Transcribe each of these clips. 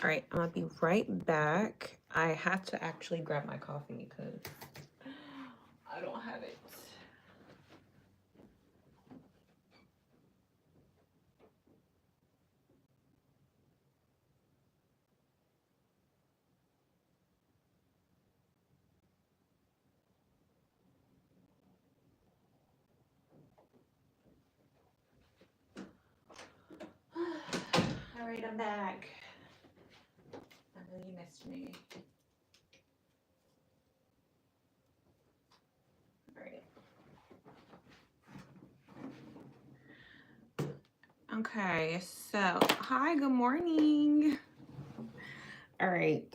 All right, I'm gonna be right back. I have to actually grab my coffee because I don't have it. All right, I'm back. I know you missed me. All right. Okay, so hi, good morning. All right.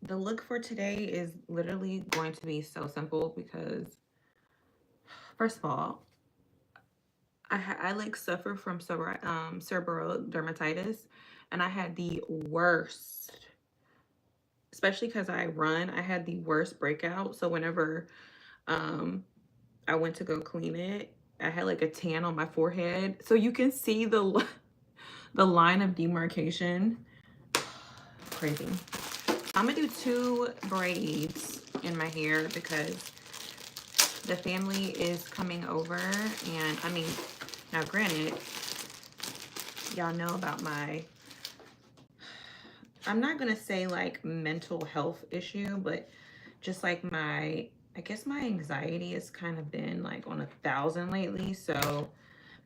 The look for today is literally going to be so simple because, first of all, I like suffer from seborrheic dermatitis, and I had the worst, especially because I run. I had the worst breakout. So whenever um I went to go clean it, I had like a tan on my forehead, so you can see the line of demarcation. Crazy. I'm gonna do 2 braids in my hair because the family is coming over, and I mean, now granted, y'all know about my, I'm not gonna say like mental health issue, but just like I guess my anxiety has kind of been like on 1,000 lately. So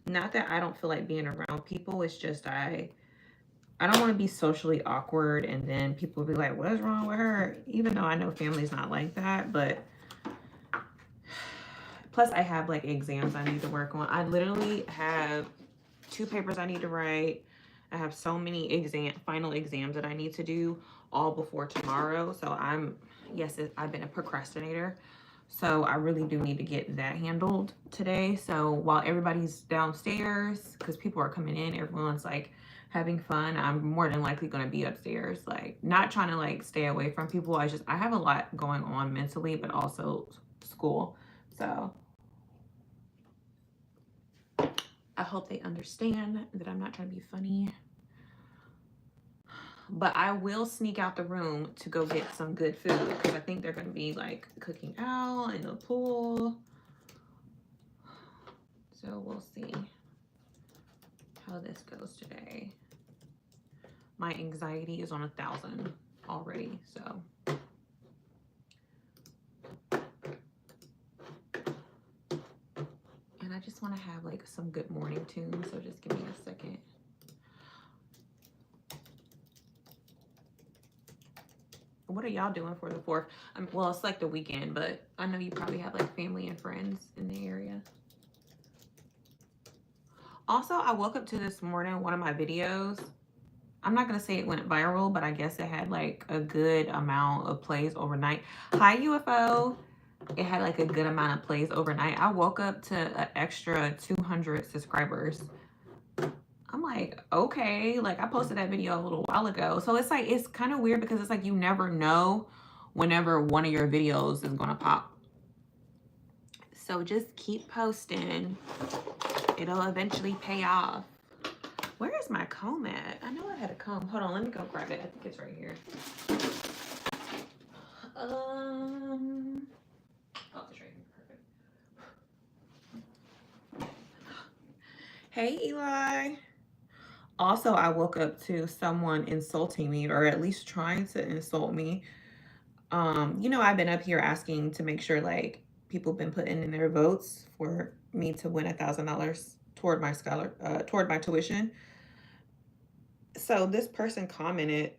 not that I don't feel like being around people, it's just I don't want to be socially awkward, and then people will be like, what is wrong with her? Even though I know family's not like that, but plus I have like exams I need to work on. I literally have 2 papers I need to write. I have so many final exams that I need to do all before tomorrow. So I've been a procrastinator. So I really do need to get that handled today. So while everybody's downstairs, because people are coming in, everyone's like having fun, I'm more than likely going to be upstairs, like not trying to like stay away from people. I have a lot going on mentally, but also school. So I hope they understand that I'm not trying to be funny. But I will sneak out the room to go get some good food because I think they're going to be like cooking out in the pool. So we'll see how this goes today. My anxiety is on 1,000 already, so. And I just want to have like some good morning tunes, so just give me a second. What are y'all doing for the 4th? Well, it's like the weekend, but I know you probably have like family and friends in the area. Also, I woke up to this morning, one of my videos, I'm not going to say it went viral, but I guess it had like a good amount of plays overnight. Hi, UFO. It had like a good amount of plays overnight. I woke up to an extra 200 subscribers. I'm like, okay, like I posted that video a little while ago. So it's like, it's kind of weird because it's like you never know whenever one of your videos is going to pop. So just keep posting. It'll eventually pay off. Where is my comb at? I know I had a comb. Hold on, let me go grab it. I think it's right here. Oh, it's right here. Perfect. Hey, Eli. Also, I woke up to someone insulting me, or at least trying to insult me. I've been up here asking to make sure like people have been putting in their votes for me to win $1,000 toward my tuition. So this person commented,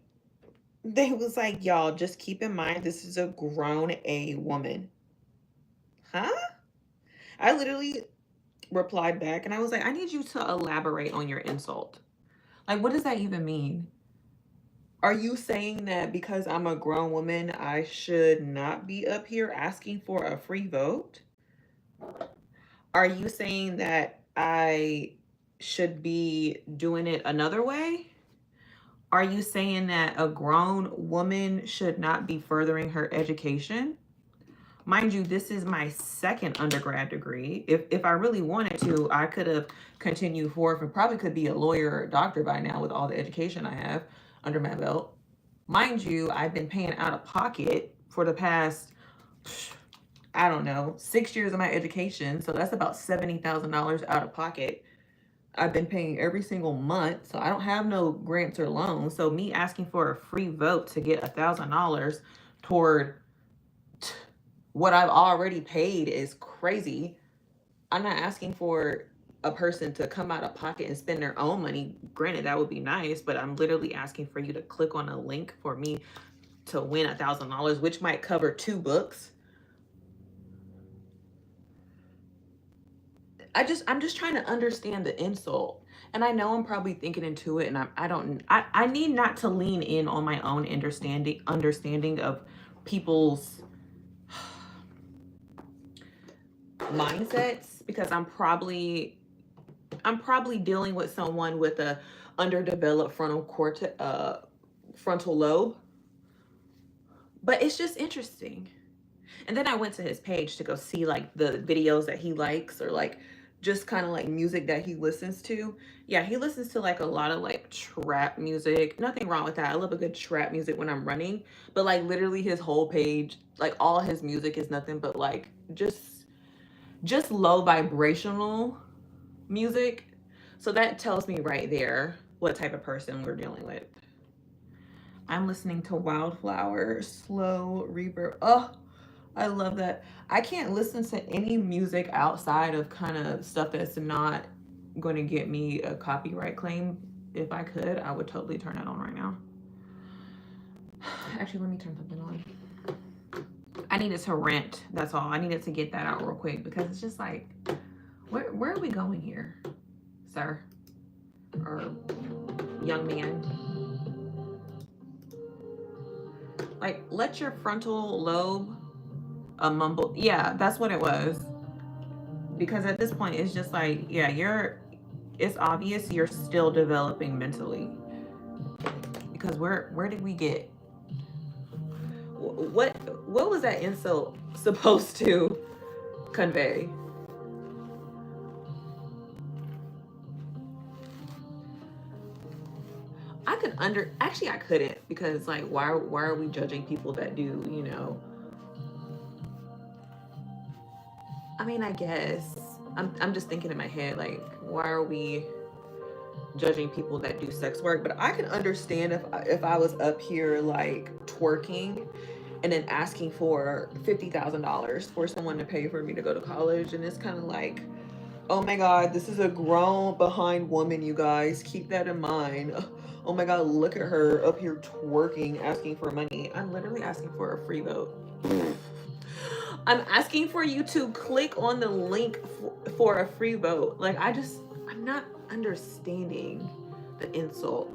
they was like, y'all, just keep in mind this is a grown A woman. Huh? I literally replied back and I was like, I need you to elaborate on your insult. Like, what does that even mean? Are you saying that because I'm a grown woman, I should not be up here asking for a free vote? Are you saying that I should be doing it another way? Are you saying that a grown woman should not be furthering her education? Mind you, this is my second undergrad degree. If I really wanted to, I could have continued forth and probably could be a lawyer or a doctor by now with all the education I have under my belt. Mind you, I've been paying out of pocket for the past, I don't know, 6 years of my education. So that's about $70,000 out of pocket. I've been paying every single month, so I don't have no grants or loans. So me asking for a free vote to get $1,000 toward what I've already paid is crazy. I'm not asking for a person to come out of pocket and spend their own money. Granted, that would be nice, but I'm literally asking for you to click on a link for me to win $1,000, which might cover 2 books. I'm just trying to understand the insult. And I know I'm probably thinking into it, and I need not to lean in on my own understanding of people's mindsets, because I'm probably dealing with someone with a underdeveloped frontal lobe. But it's just interesting. And then I went to his page to go see like the videos that he likes, or like just kind of like music that he listens to. Yeah, he listens to like a lot of like trap music. Nothing wrong with that. I love a good trap music when I'm running. But like literally his whole page, like all his music is nothing but like just low vibrational music. So that tells me right there what type of person we're dealing with. I'm listening to Wildflower, slow reverb. Oh, I love that. I can't listen to any music outside of kind of stuff that's not going to get me a copyright claim. If I could, I would totally turn that on right now. Actually, let me turn something on. I needed to rent. That's all. I needed to get that out real quick, because it's just like, where are we going here, sir? Or young man? Like, let your frontal lobe mumble. Yeah, that's what it was. Because at this point, it's just like, yeah, it's obvious you're still developing mentally. Because where did we get? What was that insult supposed to convey? Actually I couldn't, because like why are we judging people that do, you know? I mean, I guess I'm just thinking in my head, like, why are we judging people that do sex work? But I can understand if I was up here like twerking and then asking for $50,000 for someone to pay for me to go to college, and it's kind of like, oh my God, this is a grown behind woman, you guys. Keep that in mind. Oh my God, look at her up here twerking, asking for money. I'm literally asking for a free vote. I'm asking for you to click on the link for a free vote. Like, I'm not understanding the insult.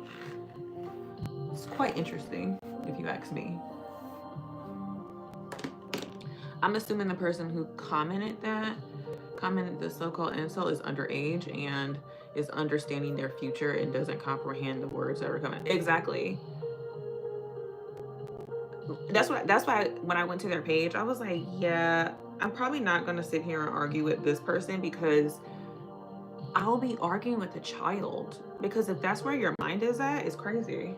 It's quite interesting, if you ask me. I'm assuming the person who commented the so-called insult is underage and is understanding their future and doesn't comprehend the words that are coming. Exactly. That's why when I went to their page, I was like, yeah, I'm probably not going to sit here and argue with this person, because I'll be arguing with a child. Because if that's where your mind is at, it's crazy.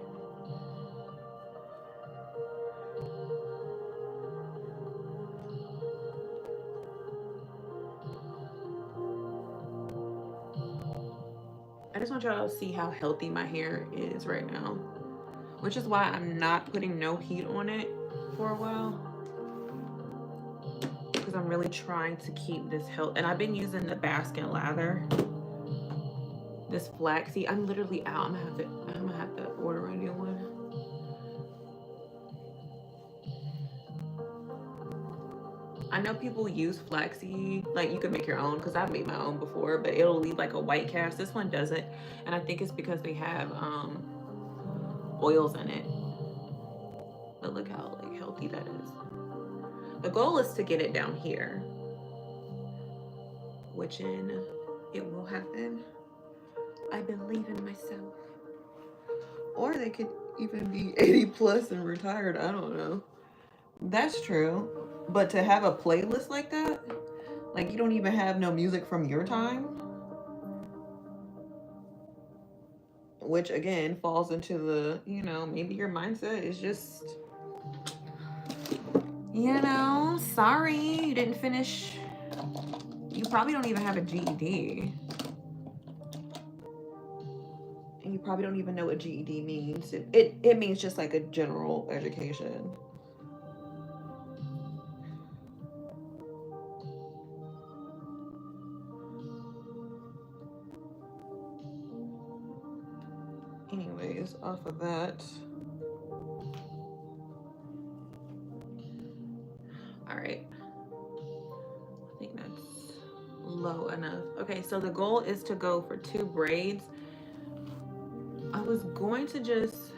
I just want y'all to see how healthy my hair is right now, which is why I'm not putting no heat on it for a while, because I'm really trying to keep this health. And I've been using the Baskin lather, this flaxseed. I'm literally out. I'm gonna have to order a new one. I know people use flaxseed, like you can make your own, because I've made my own before, but it'll leave like a white cast. This one doesn't, and I think it's because they have oils in it. But look how like healthy that is. The goal is to get it down here, which it will happen. I believe in myself. Or they could even be 80 plus and retired. I don't know. That's true. But to have a playlist like that, like you don't even have no music from your time, which again falls into the, maybe your mindset is just, sorry, you didn't finish. You probably don't even have a GED. And you probably don't even know what GED means. It means just like a general education. Anyways, off of that. All right. I think that's low enough. Okay, so the goal is to go for 2 braids. I was going to just,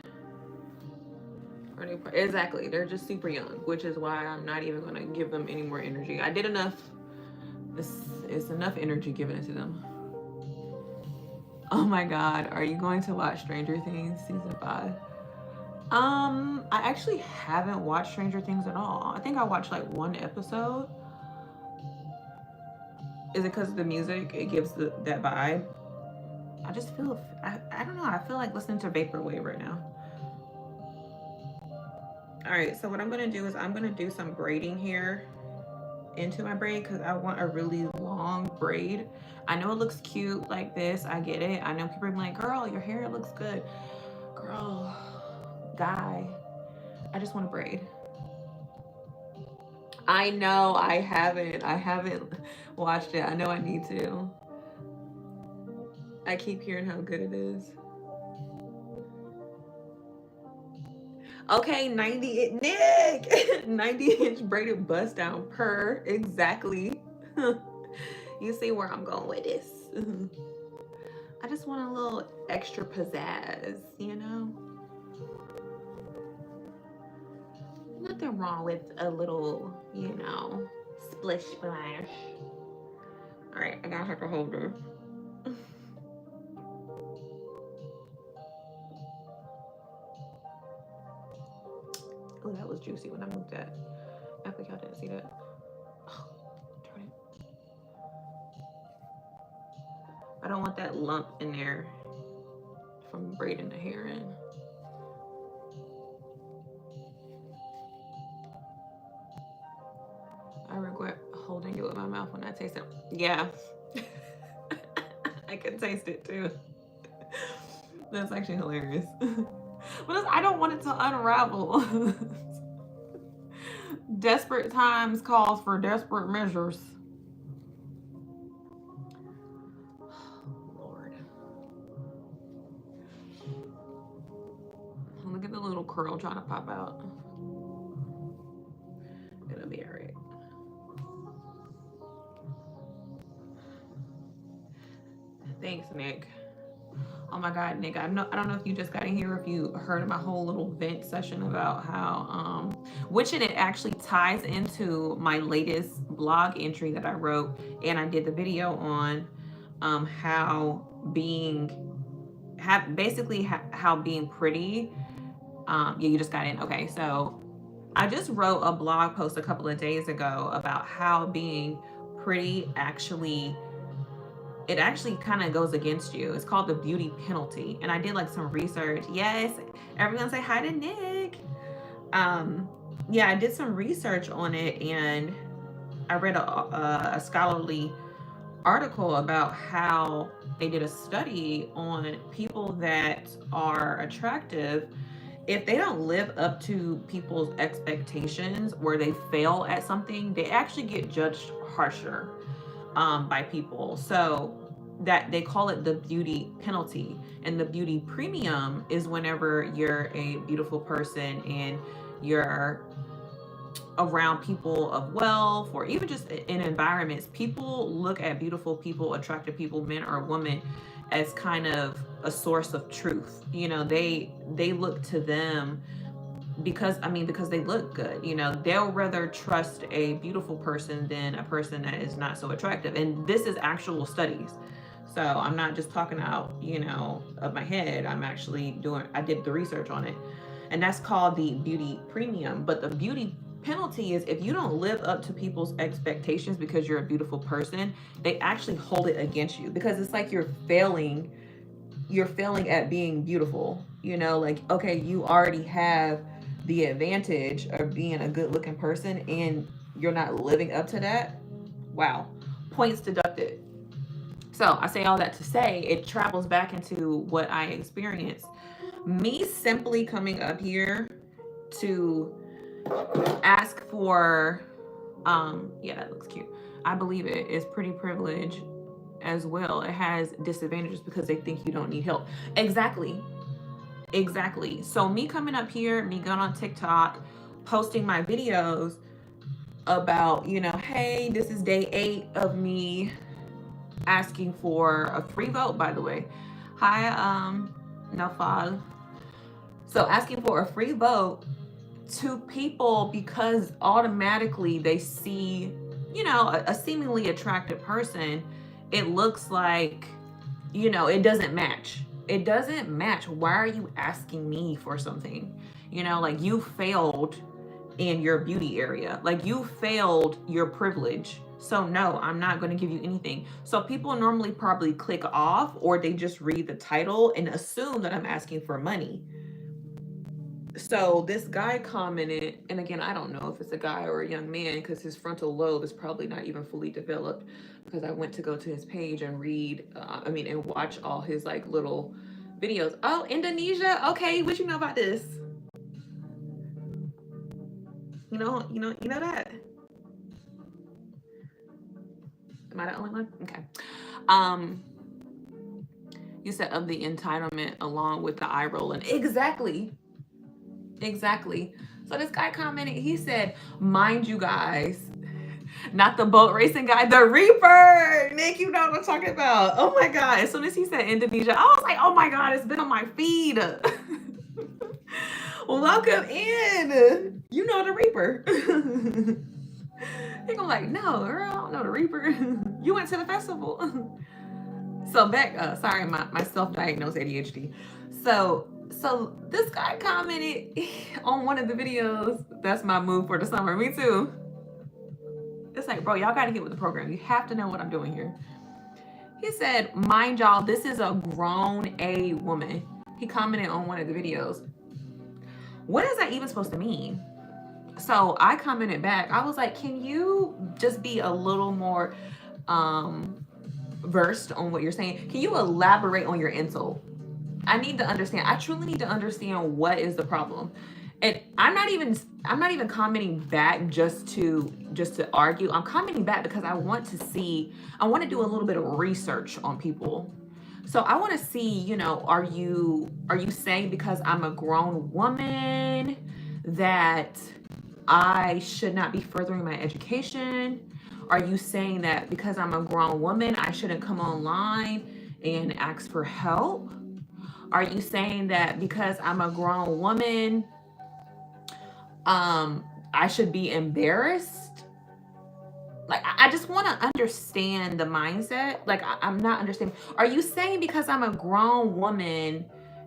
exactly, they're just super young, which is why I'm not even going to give them any more energy. I did enough. This is enough energy given to them. Oh my God, are you going to watch Stranger Things season 5? I actually haven't watched Stranger Things at all. I think I watched like 1 episode. Is it because of the music? It gives that vibe. I just feel, I don't know. I feel like listening to Vaporwave right now. All right, so what I'm gonna do is I'm gonna do some braiding here into my braid because I want a really long braid. I know it looks cute like this. I get it. I know people are like, girl, your hair looks good. Girl, guy, I just want to braid. I know I haven't watched it. I know I need to. I keep hearing how good it is. Okay, 90 Nick 90-inch braided bust down per exactly. You see where I'm going with this. I just want a little extra pizzazz, Nothing wrong with a little, splish splash. All right, I gotta have to hold her. Oh, that was juicy when I moved that. I think y'all didn't see that. Oh, turn it. I don't want that lump in there from braiding the hair in. I regret holding it with my mouth when I taste it. Yeah. I can taste it too. That's actually hilarious. But I don't want it to unravel. Desperate times calls for desperate measures. Lord. Look at the little curl trying to pop out. It'll be alright. Thanks, Nick. Oh my God, Nick, I don't know if you just got in here or if you heard my whole little vent session about how, which it actually ties into my latest blog entry that I wrote and I did the video on, how being pretty, yeah, you just got in. Okay, so I just wrote a blog post a couple of days ago about how being pretty actually kind of goes against you. It's called the beauty penalty. And I did like some research. Yes, everyone say hi to Nick. Yeah, I did some research on it and I read a scholarly article about how they did a study on people that are attractive. If they don't live up to people's expectations or they fail at something, they actually get judged harsher by people. So that they call it the beauty penalty. And the beauty premium is whenever you're a beautiful person and you're around people of wealth or even just in environments, people look at beautiful people, attractive people, men or women, as kind of a source of truth. They look to them because they look good. They'll rather trust a beautiful person than a person that is not so attractive. And this is actual studies. So I'm not just talking out, of my head. I did the research on it. And that's called the beauty premium. But the beauty penalty is if you don't live up to people's expectations because you're a beautiful person, they actually hold it against you, because it's like you're failing at being beautiful. You know, like, okay, you already have the advantage of being a good looking person and you're not living up to that. Wow. Points deducted. So I say all that to say it travels back into what I experienced. Me simply coming up here to ask for, yeah, that looks cute. I believe it is pretty privilege as well. It has disadvantages because they think you don't need help. Exactly. Exactly. So me coming up here, me going on TikTok, posting my videos about, you know, hey, this is day 8 of me asking for a free vote, by the way. Hi, Nafal. So asking for a free vote to people because automatically they see, you know, a seemingly attractive person. It looks like, you know, it doesn't match. It doesn't match. Why are you asking me for something? You know, like, you failed in your beauty area. Like, you failed your privilege. So no, I'm not going to give you anything. So people normally probably click off, or they just read the title and assume that I'm asking for money. So this guy commented, and again, I don't know if it's a guy or a young man because his frontal lobe is probably not even fully developed, because I went to go to his page and read, and watch all his like little videos. Oh, Indonesia. Okay. What you know about this? You know that? Am I the only one? Okay. You said of the entitlement along with the eye rolling. Exactly. So this guy commented, he said, mind you guys, not the boat racing guy, the Reaper. Nick, you know what I'm talking about. Oh my God. As soon as he said Indonesia, I was like, oh my God, it's been on my feed. Welcome in. You know the Reaper. They're gonna like, no, girl, I don't know the Reaper. You went to the festival. So back, sorry, my self-diagnosed ADHD. So this guy commented on one of the videos, that's my move for the summer. Me too. It's like, bro, y'all got to get with the program. You have to know what I'm doing here. He said, mind y'all, this is a grown A woman. He commented on one of the videos. What is that even supposed to mean? So I commented back. I was like, can you just be a little more versed on what you're saying? Can you elaborate on your insult? I need to understand. I truly need to understand what is the problem. And I'm not even commenting back just to argue. I'm commenting back because I want to do a little bit of research on people. So I want to see, you know, are you saying because I'm a grown woman that I should not be furthering my education? Are you saying that because I'm a grown woman, I shouldn't come online and ask for help? Are you saying that because I'm a grown woman, I should be embarrassed? Like, I just want to understand the mindset. Like, I'm not understanding. Are you saying because I'm a grown woman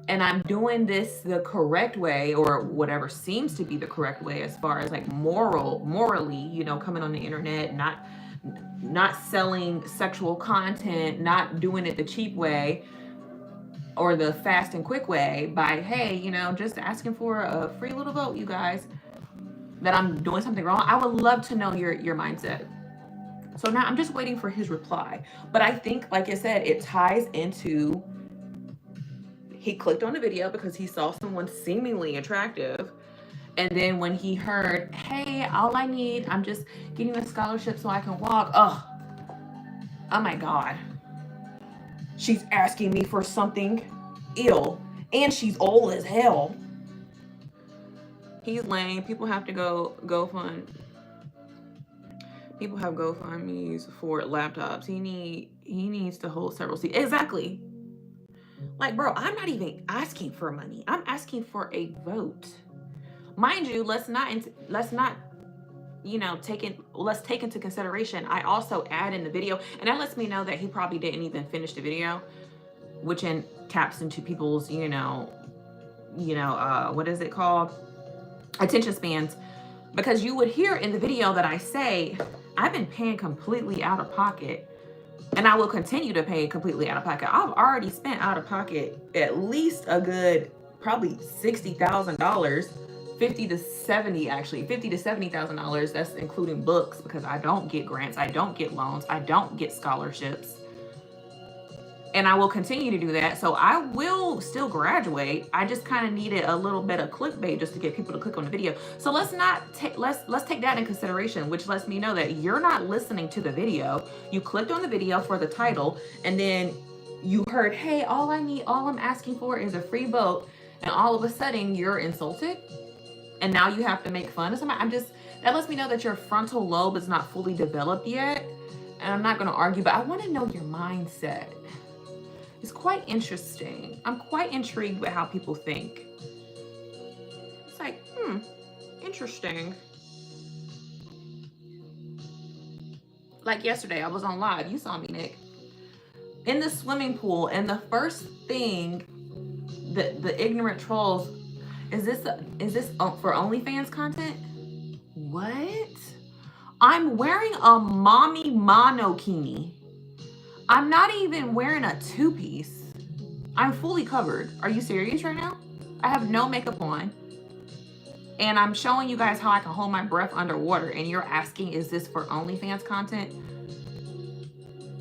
and I'm doing this the correct way, or whatever seems to be the correct way as far as like morally, you know, coming on the internet, not selling sexual content, not doing it the cheap way or the fast and quick way by, hey, you know, just asking for a free little vote, you guys, that I'm doing something wrong? I would love to know your mindset. So now I'm just waiting for his reply. But I think, like I said, it ties into, he clicked on the video because he saw someone seemingly attractive. And then when he heard, hey, all I need, I'm just getting a scholarship so I can walk. Oh my God. She's asking me for something ill. And she's old as hell. He's lame. People have to GoFund. People have GoFundMes for laptops. He needs to hold several seats. Exactly. Like, bro, I'm not even asking for money. I'm asking for a vote. Mind you, let's not you know, let's take into consideration, I also add in the video, and that lets me know that he probably didn't even finish the video, which taps into people's, what is it called? Attention spans. Because you would hear in the video that I say, I've been paying completely out of pocket, and I will continue to pay completely out of pocket. I've already spent out of pocket at least a good, probably $60,000, 50 to 70, actually, $50 to $70,000. That's including books, because I don't get grants, I don't get loans, I don't get scholarships. And I will continue to do that. So I will still graduate. I just kind of needed a little bit of clickbait just to get people to click on the video. So let's take that in consideration, which lets me know that you're not listening to the video. You clicked on the video for the title, and then you heard, hey, all I'm asking for is a free vote, and all of a sudden you're insulted, and now you have to make fun of somebody. That lets me know that your frontal lobe is not fully developed yet. And I'm not going to argue, but I want to know your mindset. It's quite interesting. I'm quite intrigued with how people think. It's like, interesting. Like yesterday, I was on live. You saw me, Nick. In the swimming pool, and the first thing the ignorant trolls, is this for OnlyFans content? What? I'm wearing a mommy monokini. I'm not even wearing a two-piece. I'm fully covered. Are you serious right now? I have no makeup on. And I'm showing you guys how I can hold my breath underwater, and you're asking, is this for OnlyFans content?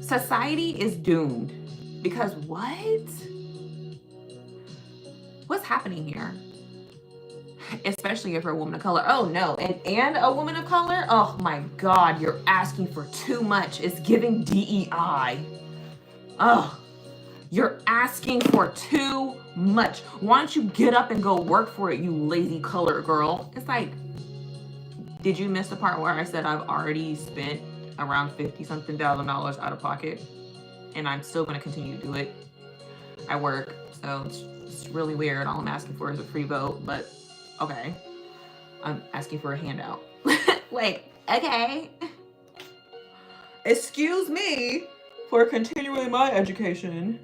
Society is doomed. Because what? What's happening here? Especially if you're a woman of color. Oh no, and a woman of color? Oh my God, you're asking for too much. It's giving DEI. Oh, you're asking for too much. Why don't you get up and go work for it, you lazy color girl? It's like, did you miss the part where I said I've already spent around $50-something thousand out of pocket, and I'm still going to continue to do it? I work, so it's really weird. All I'm asking for is a free vote, but okay. I'm asking for a handout. Like, okay. Excuse me for continuing my education.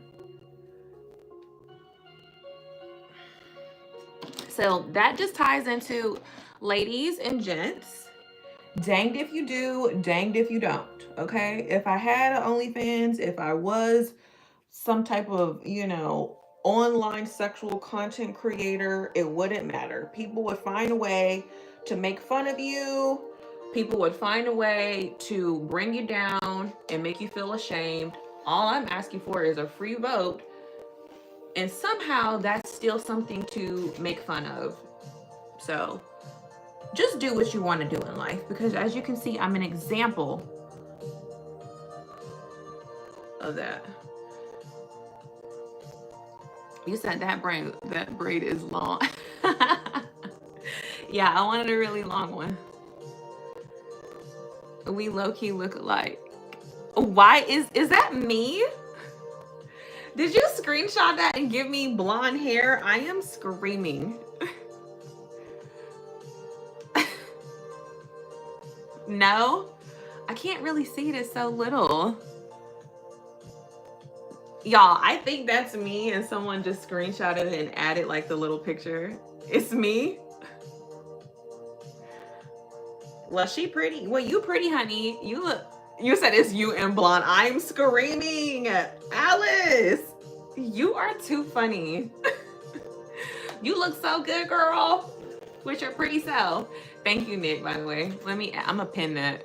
So that just ties into, ladies and gents, danged if you do, danged if you don't, okay? If I had an OnlyFans, if I was some type of, online sexual content creator, it wouldn't matter. People would find a way to make fun of you. People would find a way to bring you down and make you feel ashamed. All I'm asking for is a free vote. And somehow that's still something to make fun of. So just do what you want to do in life, because as you can see, I'm an example of that. You said that braid is long. Yeah, I wanted a really long one. We low-key look alike. Why is that me? Did you screenshot that and give me blonde hair? I am screaming. No, I can't really see it. It's so little. Y'all, I think that's me, and someone just screenshotted it and added like the little picture. It's me. Well, she pretty. Well, you pretty, honey. You said it's you and blonde. I'm screaming. Alice, you are too funny. You look so good, girl, with your pretty self. Thank you, Nick, by the way. I'm gonna pin that.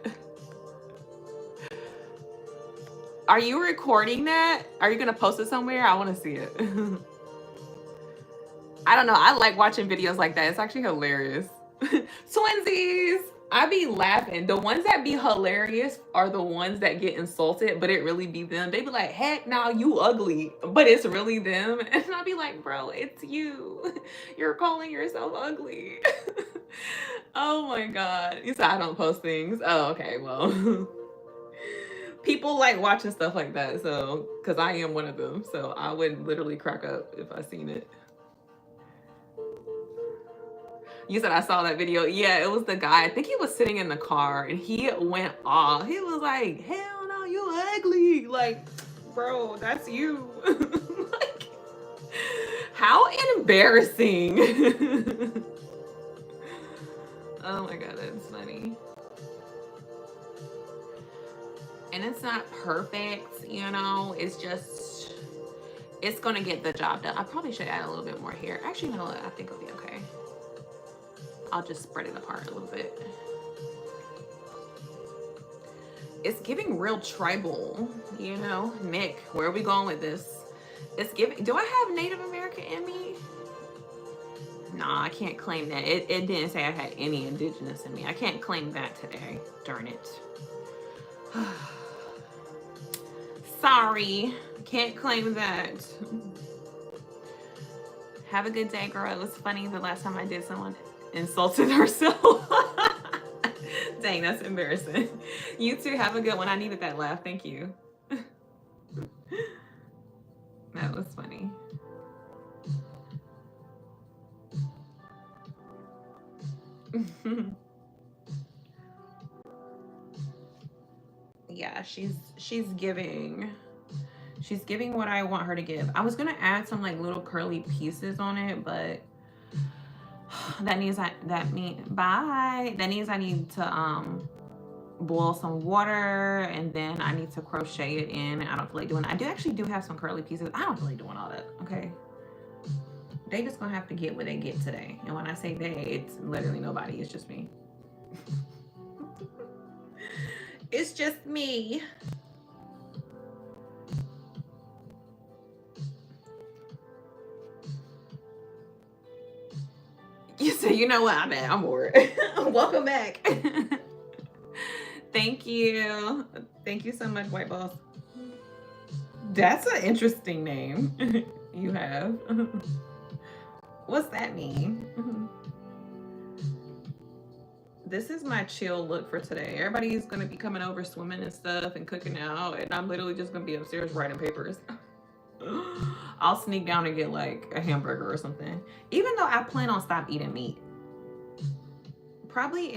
Are you recording that? Are you gonna post it somewhere? I wanna see it. I don't know. I like watching videos like that. It's actually hilarious. Twinsies! I be laughing. The ones that be hilarious are the ones that get insulted, but it really be them. They be like, heck no, you ugly. But it's really them. And I'll be like, bro, it's you. You're calling yourself ugly. Oh my God. You said I don't post things. Oh, okay, well. People like watching stuff like that, so, because I am one of them, so I would literally crack up if I seen it. You said I saw that video. Yeah, it was the guy. I think he was sitting in the car, and he went off. He was like, hell no, you ugly. Like, bro, that's you. Like, how embarrassing. Oh my god, that's funny. And it's not perfect, you know, it's just, it's gonna get the job done. I probably should add a little bit more here. Actually, you know what? I think it'll be okay. I'll just spread it apart a little bit. It's giving real tribal, you know. Nick, where are we going with this? It's giving, do I have Native American in me? Nah, I can't claim that. It didn't say I had any indigenous in me. I can't claim that today. Darn it. Sorry, can't claim that. Have a good day, girl. It was funny the last time I did, someone insulted herself. Dang, that's embarrassing. You too, have a good one. I needed that laugh. Thank you. That was funny. Yeah, she's giving what I want her to give. I was gonna add some like little curly pieces on it, but that means I need to boil some water, and then I need to crochet it in. I don't feel like doing it. I actually do have some curly pieces. I don't feel like doing all that. Okay, they just gonna have to get what they get today. And when I say they, it's literally nobody. It's just me. It's just me. You say, you know what? I'm bored. Welcome back. Thank you. Thank you so much, White Boss. That's an interesting name you have. What's that mean? This is my chill look for today. Everybody's gonna be coming over swimming and stuff and cooking out, and I'm literally just gonna be upstairs writing papers. I'll sneak down and get like a hamburger or something. Even though I plan on stop eating meat. Probably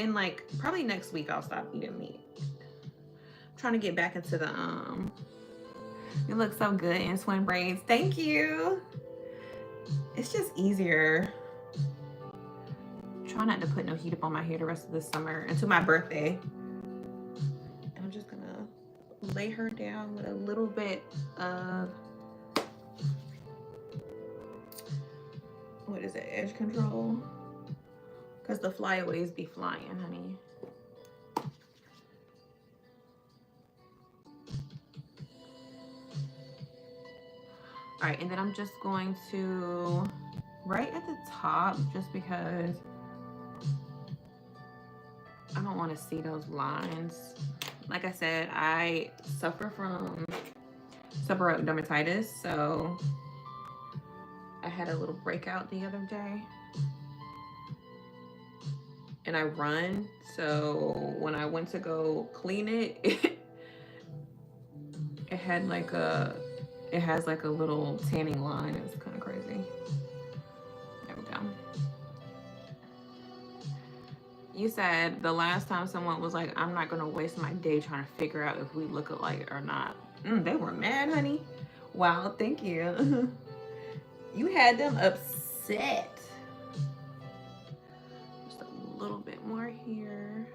next week I'll stop eating meat. I'm trying to get back into the you look so good in swim braids. Thank you. It's just easier. Try not to put no heat up on my hair the rest of the summer until my birthday. And I'm just gonna lay her down with a little bit of, what is it, edge control? Because the flyaways be flying, honey. All right, and then I'm just going to, right at the top, just because I don't want to see those lines. Like I said, I suffer from seborrheic dermatitis, so I had a little breakout the other day. And I run, so when I went to go clean it, it had like it has like a little tanning line. It was kind of crazy. There we go. You said the last time someone was like, I'm not gonna waste my day trying to figure out if we look alike or not. They were mad, honey. Wow, thank you. You had them upset. Just a little bit more here.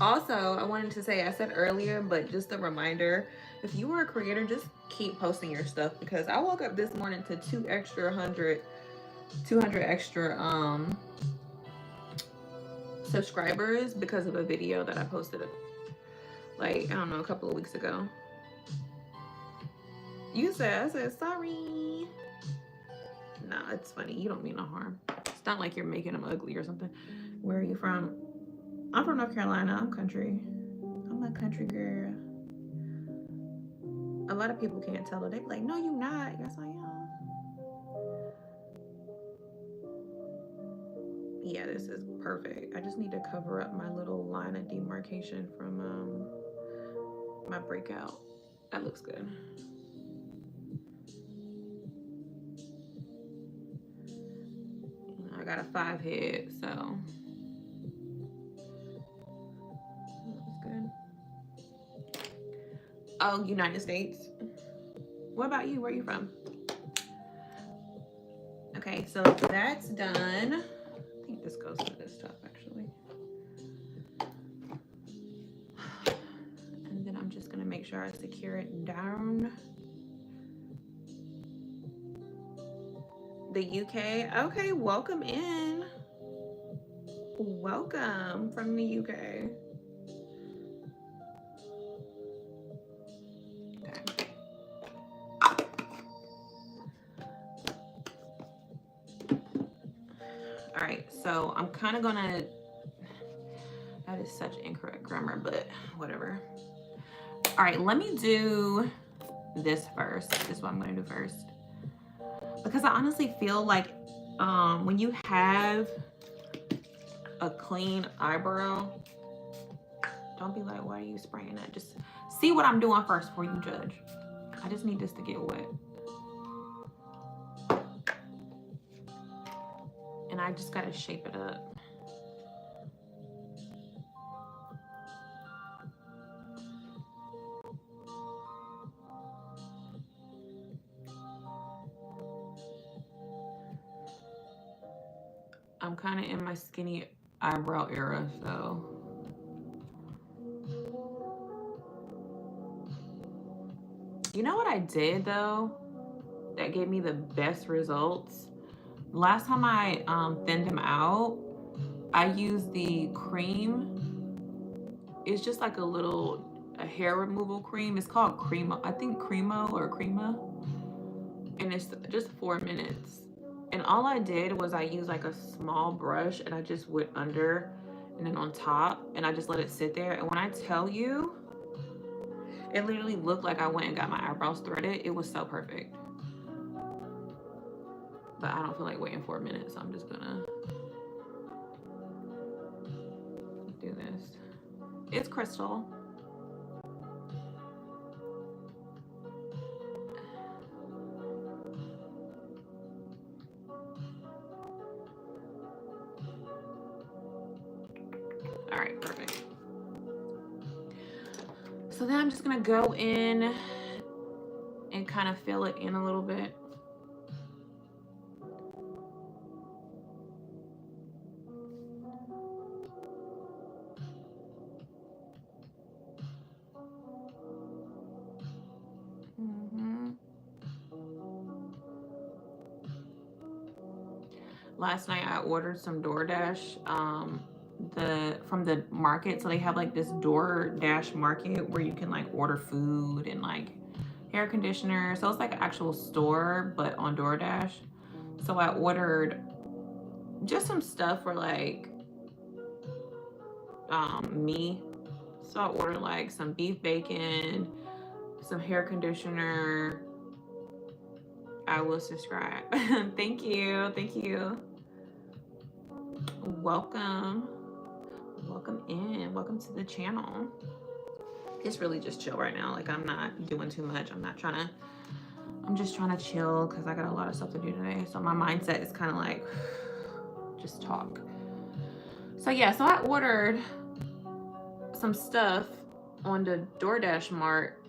Also, I wanted to say, I said earlier, but just a reminder, if you are a creator, just keep posting your stuff, because I woke up this morning to 200 extra subscribers because of a video that I posted like, I don't know, a couple of weeks ago. I said sorry. Nah, it's funny. You don't mean no harm. It's not like you're making them ugly or something. Where are you from? I'm from North Carolina. I'm country. I'm a country girl. A lot of people can't tell her. They're like, no, you not. Yes, I am. Yeah, this is perfect. I just need to cover up my little line of demarcation from my breakout. That looks good. I got a 5 head, so that's good. Oh, United States. What about you? Where are you from? Okay, so that's done. I think this goes to this top actually. And then I'm just gonna make sure I secure it down. The UK. Okay, welcome in. Welcome from the UK. Okay. All right, so I'm kind of gonna, that is such incorrect grammar, but whatever. All right, let me do this first. This is what I'm gonna do first. Because I honestly feel like when you have a clean eyebrow, don't be like, why are you spraying that? Just see what I'm doing first before you judge. I just need this to get wet. And I just gotta shape it up. I'm kind of in my skinny eyebrow era, so. You know what I did though that gave me the best results? Last time I thinned them out, I used the cream. It's just like a hair removal cream. It's called Crema. I think Cremo or Crema. And it's just 4 minutes. And all I did was I used like a small brush and I just went under and then on top and I just let it sit there. And when I tell you, it literally looked like I went and got my eyebrows threaded. It was so perfect. But I don't feel like waiting 4 minutes, so I'm just gonna do this. It's Crystle. All right, perfect. So then I'm just gonna go in and kind of fill it in a little bit. Last night I ordered some DoorDash from the market. So they have like this DoorDash market where you can like order food and like hair conditioner. So it's like an actual store, but on DoorDash. So I ordered just some stuff for like me. So I ordered like some beef bacon, some hair conditioner. I will subscribe. Thank you. Thank you. Welcome. Welcome in. Welcome to the channel. It's really just chill right now. Like I'm not doing too much. I'm just trying to chill because I got a lot of stuff to do today. So my mindset is kind of like, just talk. So yeah, so I ordered some stuff on the DoorDash Mart.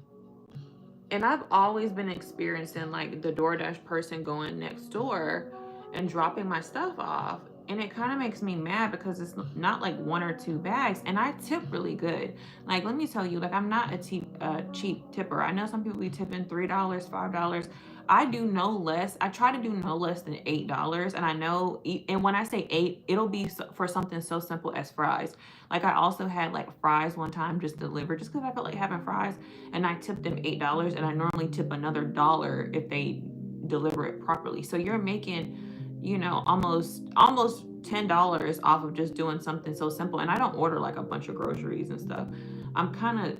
And I've always been experiencing like the DoorDash person going next door and dropping my stuff off. And it kind of makes me mad because it's not like 1 or 2 bags. And I tip really good. Like, let me tell you, like, I'm not a cheap tipper. I know some people be tipping $3, $5. I do no less. I try to do no less than $8. And I know, and when I say 8, it'll be for something so simple as fries. Like I also had like fries one time just delivered just because I felt like having fries, and I tipped them $8, and I normally tip another $1 if they deliver it properly. So you're making, you know, almost $10 off of just doing something so simple. And I don't order like a bunch of groceries and stuff. I'm kind of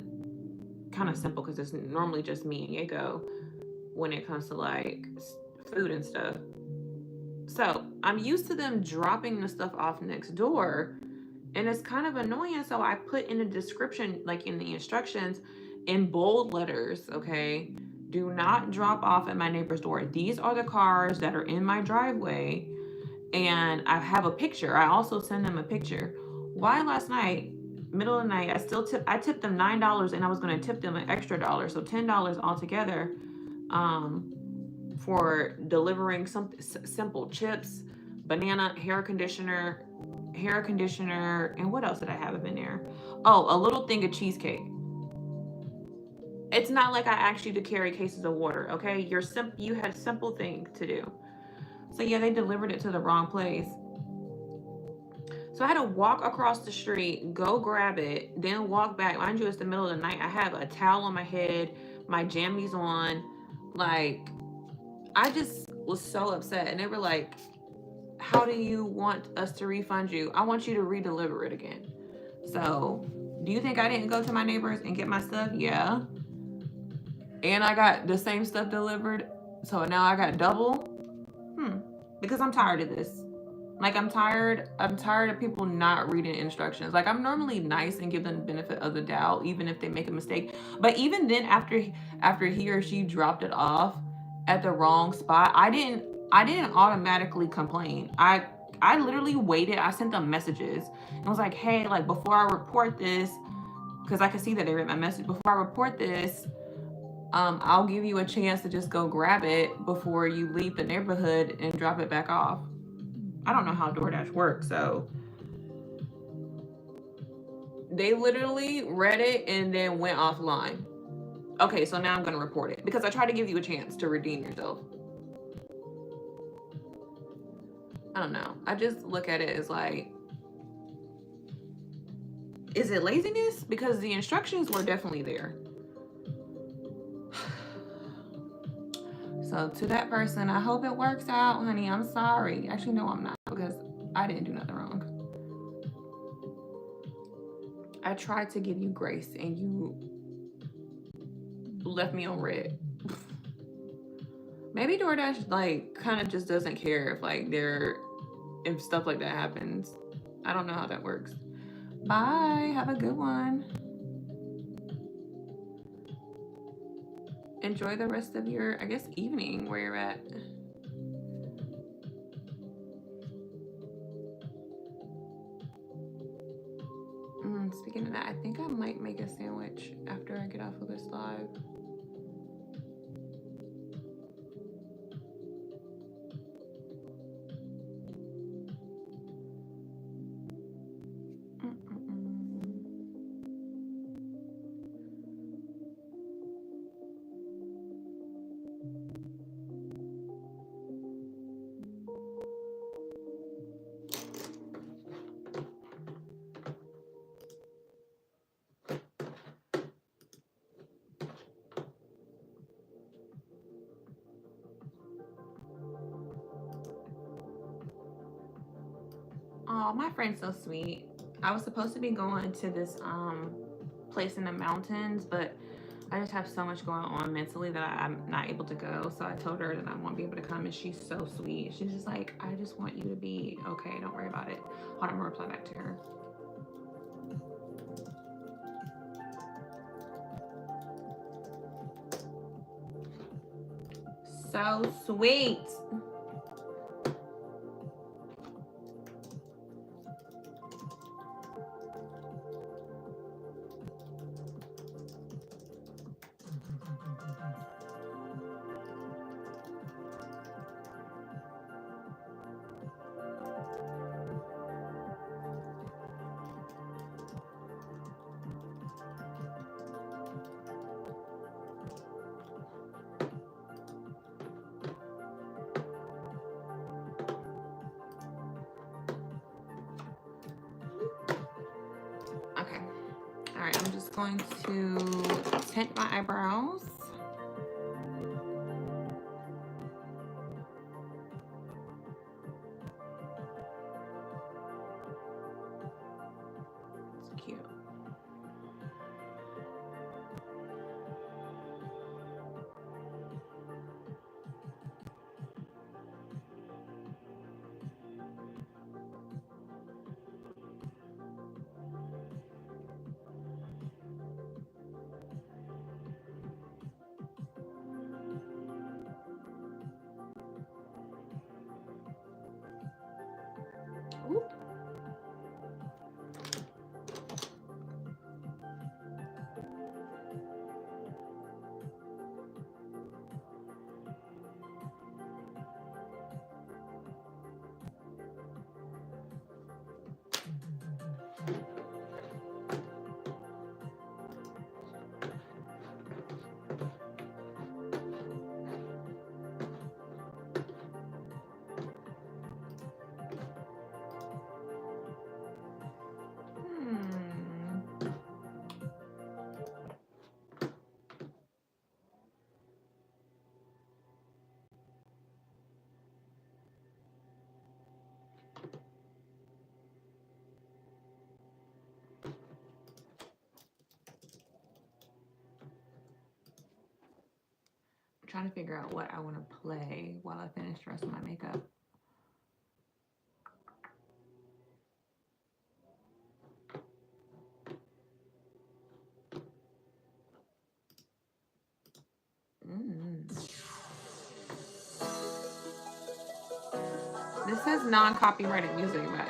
simple because it's normally just me and Diego when it comes to like food and stuff. So I'm used to them dropping the stuff off next door, and it's kind of annoying. So I put in the description, like in the instructions, in bold letters, okay, do not drop off at my neighbor's door. These are the cars that are in my driveway, and I have a picture. I also send them a picture. Why last night, middle of the night, I tipped them $9, and I was going to tip them an extra $1, so $10 altogether. for delivering some simple chips, banana, hair conditioner, and what else did I have in there? Oh, a little thing of cheesecake. It's not like I asked you to carry cases of water, okay? You had a simple thing to do. So yeah, they delivered it to the wrong place. So I had to walk across the street, go grab it, then walk back. Mind you, it's the middle of the night. I have a towel on my head, my jammies on. Like, I just was so upset. And they were like, how do you want us to refund you? I want you to redeliver it again. So, do you think I didn't go to my neighbors and get my stuff? Yeah. And I got the same stuff delivered. So now I got double. Because I'm tired of this. Like, I'm tired of people not reading instructions. Like, I'm normally nice and give them the benefit of the doubt even if they make a mistake. But even then, after he or she dropped it off at the wrong spot, I didn't automatically complain. I literally waited. I sent them messages and was like, hey, like, before I report this, because I could see that they read my message, before I report this, I'll give you a chance to just go grab it before you leave the neighborhood and drop it back off. I don't know how DoorDash works, so they literally read it and then went offline. Okay, so now I'm gonna report it because I tried to give you a chance to redeem yourself. I don't know. I just look at it as like, is it laziness? Because the instructions were definitely there. So to that person, I hope it works out, honey. I'm sorry. Actually, no, I'm not, because I didn't do nothing wrong. I tried to give you grace and you left me on red. Maybe DoorDash like kind of just doesn't care if like if stuff like that happens. I don't know how that works. Bye. Have a good one. Enjoy the rest of your, I guess, evening where you're at. Speaking of that, I think I might make a sandwich after I get off of this live. Oh, my friend's so sweet. I was supposed to be going to this place in the mountains, but I just have so much going on mentally that I'm not able to go. So I told her that I won't be able to come, and she's so sweet. She's just like, I just want you to be okay. Don't worry about it. Hold on, I'm gonna reply back to her. So sweet. Okay. All right, I'm just going to tint my eyebrows. It's cute. trying to figure out what I want to play while I finish the rest of my makeup. This says non-copyrighted music, but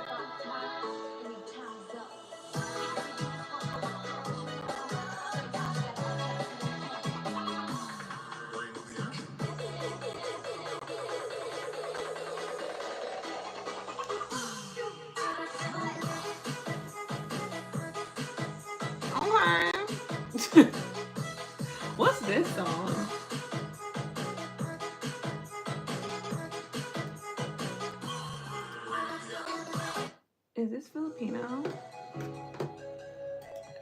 okay. What's this song? Is this Filipino?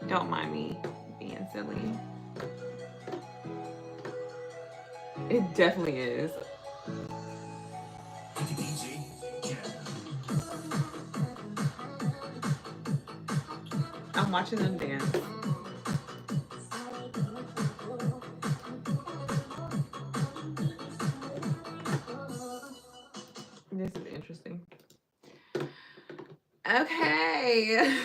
Don't mind me being silly. It definitely is. I'm watching them dance. This is interesting. Okay.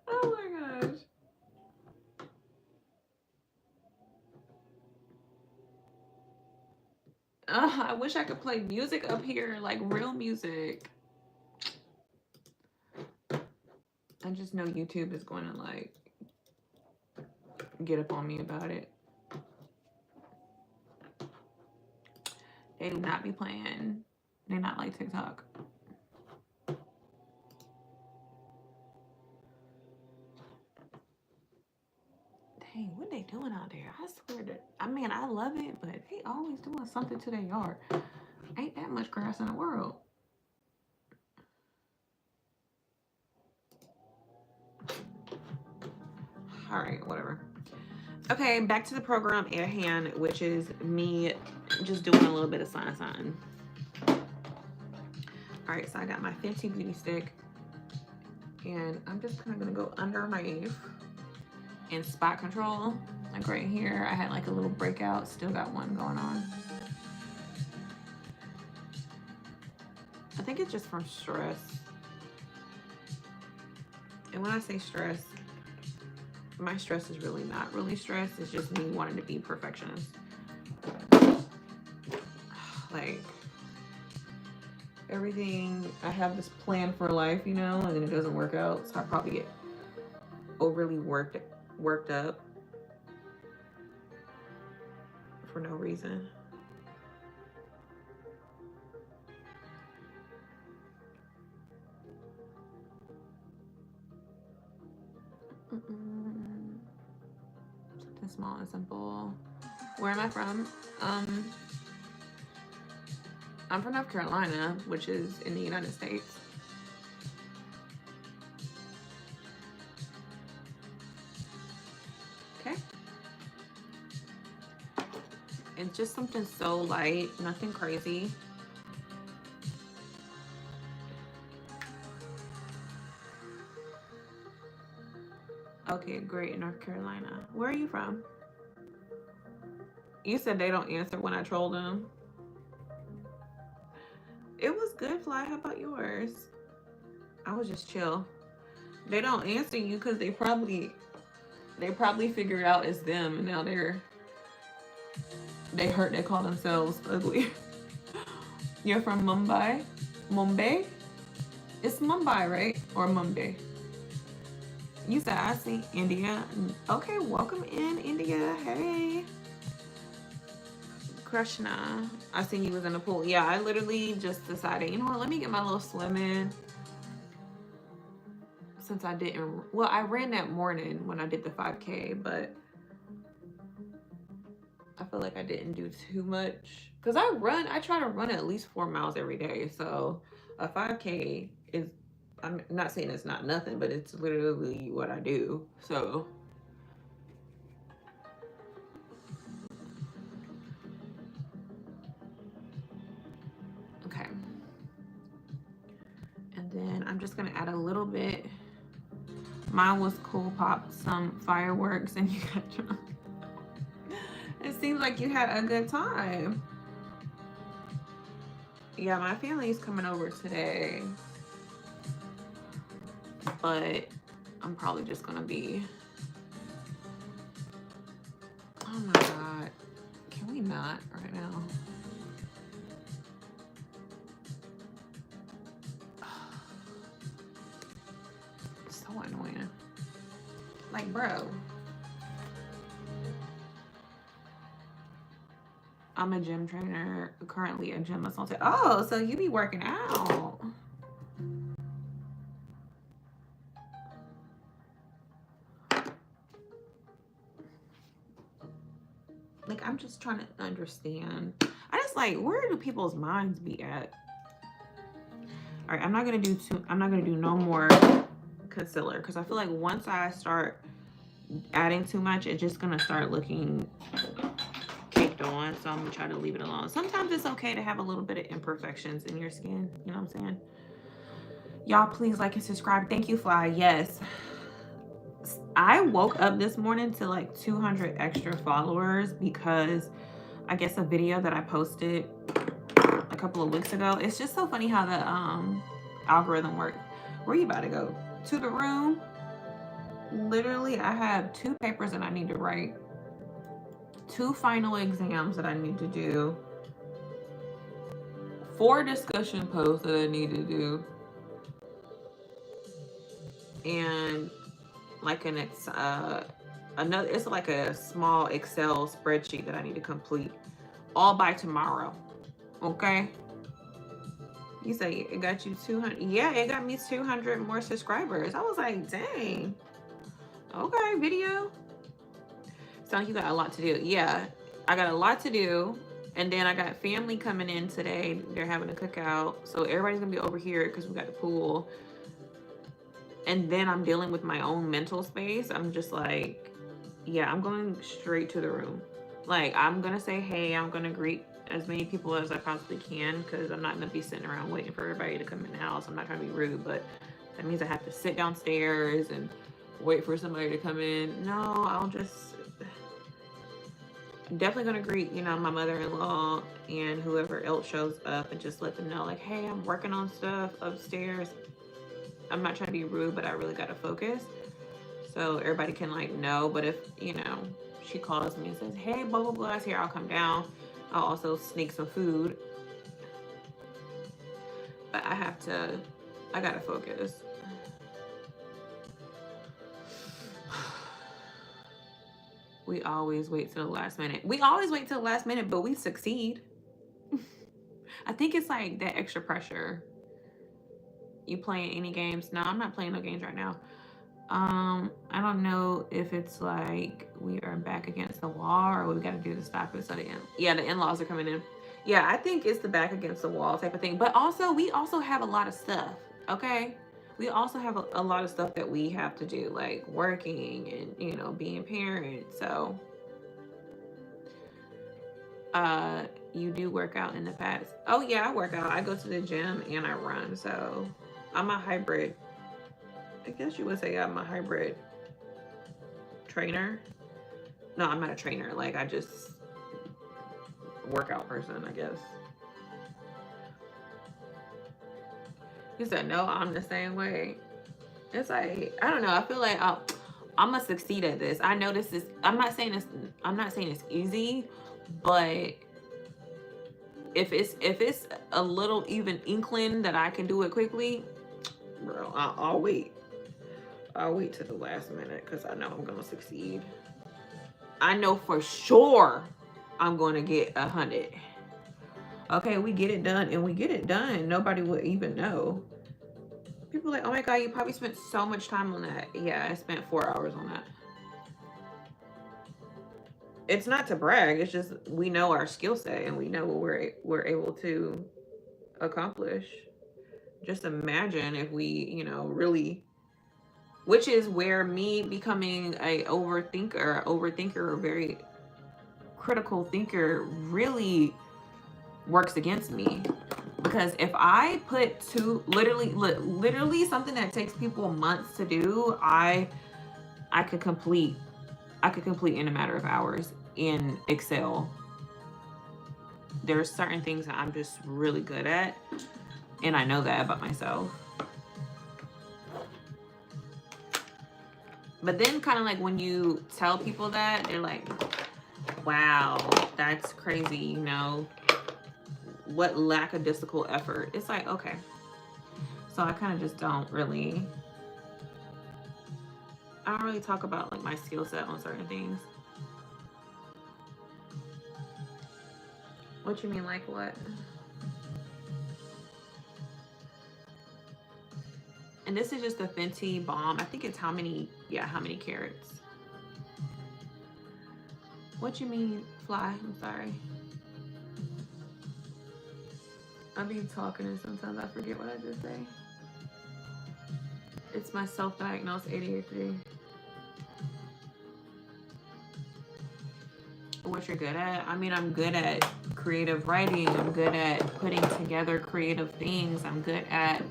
Oh my gosh. I wish I could play music up here, like real music. I just know YouTube is going to like get up on me about it. They do not be playing. They're not like TikTok. Dang, what they doing out there? I swear that, I mean, I love it, but they always doing something to their yard. Ain't that much grass in the world. All right, whatever. Okay, back to the program at hand, which is me just doing a little bit of sign. All right, so I got my Fenty Beauty Stick, and I'm just kind of gonna go underneath and spot control. Like right here, I had like a little breakout, still got one going on. I think it's just from stress. And when I say stress, my stress is really not really stress. It's just me wanting to be perfectionist. Like everything, I have this plan for life, you know, and then it doesn't work out. So I probably get overly worked up for no reason. Something small and simple. Where am I from? I'm from North Carolina, which is in the United States. Okay. It's just something so light, nothing crazy. Okay, great, North Carolina. Where are you from? You said they don't answer when I troll them. It was good, Fly. How about yours? I was just chill. They don't answer you because they probably figured out it's them, and now they hurt. They call themselves ugly. You're from Mumbai? Mumbai? It's Mumbai, right? Or Mumbai? You said I see India. Okay, welcome in, India. Hey. Krishna. I seen you was in the pool. Yeah, I literally just decided, you know what, let me get my little swim in. Since I didn't, well, I ran that morning when I did the 5K, but I feel like I didn't do too much. Because I try to run at least 4 miles every day. So a 5K is, I'm not saying it's not nothing, but it's literally what I do. So okay. And then I'm just gonna add a little bit. Mine was cool, popped some fireworks, and you got drunk. It seems like you had a good time. Yeah, my family's coming over today, but I'm probably just gonna be. Oh my God. Can we not right now? So annoying. Like, bro. I'm a gym trainer, currently a gym consultant. Oh, so you be working out. Like, I'm just trying to understand. I just like, where do people's minds be at? All right, I'm not gonna do no more concealer because I feel like once I start adding too much, it's just gonna start looking caked on. So I'm gonna try to leave it alone. Sometimes it's okay to have a little bit of imperfections in your skin. You know what I'm saying? Y'all, please like and subscribe. Thank you, Fly. Yes. I woke up this morning to like 200 extra followers because I guess a video that I posted a couple of weeks ago. It's just so funny how the algorithm works. Where you about to go? To the room? Literally, I have 2 papers that I need to write, 2 final exams that I need to do, 4 discussion posts that I need to do, and like another, it's like a small Excel spreadsheet that I need to complete, all by tomorrow. Okay. You say it got you 200. Yeah, it got me 200 more subscribers. I was like, dang. Okay, video. Sounds like you got a lot to do. Yeah, I got a lot to do. And then I got family coming in today. They're having a cookout. So everybody's going to be over here because we got the pool. And then I'm dealing with my own mental space. I'm just like, yeah, I'm going straight to the room. Like, I'm going to say, hey, I'm going to greet as many people as I possibly can because I'm not going to be sitting around waiting for everybody to come in the house. I'm not trying to be rude, but that means I have to sit downstairs and wait for somebody to come in. No, I'm definitely going to greet, you know, my mother-in-law and whoever else shows up and just let them know, like, hey, I'm working on stuff upstairs. I'm not trying to be rude, but I really got to focus. So everybody can, like, know. But if, you know, she calls me and says, hey, blah, blah, blah, here, I'll come down. I'll also sneak some food. But I got to focus. We always wait till the last minute. We always wait till the last minute, but we succeed. I think it's like that extra pressure. You playing any games? No, I'm not playing no games right now. I don't know if it's like we are back against the wall or we got to do to stop it. So the in-laws are coming in. Yeah, I think it's the back against the wall type of thing. But also, we also have a lot of stuff. Okay, we also have a lot of stuff that we have to do, like working and, you know, being parents. So, you do work out in the past? Oh yeah, I work out. I go to the gym and I run. So I'm a hybrid. I guess you would say I'm a hybrid trainer. No, I'm not a trainer. Like, I just workout person, I guess. You said no, I'm the same way. It's like, I don't know. I feel like I'm gonna succeed at this. I know this is. I'm not saying it's easy, but if it's a little even inkling that I can do it quickly, bro, I'll wait. I'll wait to the last minute because I know I'm gonna succeed. I know for sure I'm gonna get 100. Okay, we get it done, and we get it done. Nobody would even know. People are like, oh my God, you probably spent so much time on that. Yeah, I spent 4 hours on that. It's not to brag. It's just we know our skill set and we know what we're able to accomplish. Just imagine if we, you know, really, which is where me becoming a overthinker, or very critical thinker really works against me. Because if I put literally something that takes people months to do, I could complete I could complete in a matter of hours in Excel. There's certain things that I'm just really good at, and I know that about myself. But then kind of like when you tell people that, they're like, wow, that's crazy, you know, what lackadaisical effort. It's like, okay. So I kind of just I don't really talk about like my skill set on certain things. What you mean, like what? And this is just a Fenty Balm. I think it's how many carats? What you mean, Fly? I'm sorry. I be talking and sometimes I forget what I just say. It's my self-diagnosed ADHD. What you're good at? I mean, I'm good at creative writing. I'm good at putting together creative things. I'm good at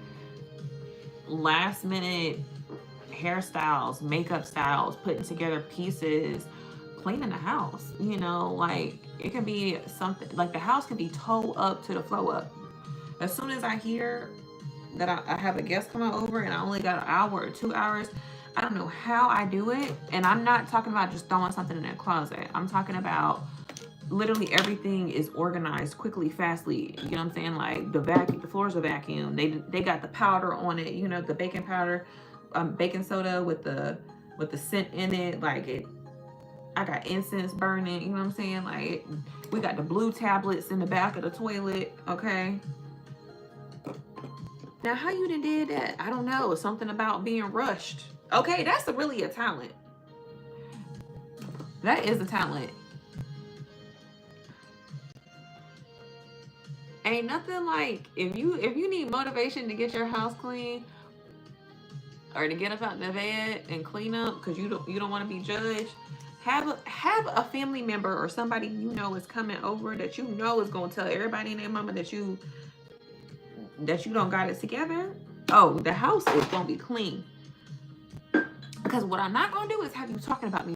last minute hairstyles, makeup styles, putting together pieces, cleaning the house. You know, like it can be something like the house can be toe up to the flow up. As soon as I hear that I have a guest coming over and I only got an hour or 2 hours, I don't know how I do it. And I'm not talking about just throwing something in a closet. I'm talking about literally everything is organized quickly, fastly. You know what I'm saying? Like the floors are vacuumed. They got the powder on it. You know, the baking powder, baking soda with the scent in it. Like it. I got incense burning. You know what I'm saying? Like we got the blue tablets in the back of the toilet. Okay. Now, how you did that? I don't know. Something about being rushed. Okay, that's really a talent. That is a talent. Ain't nothing like if you need motivation to get your house clean or to get up out the bed and clean up because you don't want to be judged. Have a family member or somebody you know is coming over that you know is gonna tell everybody in their mama that you don't got it together. Oh, the house is gonna be clean. Because what I'm not gonna do is have you talking about me,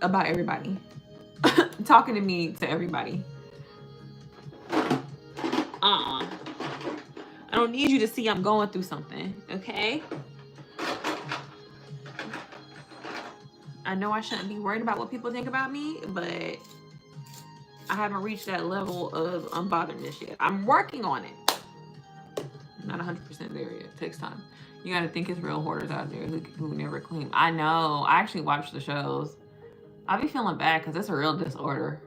about everybody. Talking to me to everybody. I don't need you to see I'm going through something, okay? I know I shouldn't be worried about what people think about me, but I haven't reached that level of unbotheredness yet. I'm working on it. Not 100% there yet. It takes time. You gotta think it's real hoarders out there who never clean. I know. I actually watch the shows. I be feeling bad because it's a real disorder.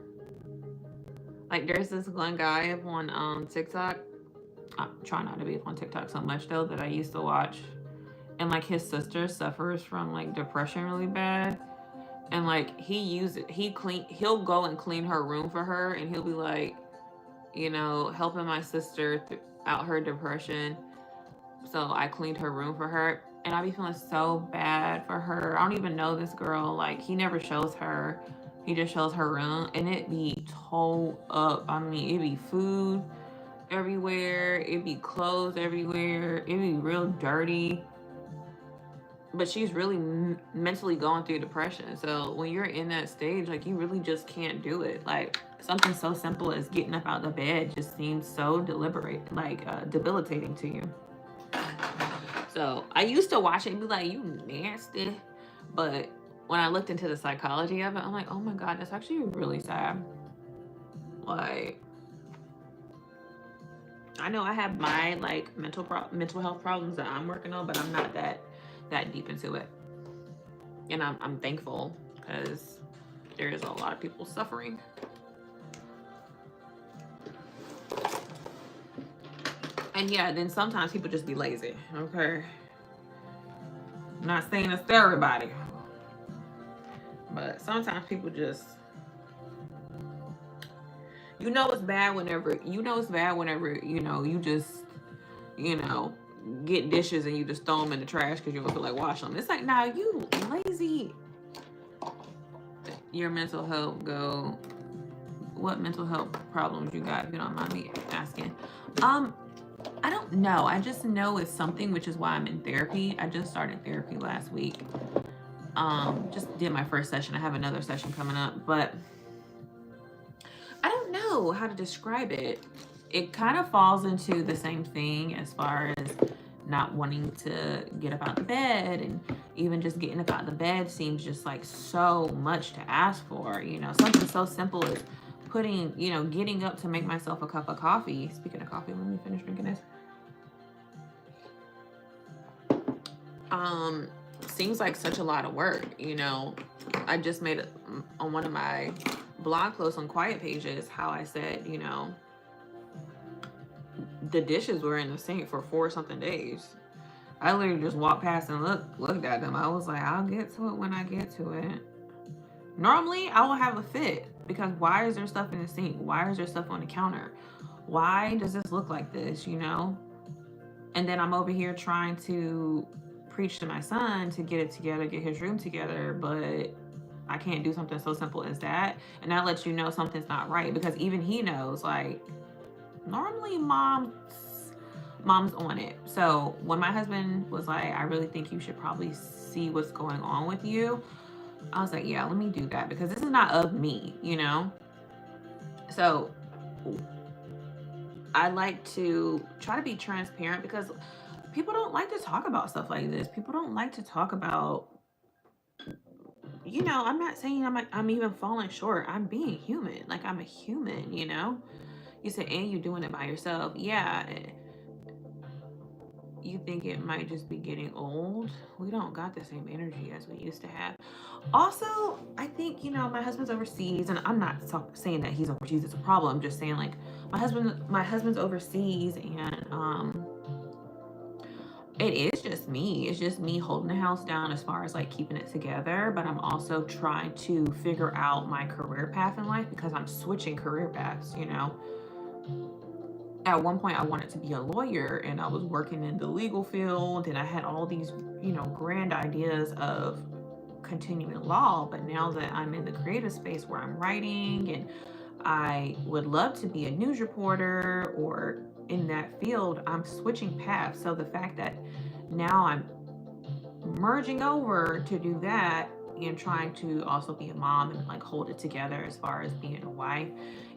Like there's this one guy on TikTok. I try not to be on TikTok so much though, that I used to watch. And like his sister suffers from like depression really bad. And like he'll go and clean her room for her, and he'll be like, you know, helping my sister out her depression. So I cleaned her room for her, and I be feeling so bad for her. I don't even know this girl. Like he never shows her. He just shows her room, and it be tore up. I mean, it be food everywhere. It be clothes everywhere. It be real dirty. But she's really mentally going through depression. So when you're in that stage, like you really just can't do it. Like something so simple as getting up out of bed just seems so debilitating to you. So I used to watch it and be like, you nasty. But when I looked into the psychology of it, I'm like, oh my God, that's actually really sad. Like, I know I have my like mental health problems that I'm working on, but I'm not that deep into it. And I'm thankful because there is a lot of people suffering. And yeah, then sometimes people just be lazy, okay? I'm not saying it's to everybody, but sometimes people just, you know it's bad whenever, you know, you just, you know, get dishes and you just throw them in the trash because you don't feel like washing them. It's like, nah, you lazy. Your mental health go, what mental health problems you got, if you don't mind me asking? I don't know. I just know it's something, which is why I'm in therapy. I just started therapy last week. Just did my first session. I have another session coming up, but I don't know how to describe it. It kind of falls into the same thing as far as not wanting to get up out the bed, and even just getting up out the bed seems just like so much to ask for. Something so simple as getting up to make myself a cup of coffee. Speaking of coffee, let me finish drinking this. Seems like such a lot of work. I just made it on one of my blog posts on Quiet Pages how I said, the dishes were in the sink for 4-something days. I literally just walked past and looked at them. I was like, I'll get to it when I get to it. Normally, I will have a fit, because why is there stuff in the sink? Why is there stuff on the counter? Why does this look like this, And then I'm over here trying to preach to my son to get it together, get his room together, but I can't do something so simple as that. And that lets you know something's not right, because even he knows, like, normally mom's on it. So when my husband was like, I really think you should probably see what's going on with you, I was like, yeah, let me do that, because this is not of me, So I like to try to be transparent, because people don't like to talk about stuff like this. People don't like to talk about, I'm not saying I'm even falling short. I'm being human. Like, I'm a human, You said, and you're doing it by yourself. Yeah. You think it might just be getting old? We don't got the same energy as we used to have. Also, I think, my husband's overseas, and I'm not saying that he's overseas is a problem. I'm just saying, like, my husband's overseas, and it is just me. It's just me holding the house down as far as like keeping it together. But I'm also trying to figure out my career path in life, because I'm switching career paths, At one point I wanted to be a lawyer, and I was working in the legal field, and I had all these, grand ideas of continuing law. But now that I'm in the creative space where I'm writing, and I would love to be a news reporter or in that field, I'm switching paths. So the fact that now I'm merging over to do that and trying to also be a mom and like hold it together as far as being a wife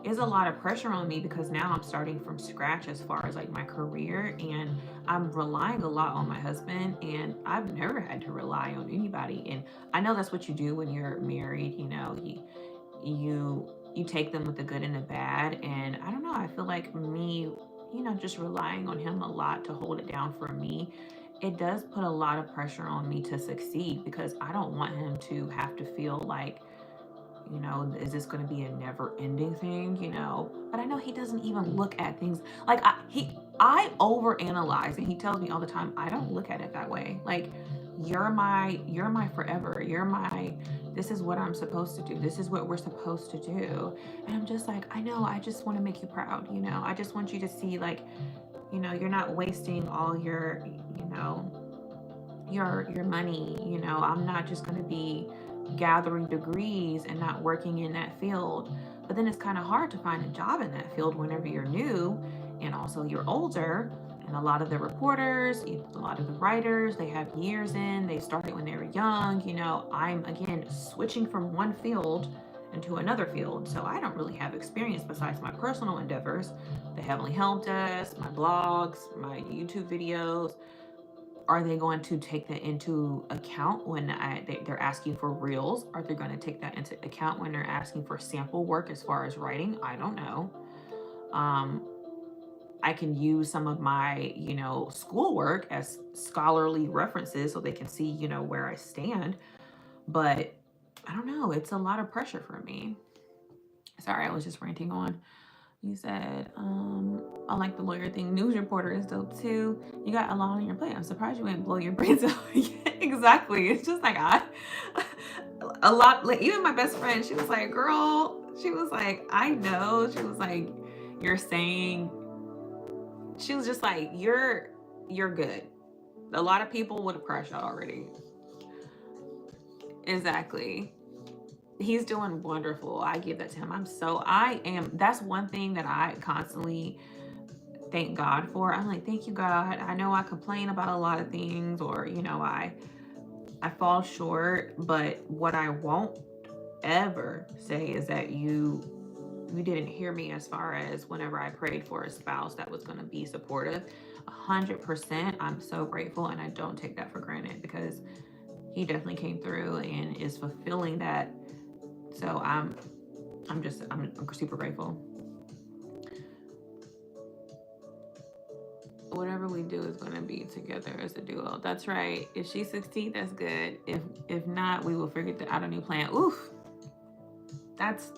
is a lot of pressure on me, because now I'm starting from scratch as far as like my career, and I'm relying a lot on my husband, and I've never had to rely on anybody. And I know that's what you do when you're married, you take them with the good and the bad. And I don't know, I feel like me, just relying on him a lot to hold it down for me, it does put a lot of pressure on me to succeed, because I don't want him to have to feel like, is this going to be a never ending thing, But I know he doesn't even look at things like I overanalyze, and he tells me all the time, I don't look at it that way. Like, you're my forever. This is what I'm supposed to do. This is what we're supposed to do. And I'm just like, I know, I just want to make you proud. I just want you to see, like, you're not wasting all your money. I'm not just going to be gathering degrees and not working in that field. But then it's kind of hard to find a job in that field whenever you're new, and also you're older. And a lot of the reporters, a lot of the writers, they have years in, they started when they were young. I'm again switching from one field into another field, so I don't really have experience besides my personal endeavors, the Heavenly Help Desk, my blogs, my YouTube videos. Are they going to take that into account when they're asking for reels? Are they going to take that into account when they're asking for sample work as far as writing? I don't know. I can use some of my, schoolwork as scholarly references so they can see, where I stand. But I don't know. It's a lot of pressure for me. Sorry, I was just ranting on. You said, I like the lawyer thing. News reporter is dope too. You got a lot on your plate. I'm surprised you ain't blow your brains out. Exactly. It's just like a lot. Like, even my best friend, she was like, girl, she was like, I know. She was like, you're saying, she was just like, you're good. A lot of people would have crashed out already. Exactly. He's doing wonderful. I give that to him. That's one thing that I constantly thank God for. I'm like, thank you, God. I know I complain about a lot of things, or, I fall short, but what I won't ever say is that you didn't hear me as far as whenever I prayed for a spouse that was going to be supportive. 100%. I'm so grateful, and I don't take that for granted because he definitely came through and is fulfilling that. So I'm super grateful. Whatever we do is going to be together as a duo. That's right. If she succeeds, that's good. If not, we will figure out a new plan. Oof. That's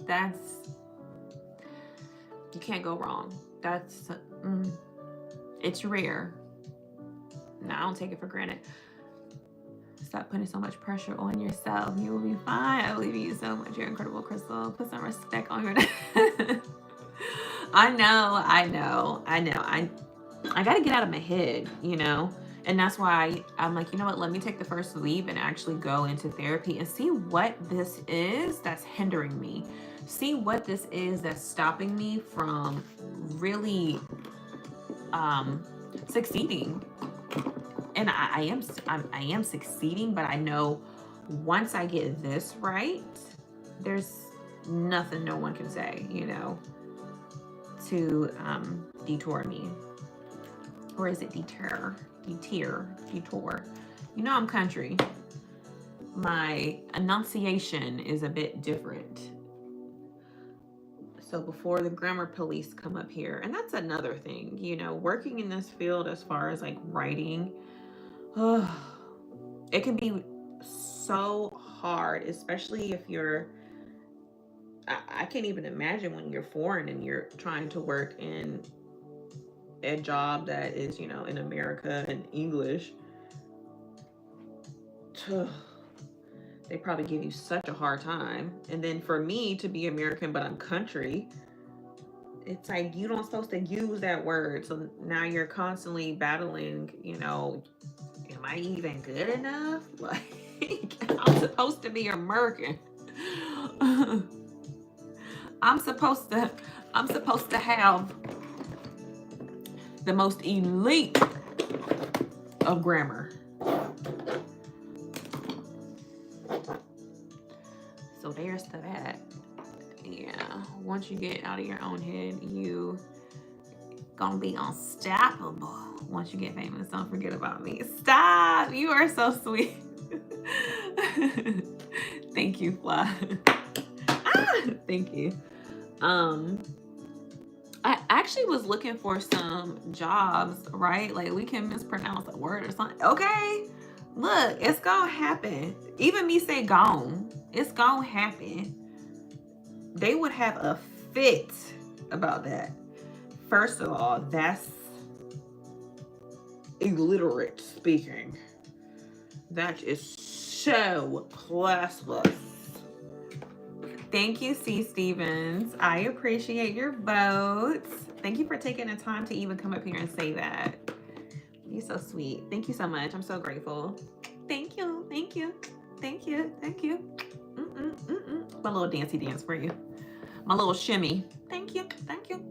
you can't go wrong. That's it's rare. No, I don't take it for granted. Stop putting so much pressure on yourself. You will be fine. I believe in you so much. You're incredible, Crystal. Put some respect on your name. I know. I got to get out of my head, you know? And that's why I'm like, you know what? Let me take the first leap and actually go into therapy and see what this is that's hindering me. See what this is that's stopping me from really succeeding. And I am succeeding, but I know once I get this right, there's nothing no one can say, you know, to detour me. Or is it deter? Detour. You know I'm country. My enunciation is a bit different. So before the grammar police come up here, and that's another thing, you know, working in this field as far as like writing, it can be so hard, especially if you're, I can't even imagine when you're foreign and you're trying to work in a job that is, you know, in America in English. They probably give you such a hard time. And then for me to be American, but I'm country, it's like you don't supposed to use that word. So now you're constantly battling, you know, am I even good enough? Like, I'm supposed to be American. I'm supposed to have the most elite of grammar. So there's to that. Yeah, once you get out of your own head, you gonna be unstoppable. Once you get famous, don't forget about me. Stop! You are so sweet. Thank you, Fly. Thank you. I actually was looking for some jobs, right? Like we can mispronounce a word or something. Okay, look, it's gonna happen. Even me say gone, it's gonna happen. They would have a fit about that. First of all, that's illiterate speaking. That is so classless. Thank you, C. Stevens. I appreciate your votes. Thank you for taking the time to even come up here and say that. You're so sweet. Thank you so much. I'm so grateful. Thank you. Thank you. Thank you. Thank you. My little dancey dance for you. My little shimmy. Thank you. Thank you.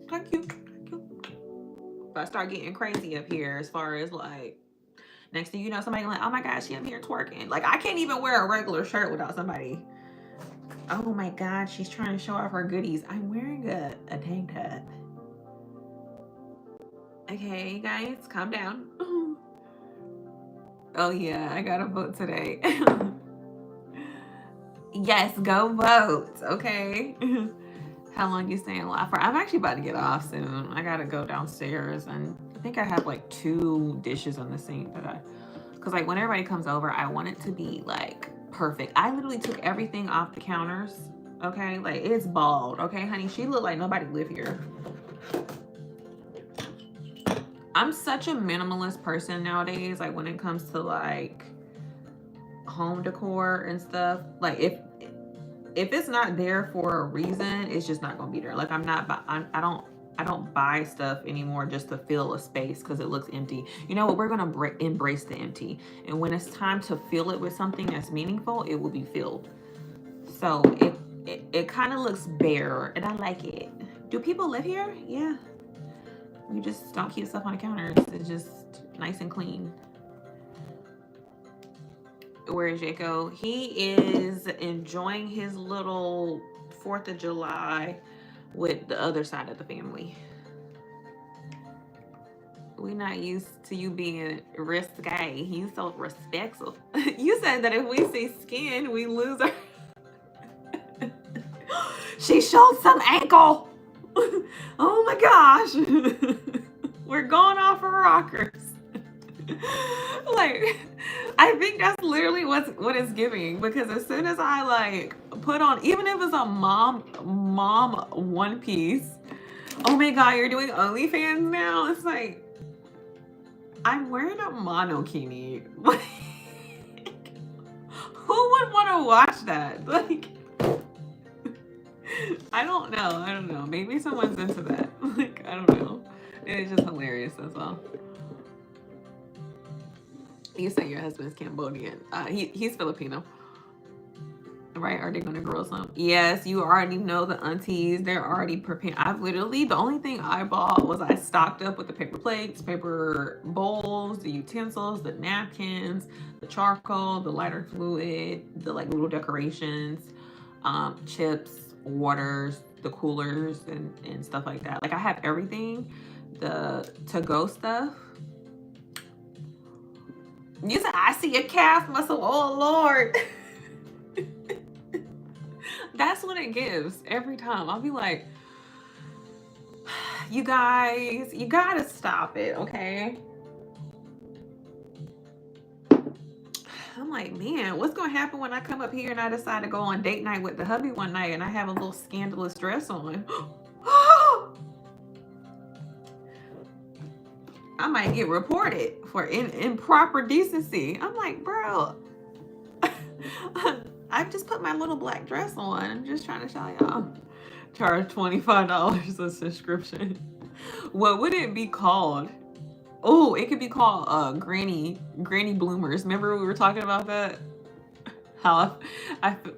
Thank you. Thank you. If I start getting crazy up here as far as like, next thing you know, somebody like, oh my gosh, she up here twerking. Like I can't even wear a regular shirt without somebody. Oh my God, she's trying to show off her goodies. I'm wearing a tank top. Okay, guys, calm down. Oh yeah, I gotta vote today. Yes, go vote, okay? How long you staying live for? I'm actually about to get off soon. I gotta go downstairs, and I think I have like 2 dishes on the sink that because like when everybody comes over, I want it to be like perfect. I literally took everything off the counters, okay? Like it's bald, okay, honey? She looked like nobody lived here. I'm such a minimalist person nowadays, like when it comes to like home decor and stuff. Like if it's not there for a reason, it's just not gonna be there. Like I don't buy stuff anymore just to fill a space because it looks empty. You know what? We're gonna embrace the empty, and when it's time to fill it with something that's meaningful, it will be filled. So it kind of looks bare, and I like it. Do people live here? Yeah. We just don't keep stuff on the counters. It's just nice and clean. Where is Jaco? He is enjoying his little 4th of July with the other side of the family. We're not used to you being risque. You so respectful. You said that if we see skin, we lose our... She showed some ankle. Oh my gosh. We're going off of rockers. Like, I think that's literally what it's giving, because as soon as I like put on, even if it's a mom one piece, oh my god, you're doing OnlyFans now? It's like, I'm wearing a monokini. Like, who would want to watch that? Like, I don't know. Maybe someone's into that. Like, I don't know. It's just hilarious, that's all. You say your husband's Cambodian. He's Filipino. Right? Are they gonna grill some? Yes, you already know the aunties. They're already prepared. I've literally, the only thing I bought was I stocked up with the paper plates, paper bowls, the utensils, the napkins, the charcoal, the lighter fluid, the like little decorations, chips, waters, the coolers, and stuff like that. Like, I have everything. The to-go stuff. You said, I see a calf muscle. Oh Lord. That's what it gives every time. I'll be like, you guys, you gotta stop it, okay? I'm like, man, what's gonna happen when I come up here and I decide to go on date night with the hubby one night and I have a little scandalous dress on? I might get reported for improper decency. I'm like, bro, I've just put my little black dress on. I'm just trying to show y'all. Charge $25 a subscription. What would it be called? Oh, it could be called granny bloomers. Remember we were talking about that? How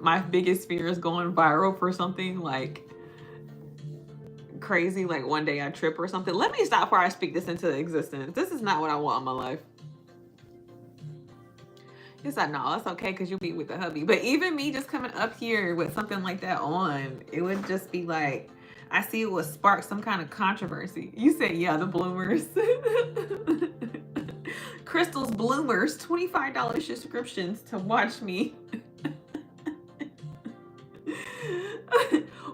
my biggest fear is going viral for something like crazy, like one day I trip or something. Let me stop before I speak this into existence. This is not what I want in my life. It's like, no, it's okay because you'll be with the hubby. But even me just coming up here with something like that on, it would just be like, I see it would spark some kind of controversy. You said, yeah, the bloomers. Crystle's bloomers, $25 subscriptions to watch me.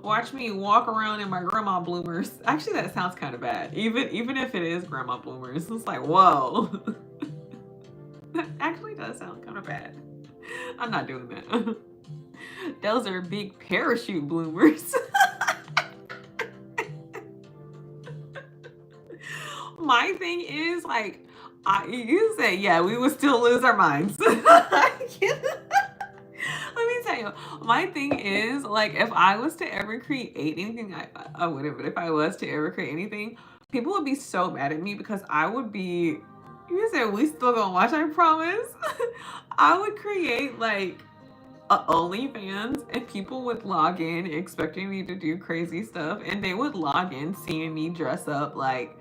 Watch me walk around in my grandma bloomers. Actually, that sounds kind of bad. Even if it is grandma bloomers, it's like, whoa. That actually does sound kind of bad. I'm not doing that. Those are big parachute bloomers. My thing is, like, you say, yeah, we would still lose our minds. Let me tell you, my thing is, like, if I was to ever create anything, I wouldn't, but if I was to ever create anything, people would be so mad at me because I would be, you said we still gonna watch, I promise. I would create like a OnlyFans and people would log in expecting me to do crazy stuff, and they would log in seeing me dress up like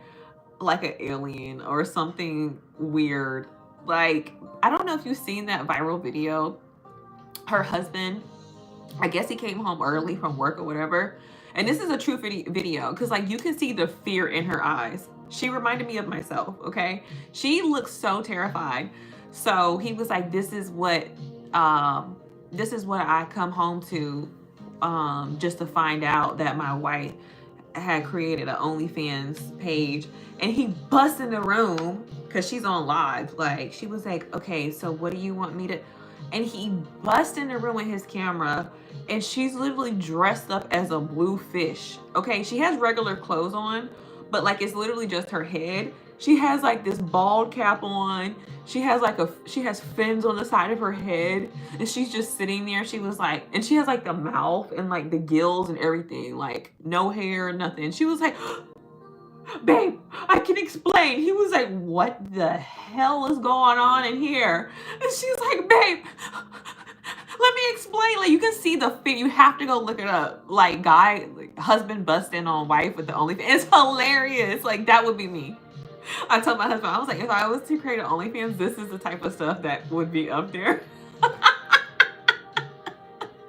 an alien or something weird. Like, I don't know if you've seen that viral video. Her husband, I guess he came home early from work or whatever, and this is a true video because like you can see the fear in her eyes. She reminded me of myself, okay? She looks so terrified. So he was like, this is what I come home to, just to find out that my wife had created an OnlyFans page. And he busts in the room because she's on live. Like, she was like, okay, so what do you want me to... And he busts in the room with his camera, and she's literally dressed up as a blue fish. Okay, she has regular clothes on, but like it's literally just her head. She has like this bald cap on. She has fins on the side of her head, and she's just sitting there. She was like, and she has like the mouth and like the gills and everything, like no hair, nothing. She was like, babe, I can explain. He was like, what the hell is going on in here? And she's like, babe, let me explain. Like, you can see the fit. You have to go look it up. Like, husband busting on wife with the OnlyFans. It's hilarious. Like, that would be me. I told my husband, I was like, if I was to create an OnlyFans, this is the type of stuff that would be up there.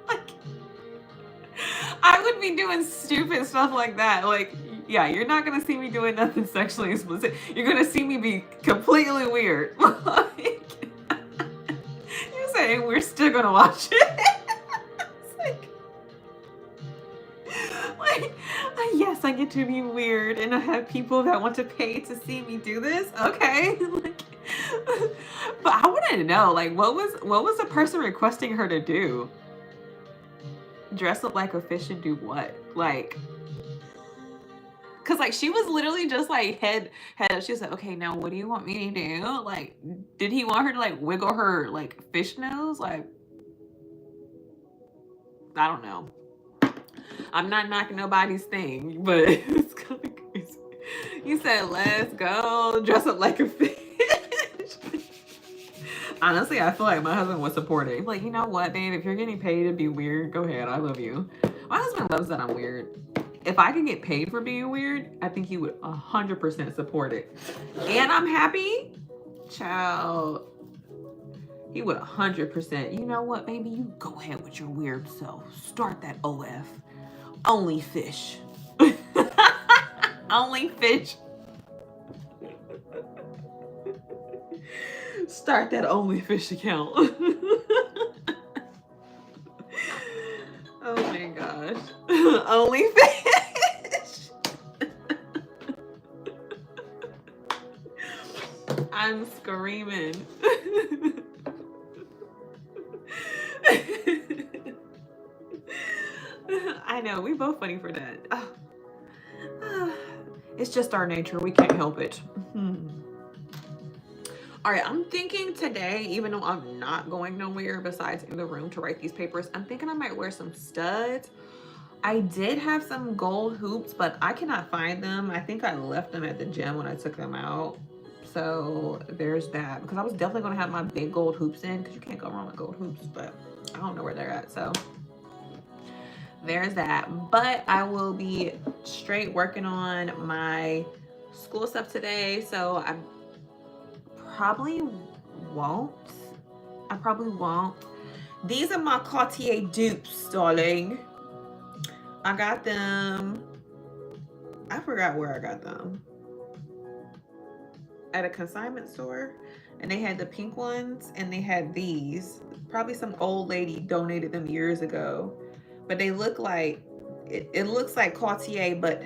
Like, I would be doing stupid stuff like that. Like, yeah, you're not gonna see me doing nothing sexually explicit. You're gonna see me be completely weird. Like, you're saying we're still gonna watch it. It's like, yes, I get to be weird, and I have people that want to pay to see me do this. Okay, like, but I want to know, like, what was the person requesting her to do? Dress up like a fish and do what? Like, cause like she was literally just like head up. She was like, okay, now what do you want me to do? Like, did he want her to like wiggle her like fish nose? Like, I don't know. I'm not knocking nobody's thing, but it's kind of crazy. You said, let's go dress up like a fish. Honestly, I feel like my husband would support it. He's like, you know what, babe? If you're getting paid to be weird, go ahead. I love you. My husband loves that I'm weird. If I could get paid for being weird, I think he would 100% support it. And I'm happy. Child. He would 100%. You know what, baby? You go ahead with your weird self. Start that OF. Only fish. Only fish. Start that only fish account. Oh my gosh. Only fish. I'm screaming. I know, we both funny for that. It's just our nature. We can't help it. All right, I'm thinking today, even though I'm not going nowhere besides in the room to write these papers, I'm thinking I might wear some studs. I did have some gold hoops, but I cannot find them. I think I left them at the gym when I took them out. So there's that, because I was definitely going to have my big gold hoops in, because you can't go wrong with gold hoops, but I don't know where they're at. So there's that. But I will be straight working on my school stuff today. So I probably won't. These are my Cartier dupes, darling. I got them. I forgot where I got them. At a consignment store. And they had the pink ones and they had these. Probably some old lady donated them years ago. But they look like, it looks like Cartier, but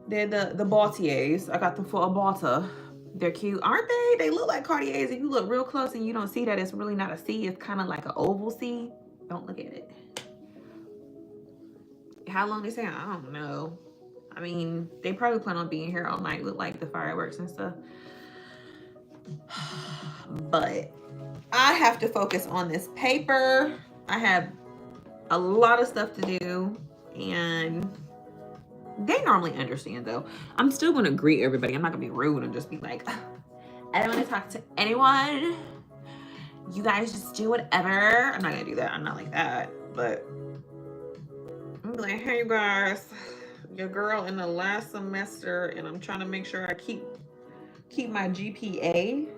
they're the Baltiers. I got them for a Balta. They're cute, aren't they? They look like Cartiers. If you look real close and you don't see that, it's really not a C. It's kind of like an oval C. Don't look at it. How long they say? I don't know. I mean, they probably plan on being here all night with like the fireworks and stuff. But I have to focus on this paper. I have a lot of stuff to do, and they normally understand though. I'm still gonna greet everybody. I'm not gonna be rude and just be like, I don't want to talk to anyone. You guys just do whatever. I'm not gonna do that. I'm not like that. But I'm like, hey you guys, your girl in the last semester, and I'm trying to make sure I keep my GPA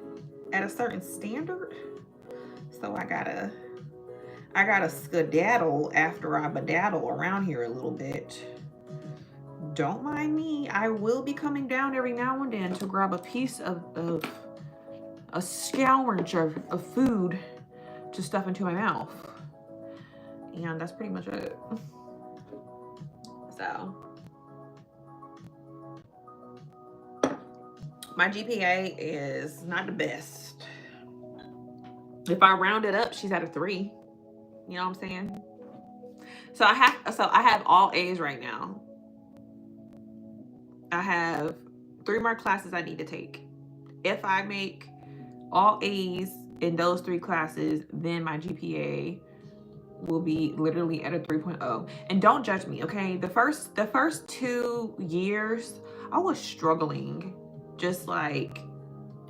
at a certain standard. So I gotta skedaddle after I bedaddle around here a little bit. Don't mind me. I will be coming down every now and then to grab a piece of a scourge of food to stuff into my mouth. And that's pretty much it. So my GPA is not the best. If I round it up, she's at a 3. You know what I'm saying? So I have all A's right now. I have 3 more classes I need to take. If I make all A's in those 3 classes, then my GPA will be literally at a 3.0. And don't judge me, okay? The first 2 years, I was struggling. Just like,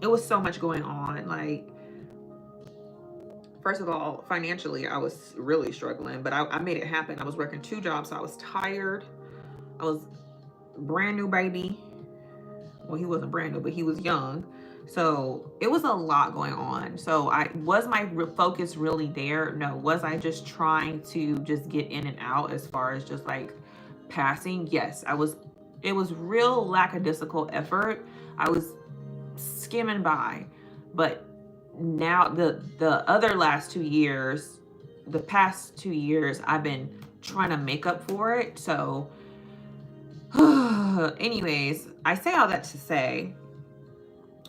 it was so much going on. Like, first of all, financially, I was really struggling, but I made it happen. I was working 2 jobs, so I was tired. I was brand new baby. Well, he wasn't brand new, but he was young. So it was a lot going on. So was my focus really there? No. Was I just trying to just get in and out as far as just like passing? Yes, I was. It was real lackadaisical effort. I was skimming by, but now the other last 2 years, the past 2 years, I've been trying to make up for it. So, anyways, I say all that to say,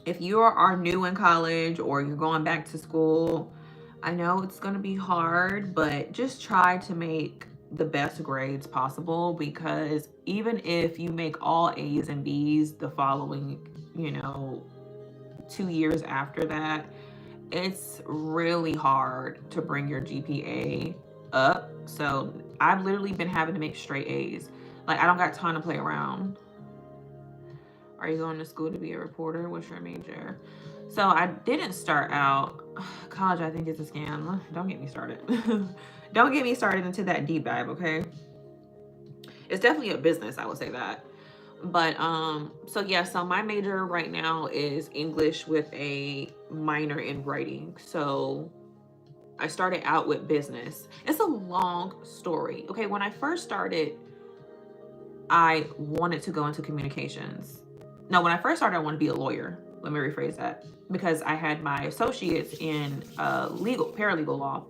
if you are new in college or you're going back to school, I know it's going to be hard, but just try to make the best grades possible, because even if you make all A's and B's the following, 2 years after that, it's really hard to bring your GPA up. So I've literally been having to make straight A's. Like, I don't got time to play around. Are you going to school to be a reporter? What's your major? So I didn't start out college. I think it's a scam. Don't get me started. Don't get me started into that deep dive, okay? It's definitely a business, I would say that. But so yeah, so my major right now is English with a minor in writing. So I started out with business. It's a long story. Okay, when I first started, I wanted to go into communications. No, when I first started, I wanted to be a lawyer. Let me rephrase that. Because I had my associates in paralegal law.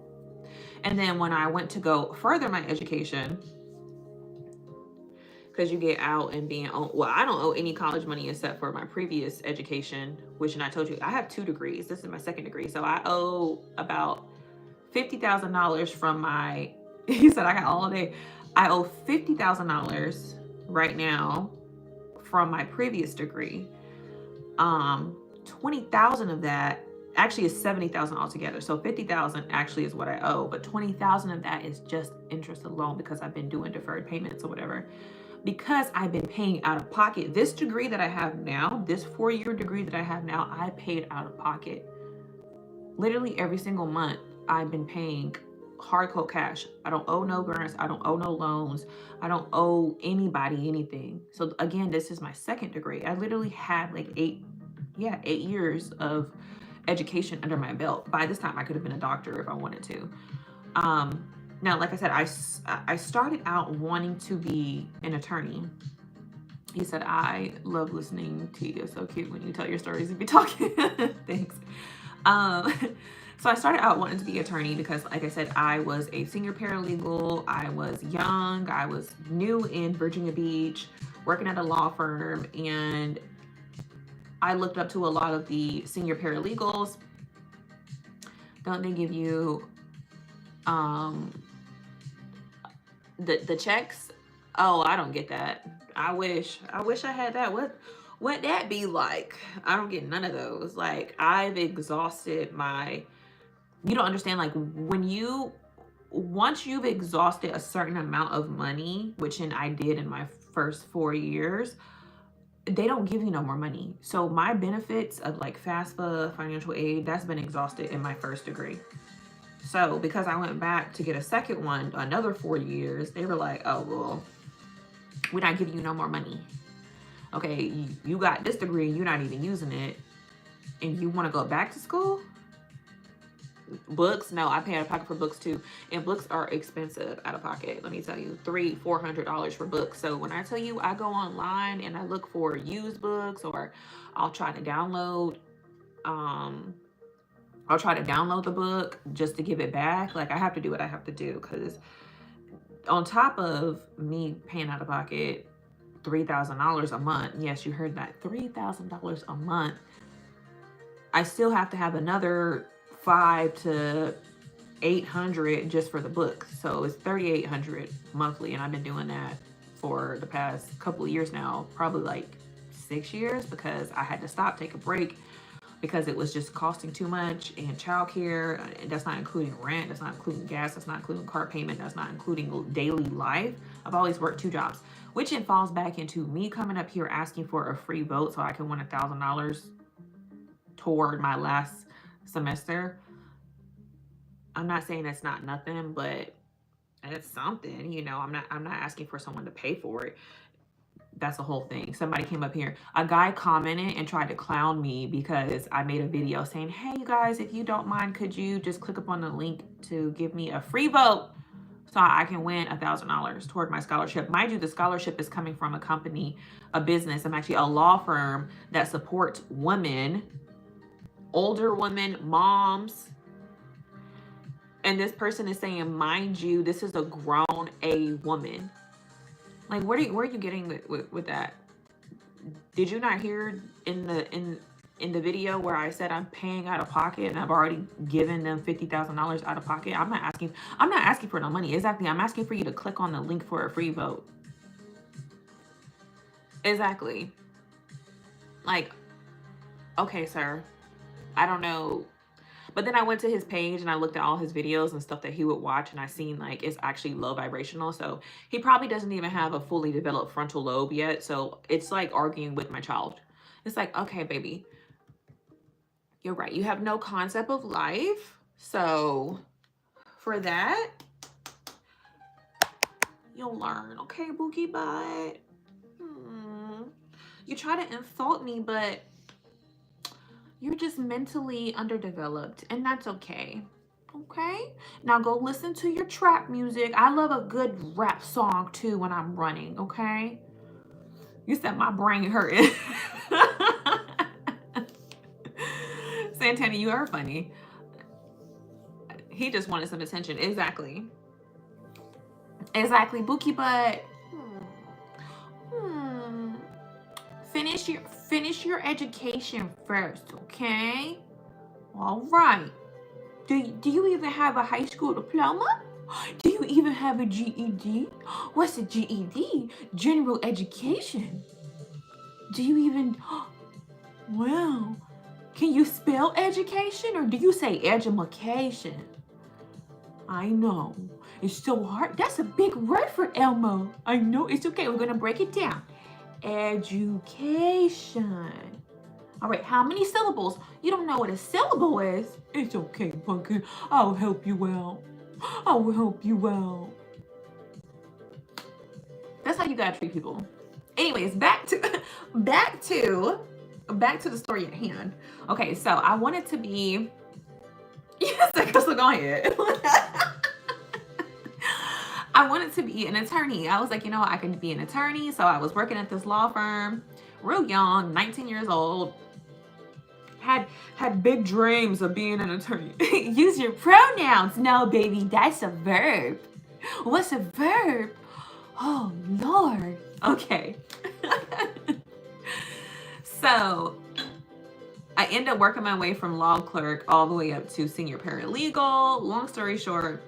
And then when I went to go further my education, because you get out and I don't owe any college money except for my previous education, which, and I told you, I have 2 degrees. This is my 2nd degree. So I owe about $50,000 from my, he said I got all day. I owe $50,000 right now from my previous degree. 20,000 of that actually is 70,000 altogether. So 50,000 actually is what I owe, but 20,000 of that is just interest alone because I've been doing deferred payments or whatever. Because I've been paying out of pocket. This degree that I have now, this 4-year degree that I have now, I paid out of pocket. Literally every single month, I've been paying hard cold cash. I don't owe no grants. I don't owe no loans. I don't owe anybody anything. So again, this is my 2nd degree. I literally had like 8 years of education under my belt. By this time, I could have been a doctor if I wanted to. Now, like I said, I started out wanting to be an attorney. He said, I love listening to you. So cute when you tell your stories and be talking. Thanks. So I started out wanting to be an attorney because, like I said, I was a senior paralegal. I was young. I was new in Virginia Beach, working at a law firm. And I looked up to a lot of the senior paralegals. Don't they give you the checks? Oh, I don't get that. I wish I had that. What that be like? I don't get none of those. Like, I've exhausted you don't understand, like, once you've exhausted a certain amount of money, which I did in my first 4 years, they don't give you no more money. So my benefits of like FAFSA, financial aid, that's been exhausted in my 1st degree. So because I went back to get a 2nd one, another 4 years, they were like, oh, well, we're not giving you no more money. Okay, you got this degree and you're not even using it, and you want to go back to school? Books? No, I pay out of pocket for books too. And books are expensive out of pocket. Let me tell you, $300-$400 for books. So when I tell you I go online and I look for used books, or I'll try to download the book just to give it back. Like, I have to do what I have to do, because on top of me paying out of pocket $3,000 a month, yes, you heard that, $3,000 a month, I still have to have another $500 to $800 just for the book. So it's $3,800 monthly, and I've been doing that for the past couple of years now, probably like 6 years, because I had to stop, take a break, because it was just costing too much, and childcare, and that's not including rent, that's not including gas, that's not including car payment, that's not including daily life. I've always worked 2 jobs, which it falls back into me coming up here asking for a free vote so I can win $1,000 toward my last semester. I'm not saying it's not nothing, but it's something, I'm not asking for someone to pay for it. that's the whole thing. Somebody came up here, a guy commented and tried to clown me because I made a video saying, hey, you guys, if you don't mind, could you just click up on the link to give me a free vote so I can win $1,000 toward my scholarship. Mind you, the scholarship is coming from a company, a business. I'm actually a law firm that supports women, older women, moms. And this person is saying, mind you, this is a grown A woman. Like, where are you getting with that? Did you not hear in the video where I said I'm paying out of pocket and I've already given them $50,000 out of pocket? I'm not asking for no money. Exactly. I'm asking for you to click on the link for a free vote. Exactly. Like, okay, sir. I don't know. But then I went to his page and I looked at all his videos and stuff that he would watch, and I seen like it's actually low vibrational. So he probably doesn't even have a fully developed frontal lobe yet. So it's like arguing with my child. It's like, okay, baby, you're right. You have no concept of life. So for that, you'll learn. Okay, Boogie Butt. You try to insult me, but you're just mentally underdeveloped, and that's okay. Okay? Now go listen to your trap music. I love a good rap song too when I'm running, okay? You said my brain hurting. Santana, you are funny. He just wanted some attention. Exactly. Exactly. Bookie Butt. Finish your education first, okay? All right. Do you even have a high school diploma? Do you even have a GED? What's a GED? General education. Do you even... Wow. Can you spell education, or do you say edumacation? I know. It's so hard. That's a big word for Elmo. I know. It's okay. We're going to break it down. Education. All right, how many syllables? You don't know what a syllable is. It's okay, Pumpkin. I'll help you out. I will help you out. That's how you gotta treat people. Anyways, back to the story at hand. Okay, so I wanted to be. Yes, Crystle, go ahead. I wanted to be an attorney. I was like, you know, I can be an attorney. So I was working at this law firm, real young, 19 years old. Had big dreams of being an attorney. Use your pronouns. No, baby, that's a verb. What's a verb? Oh, Lord. Okay. So I ended up working my way from law clerk all the way up to senior paralegal. Long story short,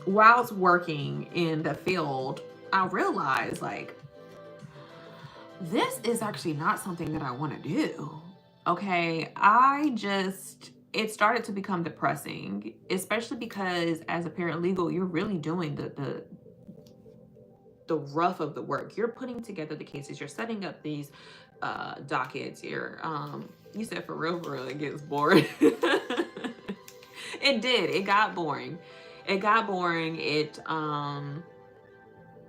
whilst working in the field, I realized like, this is actually not something that I want to do. Okay, it started to become depressing, especially because as a paralegal, you're really doing the rough of the work. You're putting together the cases, you're setting up these dockets. You said for real, it gets boring. It got boring. It got boring.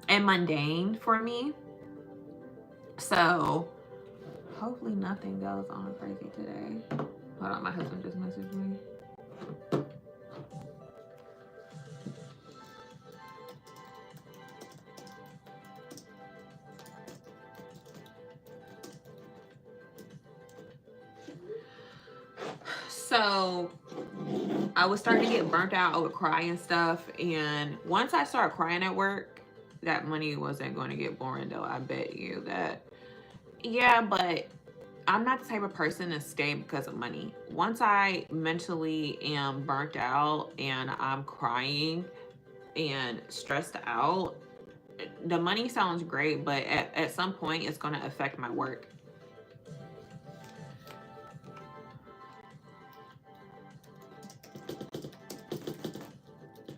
And mundane for me. So hopefully nothing goes on crazy today. Hold on, my husband just messaged me. So I was starting to get burnt out. I would cry and stuff. And once I started crying at work, that money wasn't going to get boring though. I bet you that. Yeah, but I'm not the type of person to stay because of money. Once I mentally am burnt out and I'm crying and stressed out, the money sounds great, but at some point it's going to affect my work.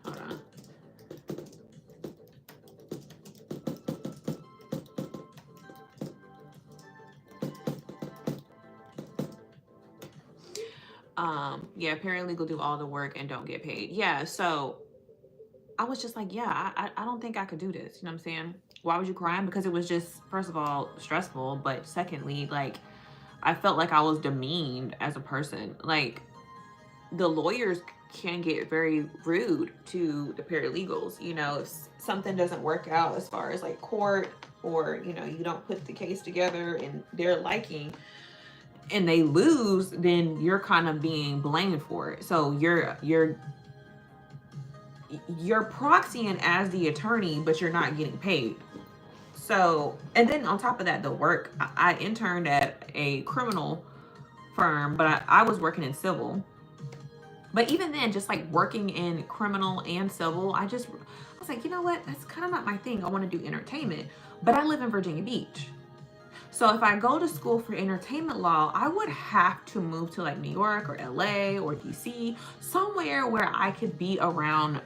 Hold on. Yeah, paralegal do all the work and don't get paid. Yeah, so I was just like, yeah, I don't think I could do this. You know what I'm saying? Why was you crying? Because it was just, first of all, stressful, but secondly, like, I felt like I was demeaned as a person. Like, the lawyers can get very rude to the paralegals. You know, if something doesn't work out as far as like court, or, you know, you don't put the case together and their liking, and they lose, then you're kind of being blamed for it. So you're proxying as the attorney, but you're not getting paid. So, and then on top of that, the work, I interned at a criminal firm, but I was working in civil. But even then, just like working in criminal and civil, I was like, you know what? That's kind of not my thing. I want to do entertainment. But I live in Virginia Beach. So if I go to school for entertainment law, I would have to move to like New York or LA or DC, somewhere where I could be around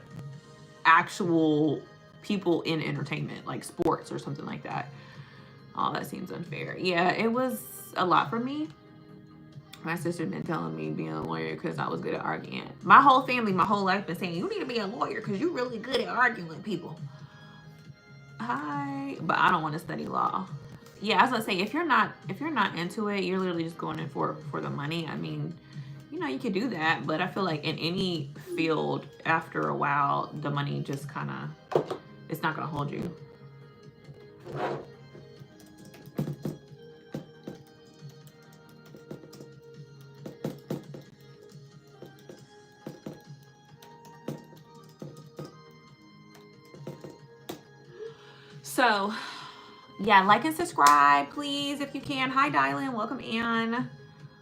actual people in entertainment, like sports or something like that. Oh, that seems unfair. Yeah, it was a lot for me. My sister's been telling me being a lawyer because I was good at arguing. My whole family, my whole life been saying, you need to be a lawyer because you're really good at arguing with people. Hi. But I don't want to study law. Yeah, as I say, if you're not into it, you're literally just going in for the money. I mean, you know, you could do that, but I feel like in any field, after a while, the money just kind of, it's not going to hold you. So, yeah, like and subscribe, please, if you can. Hi, Dylan. Welcome in.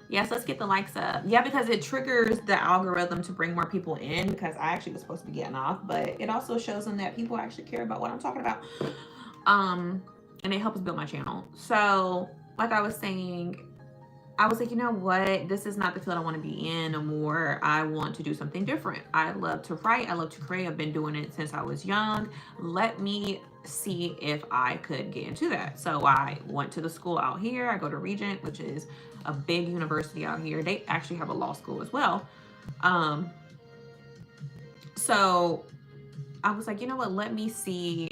Yes, let's get the likes up. Yeah, because it triggers the algorithm to bring more people in, because I actually was supposed to be getting off, but it also shows them that people actually care about what I'm talking about. And it helps build my channel. So, like I was saying, I was like, you know what? This is not the field I want to be in no more. I want to do something different. I love to write. I love to create. I've been doing it since I was young. Let me see if I could get into that. So I went to the school out here. I go to Regent, which is a big university out here. They actually have a law school as well. So I was like, you know what? Let me see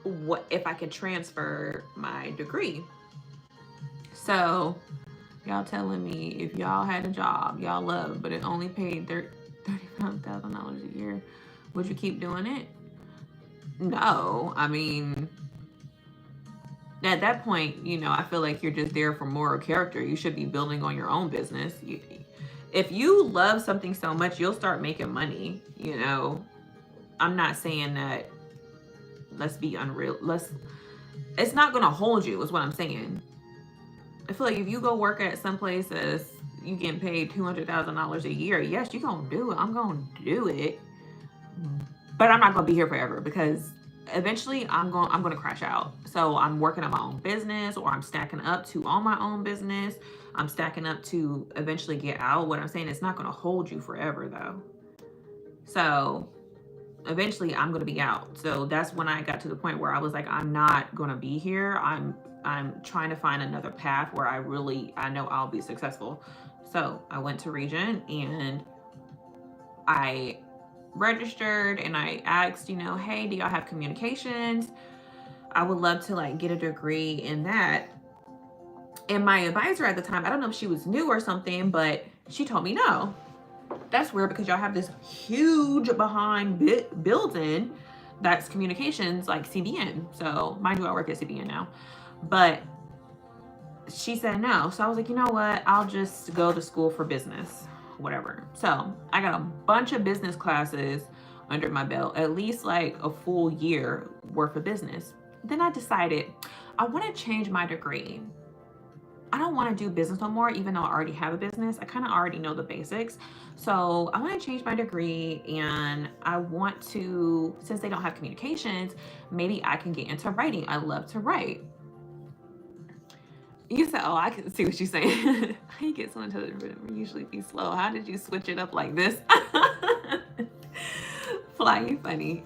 what if I could transfer my degree. So y'all telling me if y'all had a job y'all love, but it only paid $35,000 a year, would you keep doing it? No. I mean, at that point, you know, I feel like you're just there for moral character. You should be building on your own business. If you love something so much, you'll start making money, you know. I'm not saying that, let's be unreal. It's not going to hold you, is what I'm saying. I feel like if you go work at some places, you getting paid $200,000 a year. Yes, you're going to do it. I'm going to do it. But I'm not going to be here forever, because eventually I'm going to crash out. So I'm working on my own business, or I'm stacking up to own my own business. I'm stacking up to eventually get out. What I'm saying, it's not going to hold you forever though. So eventually I'm going to be out. So that's when I got to the point where I was like, I'm not going to be here. I'm trying to find another path where I know I'll be successful. So I went to Regent and I registered and I asked, you know, hey, do y'all have communications? I would love to like get a degree in that. And my advisor at the time, I don't know if she was new or something, but she told me no. That's weird, because y'all have this huge behind building that's communications, like CBN. So mind you, I work at CBN now. But she said no. So I was like, you know what? I'll just go to school for business, whatever. So I got a bunch of business classes under my belt, at least like a full year worth of business. Then I decided I want to change my degree. I don't want to do business no more, even though I already have a business. I kind of already know the basics. So I want to change my degree, and I want to, since they don't have communications, maybe I can get into writing. I love to write. You said, oh, I can see what you're saying. How you get someone to the rhythm? Usually be slow. How did you switch it up like this? Fly, you funny.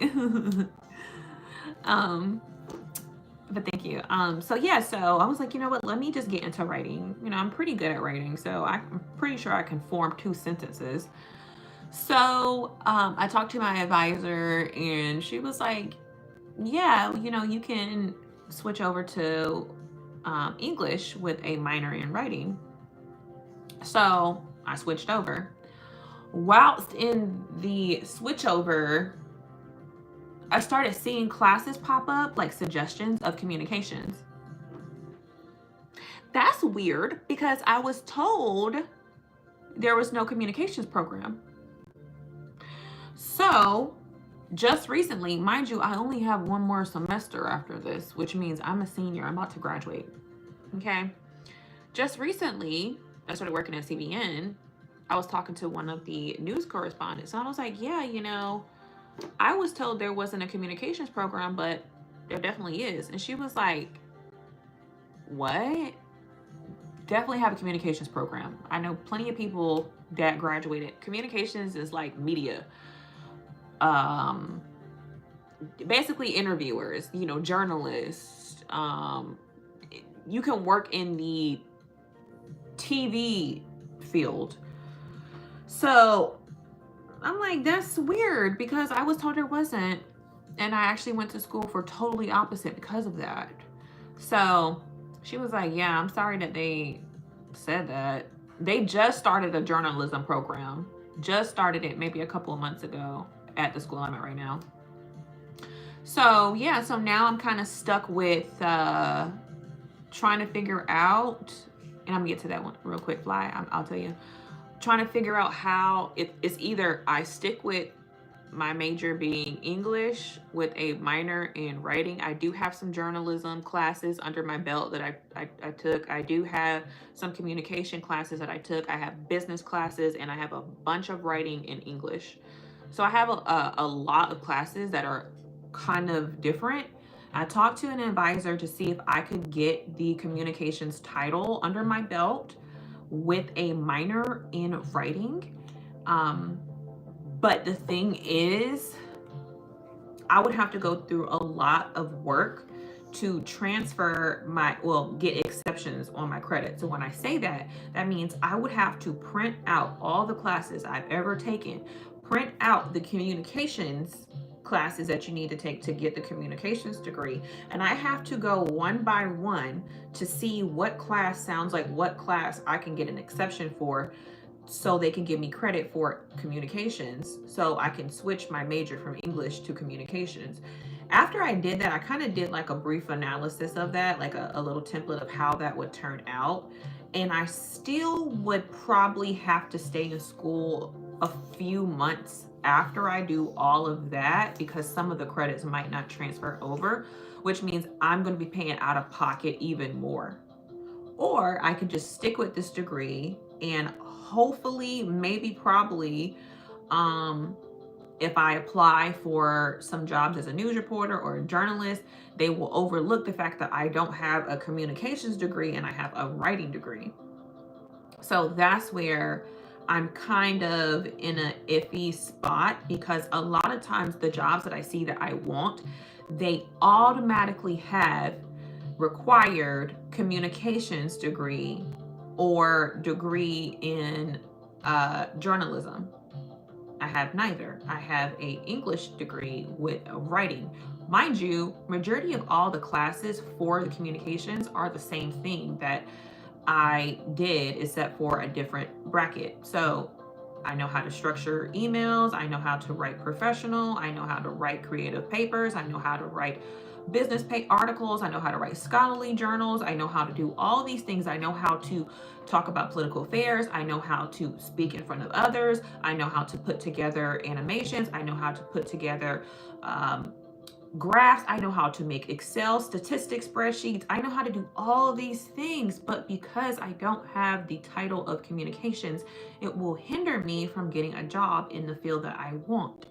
But thank you. So yeah, so I was like, you know what, let me just get into writing. You know, I'm pretty good at writing, so I'm pretty sure I can form 2 sentences. So I talked to my advisor, and she was like, yeah, you can switch over to English with a minor in writing. So I switched over. Whilst in the switchover, I started seeing classes pop up, like suggestions of communications. That's weird because I was told there was no communications program. So just recently, mind you, I only have one more semester after this, which means I'm a senior. I'm about to graduate. Okay. Just recently, I started working at CBN. I was talking to one of the news correspondents, and I was like, yeah, I was told there wasn't a communications program, but there definitely is. And she was like, what? Definitely have a communications program. I know plenty of people that graduated. Communications is like media. Um, Basically interviewers, journalists. You can work in the TV field. So I'm like, that's weird because I was told there wasn't. And I actually went to school for totally opposite because of that. So she was like, yeah, I'm sorry that they said that. They just started a journalism program, just started it maybe a couple of months ago at the school I'm at right now. So yeah, so now I'm kind of stuck with trying to figure out, and I'm gonna get to that one real quick, Fly. I'll tell you. Trying to figure out how it's either I stick with my major being English with a minor in writing. I do have some journalism classes under my belt that I took. I do have some communication classes that I took. I have business classes, and I have a bunch of writing in English. So I have a lot of classes that are kind of different. I talked to an advisor to see if I could get the communications title under my belt with a minor in writing. But the thing is, I would have to go through a lot of work to transfer get exceptions on my credit. So when I say that, that means I would have to print out all the classes I've ever taken, print out the communications classes that you need to take to get the communications degree. And I have to go one by one to see what class sounds like what class I can get an exception for, so they can give me credit for communications, so I can switch my major from English to communications. After I did that, I kind of did like a brief analysis of that, like a little template of how that would turn out. And I still would probably have to stay in school a few months after I do all of that, because some of the credits might not transfer over, which means I'm going to be paying out of pocket even more. Or I could just stick with this degree and hopefully, maybe, probably, if I apply for some jobs as a news reporter or a journalist, they will overlook the fact that I don't have a communications degree and I have a writing degree. So that's where I'm kind of in an iffy spot, because a lot of times the jobs that I see that I want, they automatically have required communications degree or degree in journalism. I have neither. I have a English degree with a writing. Mind you, majority of all the classes for the communications are the same thing that I did, except for a different bracket. So I know how to structure emails. I know how to write professional. I know how to write creative papers. I know how to write business articles. I know how to write scholarly journals. I know how to do all these things. I know how to talk about political affairs. I know how to speak in front of others. I know how to put together animations. I know how to put together graphs. I know how to make Excel statistics spreadsheets. I know how to do all of these things, but because I don't have the title of communications, it will hinder me from getting a job in the field that I want.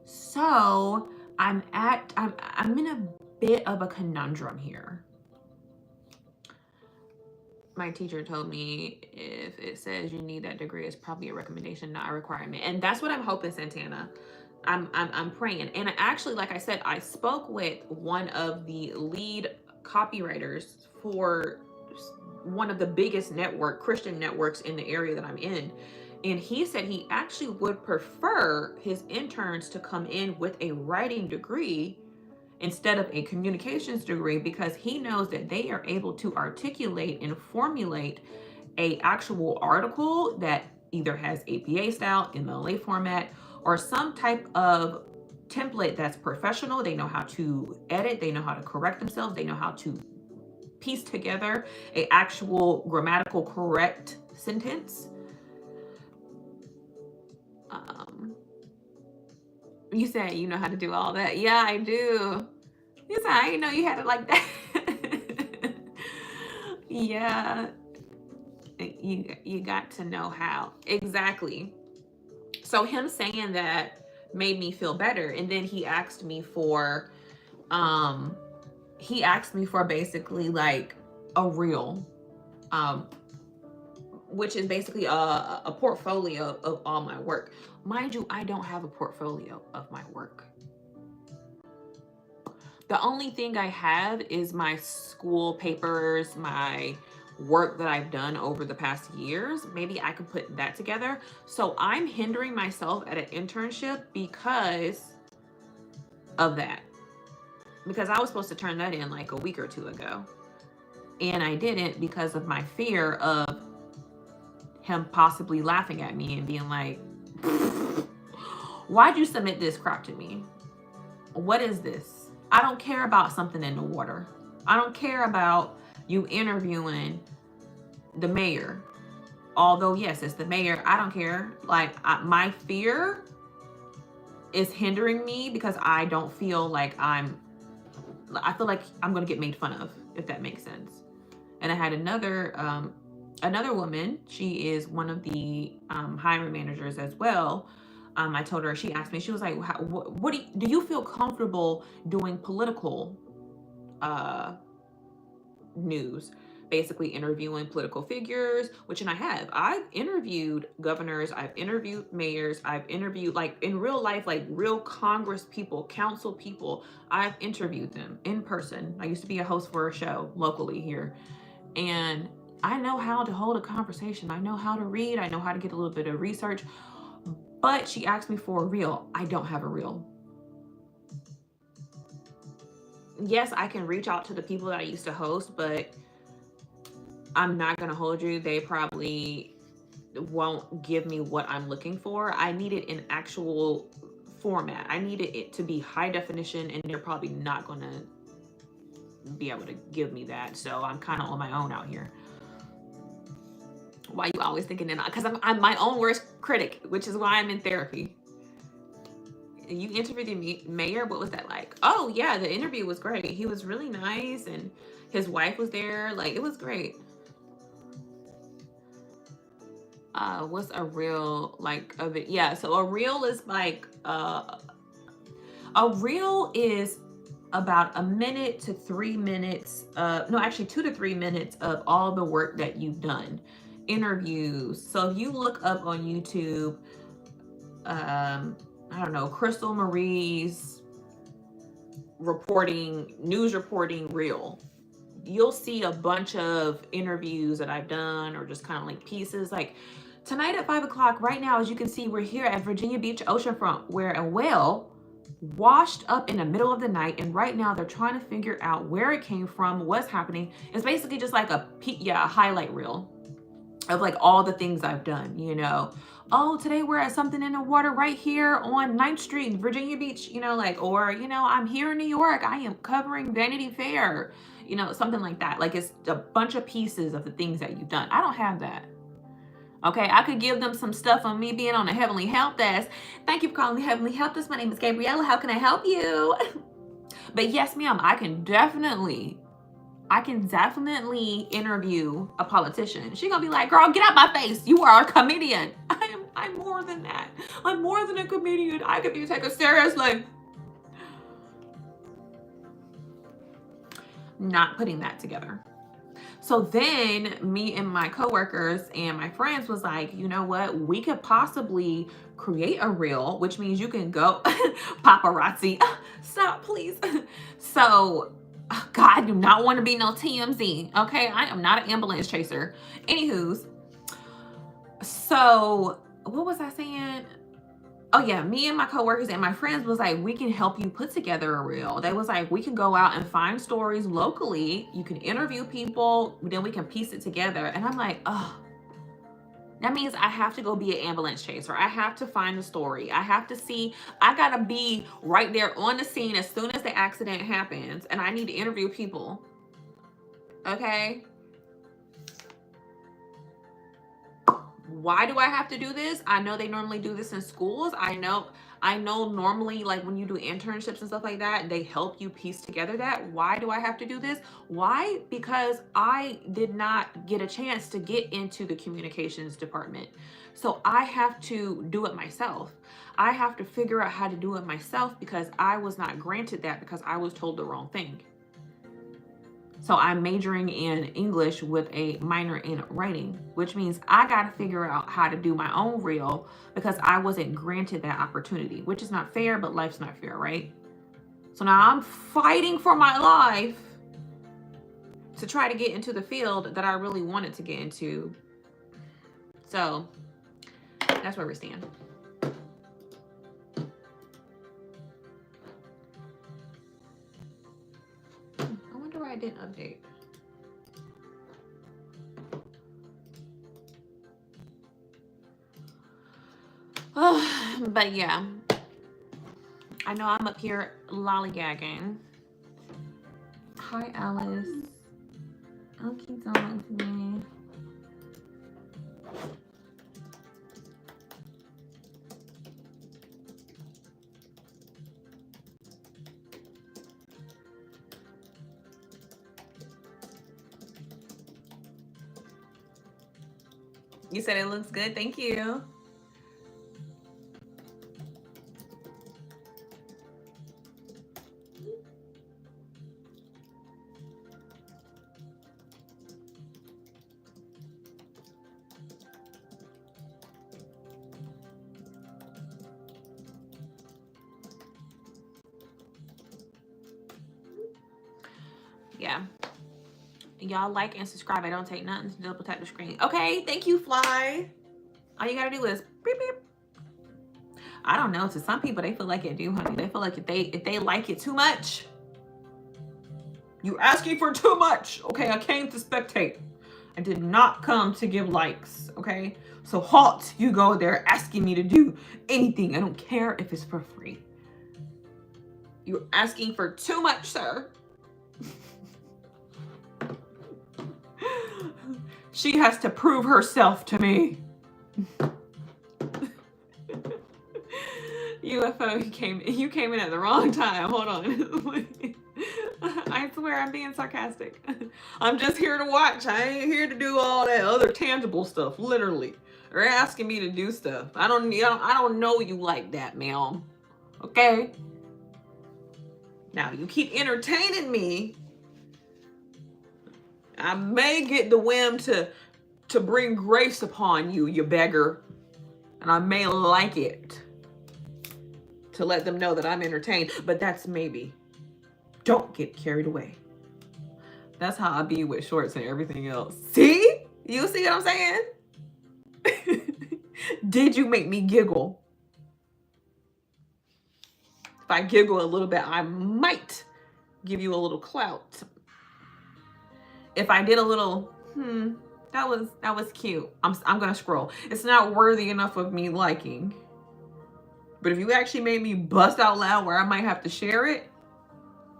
So I'm in a bit of a conundrum here. My teacher told me if it says you need that degree, it's probably a recommendation, not a requirement. And that's what I'm hoping, Santana. I'm praying. And actually, like I said, I spoke with one of the lead copywriters for one of the biggest Christian networks in the area that I'm in. And he said he actually would prefer his interns to come in with a writing degree instead of a communications degree, because he knows that they are able to articulate and formulate a actual article that either has APA style, MLA format, or some type of template that's professional. They know how to edit, they know how to correct themselves, they know how to piece together a actual grammatical correct sentence. You say you know how to do all that. Yeah, I do. You say I didn't know you had it like that. Yeah, you got to know how. Exactly. So him saying that made me feel better. And then he asked me for basically like a reel, which is basically a portfolio of all my work. Mind you, I don't have a portfolio of my work. The only thing I have is my school papers, my work that I've done over the past years. Maybe I could put that together. So I'm hindering myself at an internship because of that. Because I was supposed to turn that in like a week or two ago. And I didn't because of my fear of him possibly laughing at me and being like, why'd you submit this crap to me? What is this? I don't care about something in the water. I don't care about you interviewing the mayor. Although, yes, it's the mayor. I don't care. Like, my fear is hindering me because I don't feel like I feel like I'm going to get made fun of, if that makes sense. And I had another woman. She is one of the hiring managers as well. I told her, she asked me, she was like, what do you feel comfortable doing political news? Basically interviewing political figures, which, and I have. I've interviewed governors, I've interviewed mayors, I've interviewed, like, in real life, like real Congress people, council people. I've interviewed them in person. I used to be a host for a show locally here. And I know how to hold a conversation. I know how to read. I know how to get a little bit of research. But she asked me for a reel. I don't have a reel. Yes, I can reach out to the people that I used to host, but I'm not going to hold you. They probably won't give me what I'm looking for. I need it in actual format. I needed it to be high definition, and they're probably not going to be able to give me that. So I'm kind of on my own out here. Why you always thinking that? Because I'm my own worst critic, which is why I'm in therapy. You interviewed the mayor. What was that like? Oh yeah, the interview was great. He was really nice, and his wife was there. Like, it was great. What's a reel like of it? Yeah, so a reel is like a reel is about 1 minute to 3 minutes. No, actually 2 to 3 minutes of all the work that you've done. Interviews. So if you look up on YouTube, I don't know, Crystle Marie's news reporting reel, you'll see a bunch of interviews that I've done, or just kind of like pieces. Like tonight at 5 o'clock, right now, as you can see, we're here at Virginia Beach oceanfront, where a whale washed up in the middle of the night, and right now they're trying to figure out where it came from, what's happening. It's basically just like a highlight reel of like all the things I've done, you know. Oh, today we're at something in the water right here on 9th Street, Virginia Beach, you know, like, or, you know, I'm here in New York, I am covering Vanity Fair, you know, something like that. Like, it's a bunch of pieces of the things that you've done. I don't have that. Okay, I could give them some stuff on me being on the Heavenly Help Desk. Thank you for calling the Heavenly Help Desk. My name is Gabriella. How can I help you? But yes, ma'am, I can definitely interview a politician. She's gonna be like, girl, get out my face. You are a comedian. I'm more than that. I'm more than a comedian. I could be taken seriously. Not putting that together. So then me and my coworkers and my friends was like, you know what? We could possibly create a reel, which means you can go paparazzi. Stop, please. So, God, I do not want to be no TMZ. Okay, I am not an ambulance chaser. Anywho's, so what was I saying? Oh yeah, me and my coworkers and my friends was like, we can help you put together a reel. They was like, we can go out and find stories locally. You can interview people, then we can piece it together. And I'm like, oh, that means I have to go be an ambulance chaser. I have to find the story. I have to see, I gotta be right there on the scene as soon as the accident happens. And I need to interview people. Okay? Why do I have to do this? I know they normally do this in schools. I know normally, like when you do internships and stuff like that, they help you piece together that. Why do I have to do this? Why? Because I did not get a chance to get into the communications department. So I have to do it myself. I have to figure out how to do it myself because I was not granted that because I was told the wrong thing. So I'm majoring in English with a minor in writing, which means I got to figure out how to do my own reel because I wasn't granted that opportunity, which is not fair, but life's not fair, right? So now I'm fighting for my life to try to get into the field that I really wanted to get into. So that's where we stand. I wonder why I didn't update. But yeah, I know I'm up here lollygagging. Hi, Alice. I'll keep talking to me. You said it looks good. Thank you. Yeah. Y'all like and subscribe. I don't take nothing to double tap the screen. Okay, thank you, Fly. All you gotta do is beep beep. I don't know. To some people, they feel like it do, honey. They feel like if they like it too much, you're asking for too much. Okay, I came to spectate. I did not come to give likes. Okay, so halt. You go there asking me to do anything. I don't care if it's for free. You're asking for too much, sir. She has to prove herself to me. UFO, you came in at the wrong time. Hold on. I swear I'm being sarcastic. I'm just here to watch. I ain't here to do all that other tangible stuff. Literally, they're asking me to do stuff. I don't know you like that, ma'am. Okay. Now you keep entertaining me. I may get the whim to bring grace upon you, you beggar, and I may like it to let them know that I'm entertained, but that's maybe. Don't get carried away. That's how I be with shorts and everything else. See? You see what I'm saying? Did you make me giggle? If I giggle a little bit, I might give you a little clout. If I did a little, that was cute. I'm gonna scroll. It's not worthy enough of me liking. But if you actually made me bust out loud where I might have to share it,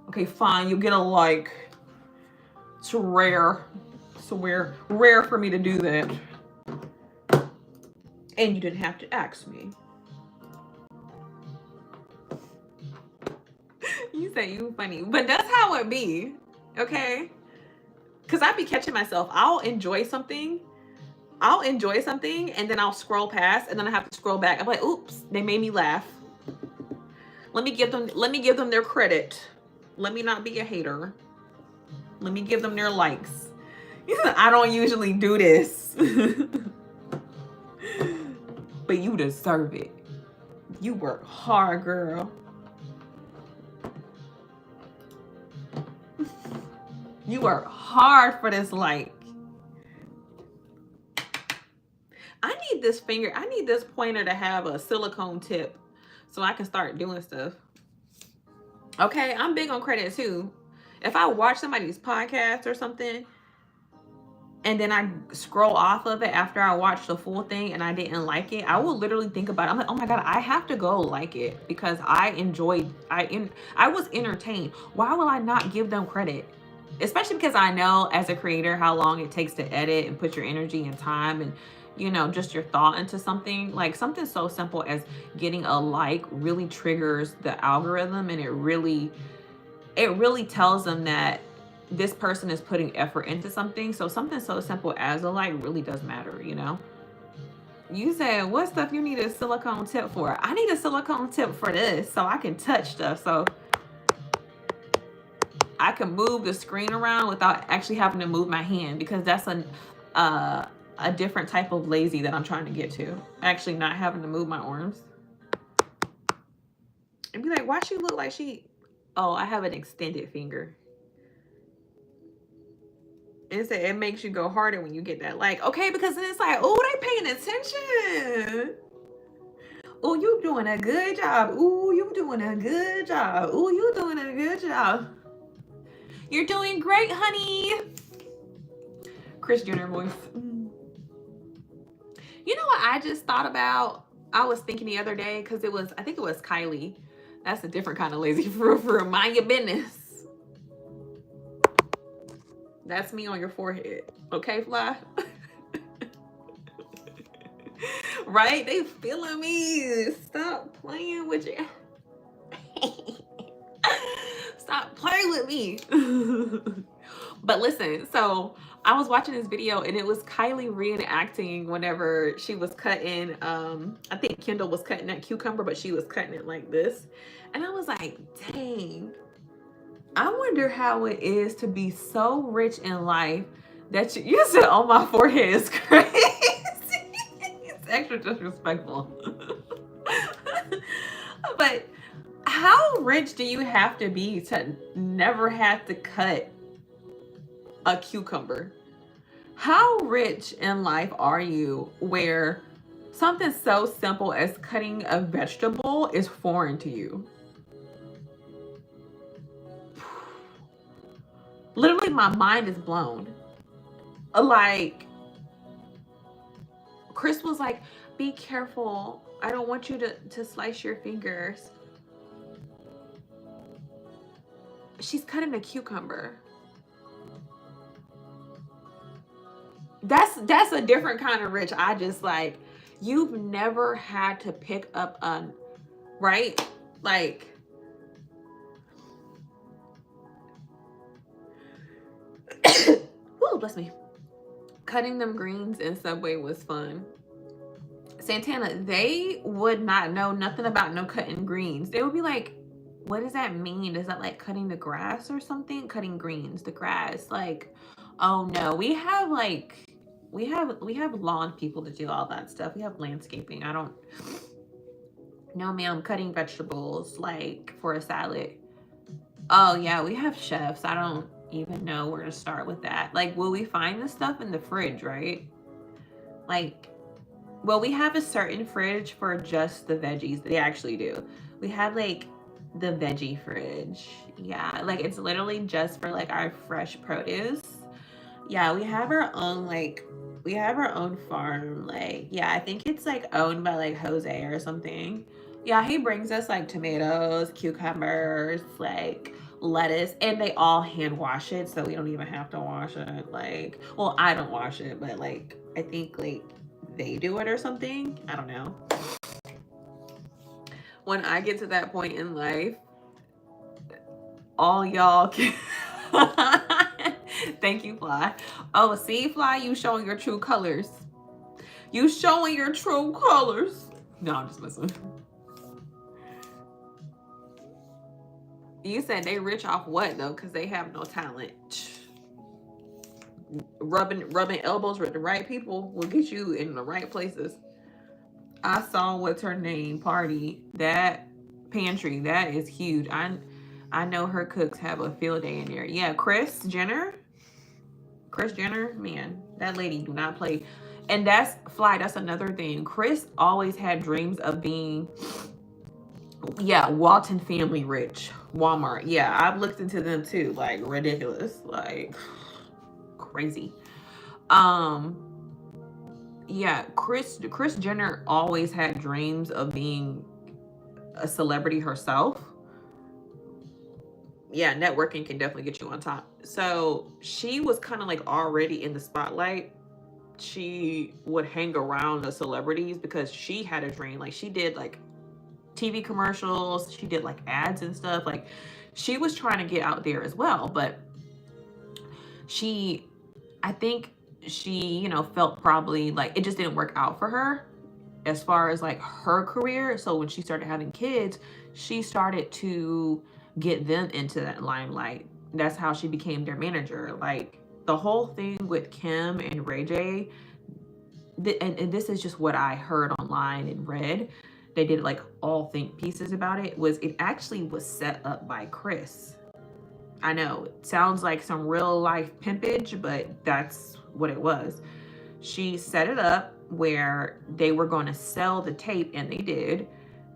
okay, fine, you'll get a like. It's rare. It's rare for me to do that. And you didn't have to ask me. You say you funny, but that's how it be, okay? Because I be catching myself. I'll enjoy something, and then I'll scroll past, and then I have to scroll back. I'm like, oops, they made me laugh. Let me give them their credit. Let me not be a hater. Let me give them their likes. I don't usually do this. But you deserve it. You work hard, girl. You work hard for this like. I need this finger. I need this pointer to have a silicone tip so I can start doing stuff. Okay, I'm big on credit too. If I watch somebody's podcast or something and then I scroll off of it after I watched the full thing and I didn't like it, I will literally think about it. I'm like, oh my God, I have to go like it because I enjoyed, I was entertained. Why will I not give them credit? Especially because I know as a creator how long it takes to edit and put your energy and time and, you know, just your thought into something. Like something so simple as getting a like really triggers the algorithm, and it really tells them that this person is putting effort into something. So something so simple as a like really does matter, you know? You said, what stuff you need a silicone tip for? I need a silicone tip for this so I can touch stuff. So I can move the screen around without actually having to move my hand, because that's a different type of lazy that I'm trying to get to. Actually not having to move my arms. And be like, why she look like she... Oh, I have an extended finger. And it makes you go harder when you get that like. Okay, because then it's like, oh, they paying attention. Oh, you doing a good job. Ooh, you doing a good job. Ooh, you doing a good job. You're doing great, honey. Kris Jenner voice. You know what I just thought about? I was thinking the other day, because I think it was Kylie. That's a different kind of lazy for mind your business. That's me on your forehead. Okay, Fly? Right? They feeling me. Stop playing with you. Stop playing with me. But listen, so I was watching this video and it was Kylie reenacting whenever she was cutting, I think Kendall was cutting that cucumber, but she was cutting it like this. And I was like, dang, I wonder how it is to be so rich in life that you said on my forehead is crazy. It's extra disrespectful. But how rich do you have to be to never have to cut a cucumber? How rich in life are you where something so simple as cutting a vegetable is foreign to you? Literally, my mind is blown. Like, Chris was like, be careful. I don't want you to slice your fingers. She's cutting a cucumber. That's a different kind of rich. I just like, you've never had to pick up right? Like, whoa, bless me. Cutting them greens in Subway was fun. Santana, they would not know nothing about no cutting greens. They would be like, what does that mean? Is that like cutting the grass or something? Cutting greens, the grass. Like, oh no, we have lawn people to do all that stuff. We have landscaping. I don't, no ma'am, cutting vegetables like for a salad. Oh yeah, we have chefs. I don't even know where to start with that. Like, will we find this stuff in the fridge, right? Like, well, we have a certain fridge for just the veggies. They actually do. We have like the veggie fridge. Yeah, like it's literally just for like our fresh produce. Yeah, we have our own, like, we have our own farm. Like, yeah, I think it's like owned by like Jose or something. Yeah, he brings us like tomatoes, cucumbers, like lettuce, and they all hand wash it, so we don't even have to wash it. Like, well, I don't wash it, but like I think like they do it or something. I don't know. When I get to that point in life, all y'all can thank you, Fly. Oh, see, Fly, you showing your true colors. You showing your true colors. No, I'm just messing. You said they rich off what though? Because they have no talent. Rubbing elbows with the right people will get you in the right places. I saw what's her name party. That pantry, that is huge. I know her cooks have a field day in there. Yeah, Kris Jenner, man, that lady do not play. And that's that's another thing. Chris always had dreams of being, yeah, Walton family rich. Walmart. Yeah, I've looked into them too. Like ridiculous. Like crazy. Um, yeah, Chris Jenner always had dreams of being a celebrity herself. Yeah, networking can definitely get you on top. So she was kind of like already in the spotlight. She would hang around the celebrities because she had a dream. Like she did like TV commercials, she did like ads and stuff. Like she was trying to get out there as well, but she, I think she, felt probably like it just didn't work out for her as far as like her career. So when she started having kids, she started to get them into that limelight. That's how she became their manager. Like the whole thing with Kim and Ray J, and this is just what I heard online and read. They did like all think pieces about it. Was it actually was set up by Chris? I know it sounds like some real life pimpage, but that's what it was. She set it up where they were going to sell the tape, and they did,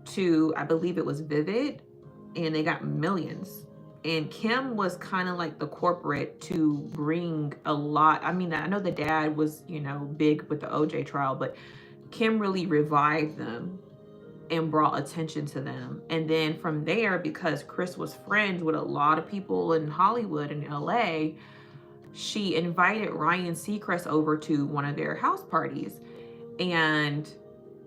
to, I believe it was Vivid, and they got millions. And Kim was kind of like the corporate to bring a lot. I mean, I know the dad was, big with the OJ trial, but Kim really revived them and brought attention to them. And then from there, because Chris was friends with a lot of people in Hollywood and LA, she invited Ryan Seacrest over to one of their house parties. And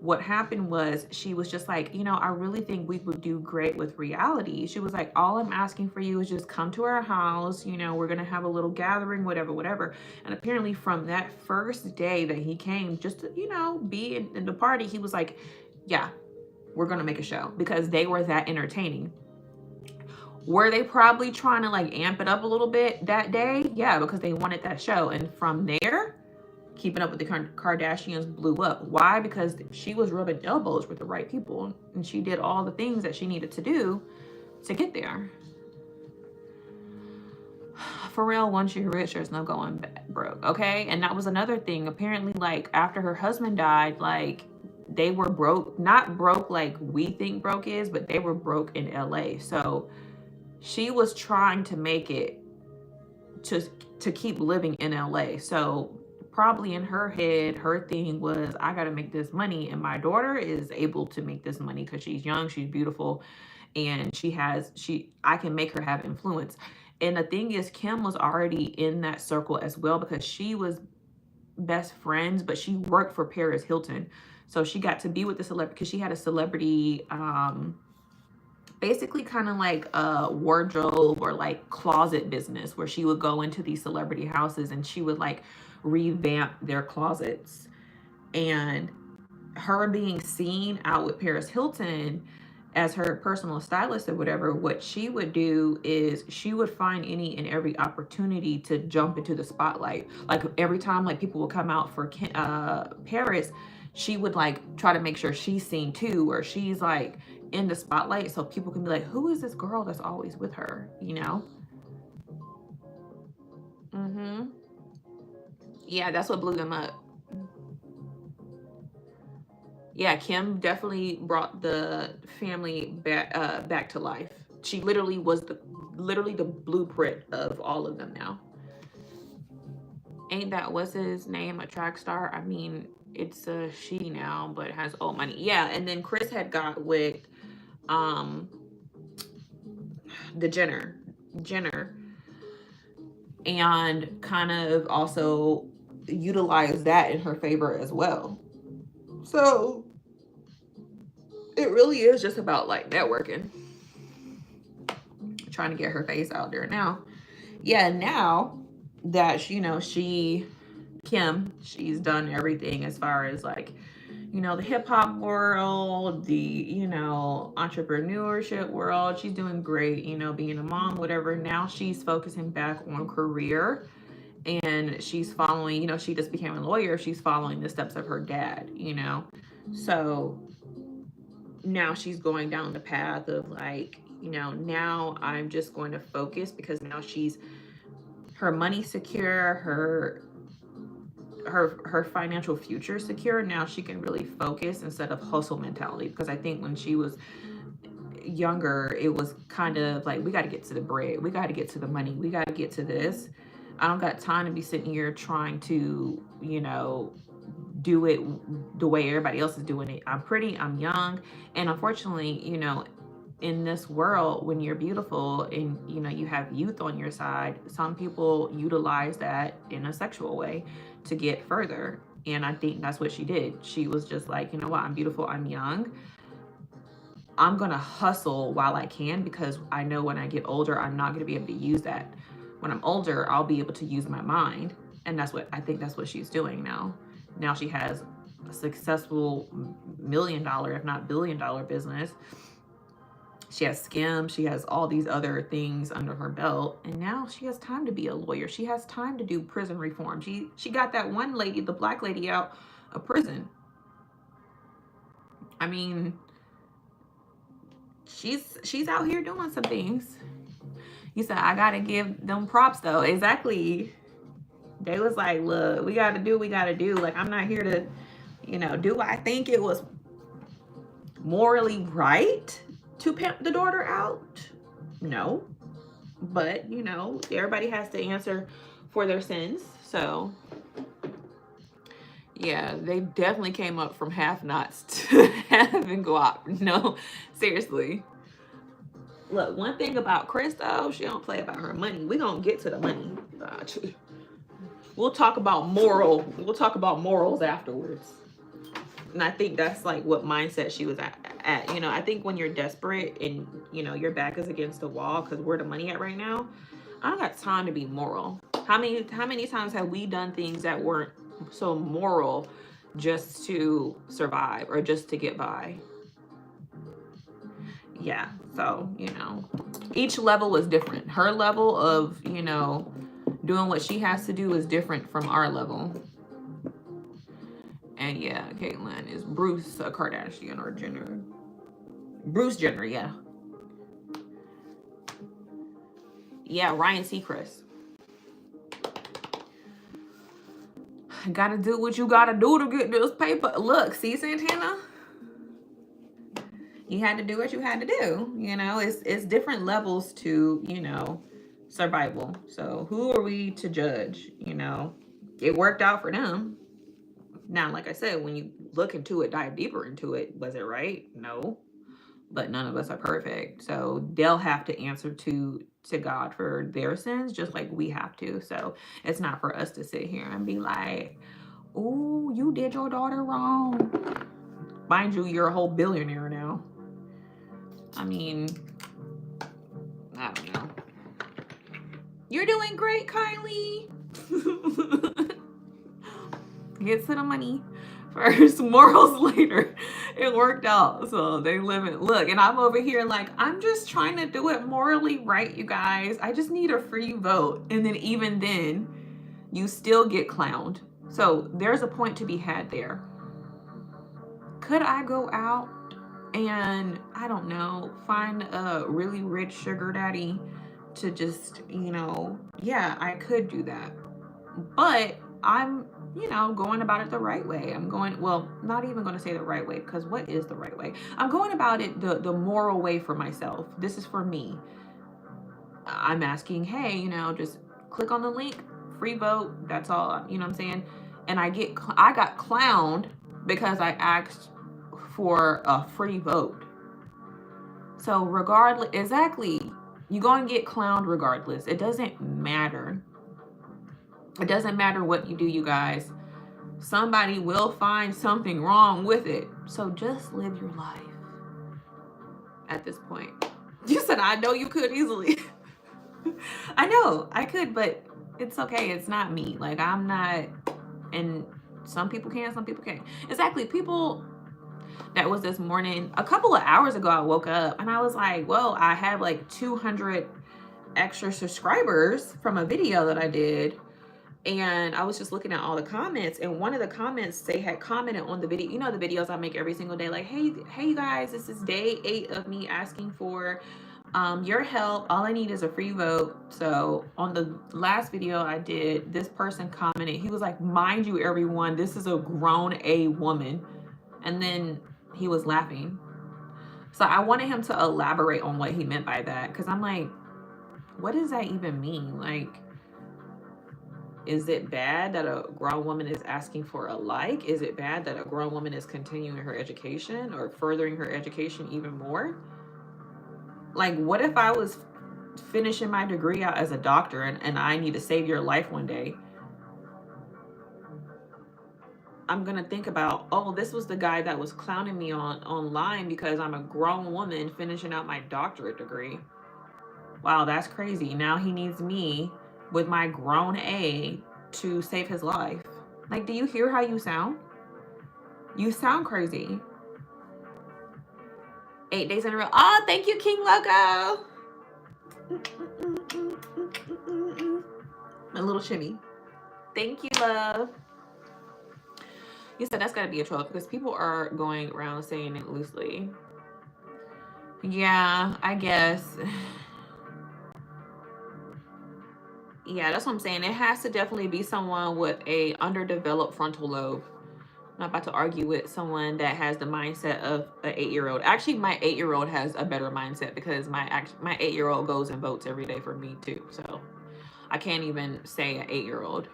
what happened was she was just like, I really think we would do great with reality. She was like, all I'm asking for you is just come to our house. We're going to have a little gathering, whatever, whatever. And apparently from that first day that he came just to, be in the party, he was like, yeah, we're going to make a show, because they were that entertaining. Were they probably trying to like amp it up a little bit that day? Yeah, because they wanted that show. And from there, Keeping Up with the Kardashians blew up. Why? Because she was rubbing elbows with the right people, and she did all the things that she needed to do to get there. For real, once you're rich, there's no going broke, okay? And that was another thing. Apparently, like, after her husband died, like, they were broke. Not broke like we think broke is, but they were broke in LA. So she was trying to make it to keep living in LA. So probably in her head, her thing was, I got to make this money, and my daughter is able to make this money because she's young, she's beautiful, and I can make her have influence. And the thing is, Kim was already in that circle as well, because she was best friends, but she worked for Paris Hilton. So she got to be with the celebrity, because she had a celebrity, basically kind of like a wardrobe or like closet business, where she would go into these celebrity houses and she would like revamp their closets. And her being seen out with Paris Hilton as her personal stylist or whatever, what she would do is she would find any and every opportunity to jump into the spotlight. Like every time like people would come out for Paris, she would like try to make sure she's seen too, or she's like in the spotlight, so people can be like, who is this girl that's always with her, Mm-hmm. Yeah, that's what blew them up. Yeah, Kim definitely brought the family back to life. She literally was the blueprint of all of them now. Ain't that what's his name, a track star? I mean, it's a she now, but has old money. Yeah, and then Chris had got with the Jenner, and kind of also utilized that in her favor as well. So it really is just about like networking, trying to get her face out there now. Yeah, now that Kim, she's done everything as far as like, the hip hop world, the, entrepreneurship world. She's doing great, being a mom, whatever. Now she's focusing back on career, and she's following, she just became a lawyer. She's following the steps of her dad, So now she's going down the path of like, now I'm just going to focus, because now her money secure, her financial future secure. Now she can really focus instead of hustle mentality, because I think when she was younger, it was kind of like, we got to get to the bread, we got to get to the money, we got to get to this. I don't got time to be sitting here trying to, do it the way everybody else is doing it. I'm pretty, I'm young, and unfortunately, in this world, when you're beautiful and you have youth on your side, some people utilize that in a sexual way to get further. And I think that's what she did. She was just like, you know what, I'm beautiful, I'm young, I'm gonna hustle while I can, because I know when I get older, I'm not gonna be able to use that. When I'm older, I'll be able to use my mind. And that's what I think, that's what she's doing now. Now she has a successful $1 million, if not billion-dollar business. She has Skim, she has all these other things under her belt, and now she has time to be a lawyer. She has time to do prison reform. She got that one lady, the black lady, out of prison. I mean, she's out here doing some things. You said, I gotta give them props though. Exactly. They was like, look, we gotta do what we gotta do. Like, I'm not here to, do I think it was morally right to pimp the daughter out? No. But, everybody has to answer for their sins. So, yeah, they definitely came up from half knots to having guap. No, seriously. Look, one thing about Crystle, she don't play about her money. We're going to get to the money. We'll talk about morals afterwards. And I think that's like what mindset she was at. I think when you're desperate and, your back is against the wall because where the money at right now, I don't got time to be moral. How many times have we done things that weren't so moral just to survive or just to get by? Yeah, so, each level is different. Her level of, doing what she has to do is different from our level. And yeah, Caitlyn is Bruce Kardashian or Jenner. Bruce Jenner, yeah. Yeah, Ryan Seacrest. Gotta do what you gotta do to get this paper. Look, see, Santana? You had to do what you had to do. It's different levels to, survival. So who are we to judge? It worked out for them. Now, like I said, when you look into it, dive deeper into it, was it right? No. But none of us are perfect. So they'll have to answer to God for their sins, just like we have to. So it's not for us to sit here and be like, oh, you did your daughter wrong. Mind you, you're a whole billionaire now. I mean, I don't know. You're doing great, Kylie. Get to the money first, morals later. It worked out, so they live it. Look, and I'm over here like, I'm just trying to do it morally right, you guys. I just need a free vote. And then even then, you still get clowned. So there's a point to be had there. Could I go out and, I don't know, find a really rich sugar daddy to just, yeah, I could do that. But I'm, going about it the right way. I'm going, well, not even going to say the right way, because what is the right way? I'm going about it the moral way for myself. This is for me. I'm asking, hey, just click on the link, free vote. That's all, you know what I'm saying? And I got clowned because I asked for a free vote. So regardless, exactly, you're going to get clowned regardless. It doesn't matter. It doesn't matter what you do, you guys. Somebody will find something wrong with it. So just live your life at this point. You said, I know you could easily. I know I could, but it's okay. It's not me. Like, I'm not, and some people can, some people can't. Exactly. People, that was this morning, a couple of hours ago, I woke up and I was like, well, I have like 200 extra subscribers from a video that I did. And I was just looking at all the comments, and one of the comments, they had commented on the video, the videos I make every single day, like, hey you guys, this is day 8 of me asking for Your help, all I need is a free vote. So on the last video I did, this person commented, he was like, mind you everyone, this is a grown A woman. And then he was laughing. So I wanted him to elaborate on what he meant by that, because I'm like, what does that even mean? Like, is it bad that a grown woman is asking for a like? Is it bad that a grown woman is continuing her education or furthering her education even more? Like, what if I was finishing my degree out as a doctor and I need to save your life one day? I'm gonna think about, oh, this was the guy that was clowning me online because I'm a grown woman finishing out my doctorate degree. Wow, that's crazy. Now he needs me with my grown A to save his life. Like, do you hear how you sound? You sound crazy. 8 days in a row. Oh, thank you, King Loco. A little shimmy. Thank you, love. You said that's gotta be a troll because people are going around saying it loosely. Yeah, I guess. Yeah, that's what I'm saying. It has to definitely be someone with a underdeveloped frontal lobe. I'm not about to argue with someone that has the mindset of an 8-year-old. Actually, my 8-year-old has a better mindset because my 8-year-old goes and votes every day for me too. So I can't even say an 8-year-old.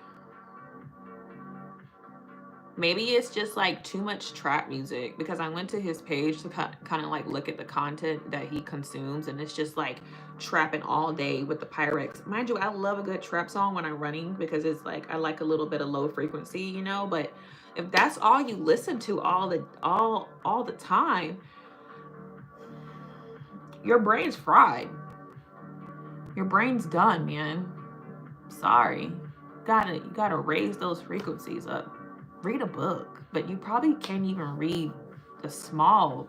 Maybe it's just like too much trap music, because I went to his page to kind of like look at the content that he consumes, and it's just like trapping all day with the Pyrex. Mind you, I love a good trap song when I'm running because it's like I like a little bit of low frequency, you know. But if that's all you listen to all the time, your brain's fried. Your brain's done, man. Sorry. You gotta raise those frequencies up. Read a book, but you probably can't even read the small,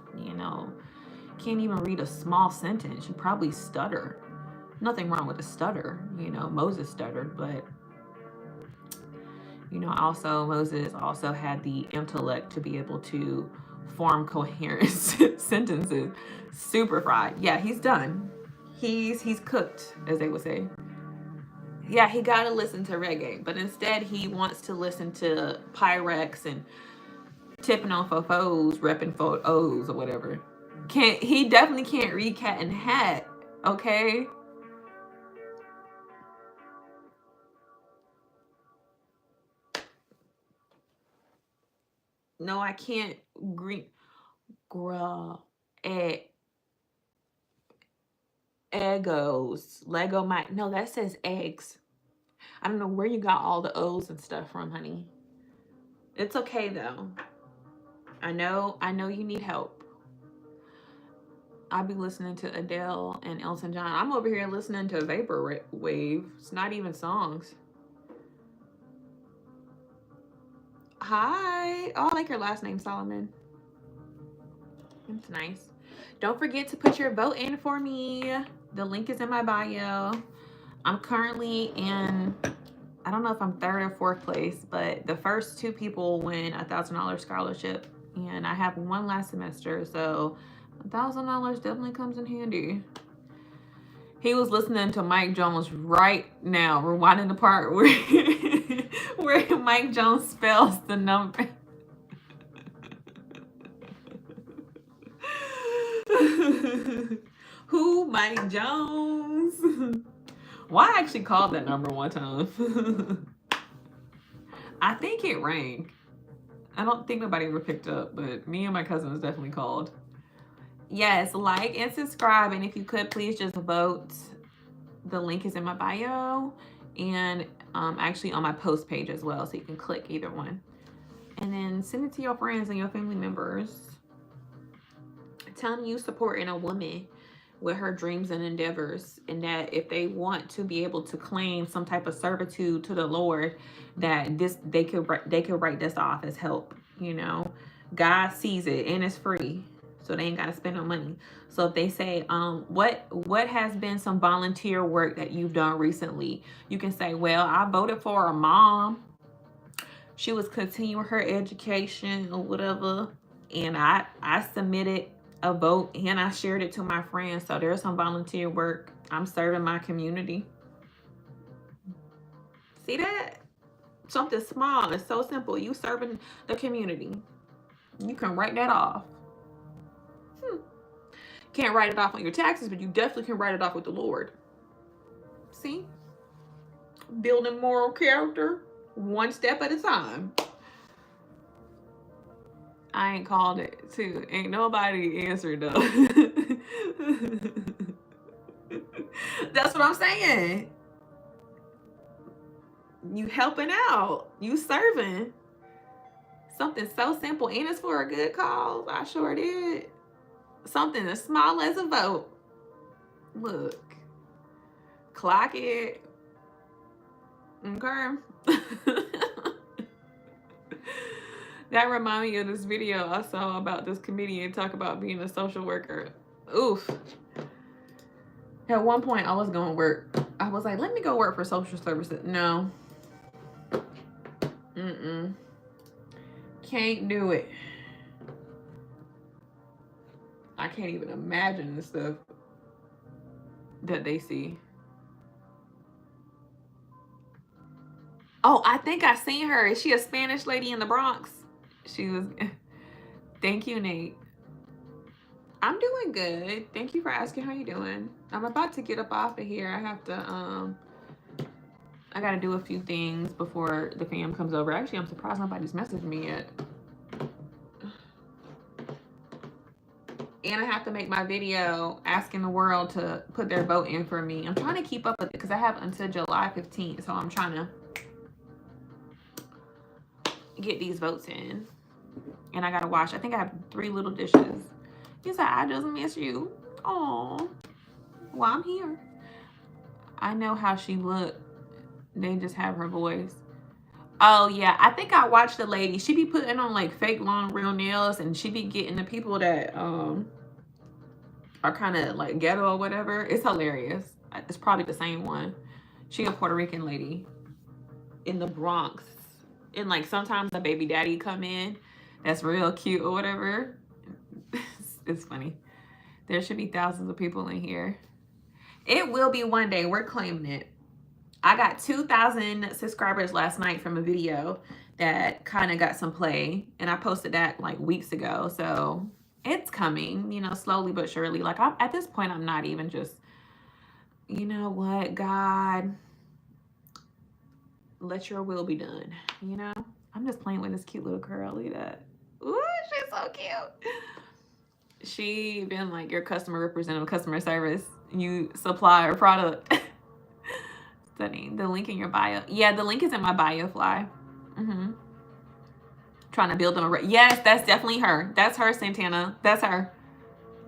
can't even read a small sentence. You probably stutter. Nothing wrong with a stutter, Moses stuttered, but also Moses also had the intellect to be able to form coherent sentences. Super fried. Yeah, he's done. He's cooked, as they would say. Yeah, he got to listen to reggae, but instead he wants to listen to Pyrex and tipping on fofos, repping photos or whatever. He definitely can't read Cat in Hat, okay? No, I can't. Egos. Lego might. No, that says eggs. I don't know where you got all the O's and stuff from, honey. It's okay though. I know you need help. I'll be listening to Adele and Elton John. I'm over here listening to Vaporwave. It's not even songs. Hi. Oh, I like your last name, Solomon. It's nice. Don't forget to put your vote in for me. The link is in my bio. I'm currently in, I don't know if I'm 3rd or 4th place, but the first 2 people win a $1,000 scholarship, and I have 1 last semester, so $1,000 definitely comes in handy. He was listening to Mike Jones right now, rewinding the part where where Mike Jones spells the number. Who? Mike Jones? Well, I actually called that number one time. I think it rang. I don't think nobody ever picked up, but me and my cousins definitely called. Yes, like and subscribe, and if you could, please just vote. The link is in my bio, and actually on my post page as well, so you can click either one. And then send it to your friends and your family members. Telling you supporting a woman with her dreams and endeavors, and that if they want to be able to claim some type of servitude to the Lord, that they could write this off as help. God sees it and it's free, so they ain't got to spend no money. So if they say, what has been some volunteer work that you've done recently, you can say, well, I voted for a mom. She was continuing her education or whatever, and I submitted a vote, and I shared it to my friends. So there's some volunteer work. I'm serving my community. See that? Something small. It's so simple. You serving the community. You can write that off. Can't write it off on your taxes, but you definitely can write it off with the Lord. See? Building moral character one step at a time. I ain't called it too. Ain't nobody answered though. That's what I'm saying. You helping out. You serving. Something so simple, and it's for a good cause. I sure did. Something as small as a vote. Look. Clock it. Okay. That reminded me of this video I saw about this comedian talk about being a social worker. Oof. At one point, I was going to work. I was like, let me go work for social services. No. Can't do it. I can't even imagine the stuff that they see. Oh, I think I seen her. Is she a Spanish lady in the Bronx? She was. Thank you, Nate. I'm doing good. Thank you for asking. How you doing? I'm about to get up off of here. I have to, I got to do a few things before the fam comes over. Actually, I'm surprised nobody's messaged me yet. And I have to make my video asking the world to put their vote in for me. I'm trying to keep up with it because I have until July 15th. So I'm trying to get these votes in. And I got to wash. I think I have 3 little dishes. He said, I just miss you. Oh, well, I'm here. I know how she looked. They just have her voice. Oh, yeah. I think I watched the lady. She be putting on like fake long real nails, and she be getting the people that are kind of like ghetto or whatever. It's hilarious. It's probably the same one. She a Puerto Rican lady in the Bronx. And like sometimes the baby daddy come in that's real cute or whatever. It's funny. There should be thousands of people in here. It will be one day. We're claiming it. I got 2,000 subscribers last night from a video that kind of got some play. And I posted that like weeks ago. So it's coming, you know, slowly but surely. Like at this point, I'm not even just, you know what, God, let your will be done. You know, I'm just playing with this cute little girl. Look at that. Ooh, she's so cute. She been like your customer representative, customer service. You supply her product. Stunning. The link in your bio. Yeah, the link is in my bio, Fly. Trying to build them a... Yes, that's definitely her. That's her, Santana. That's her.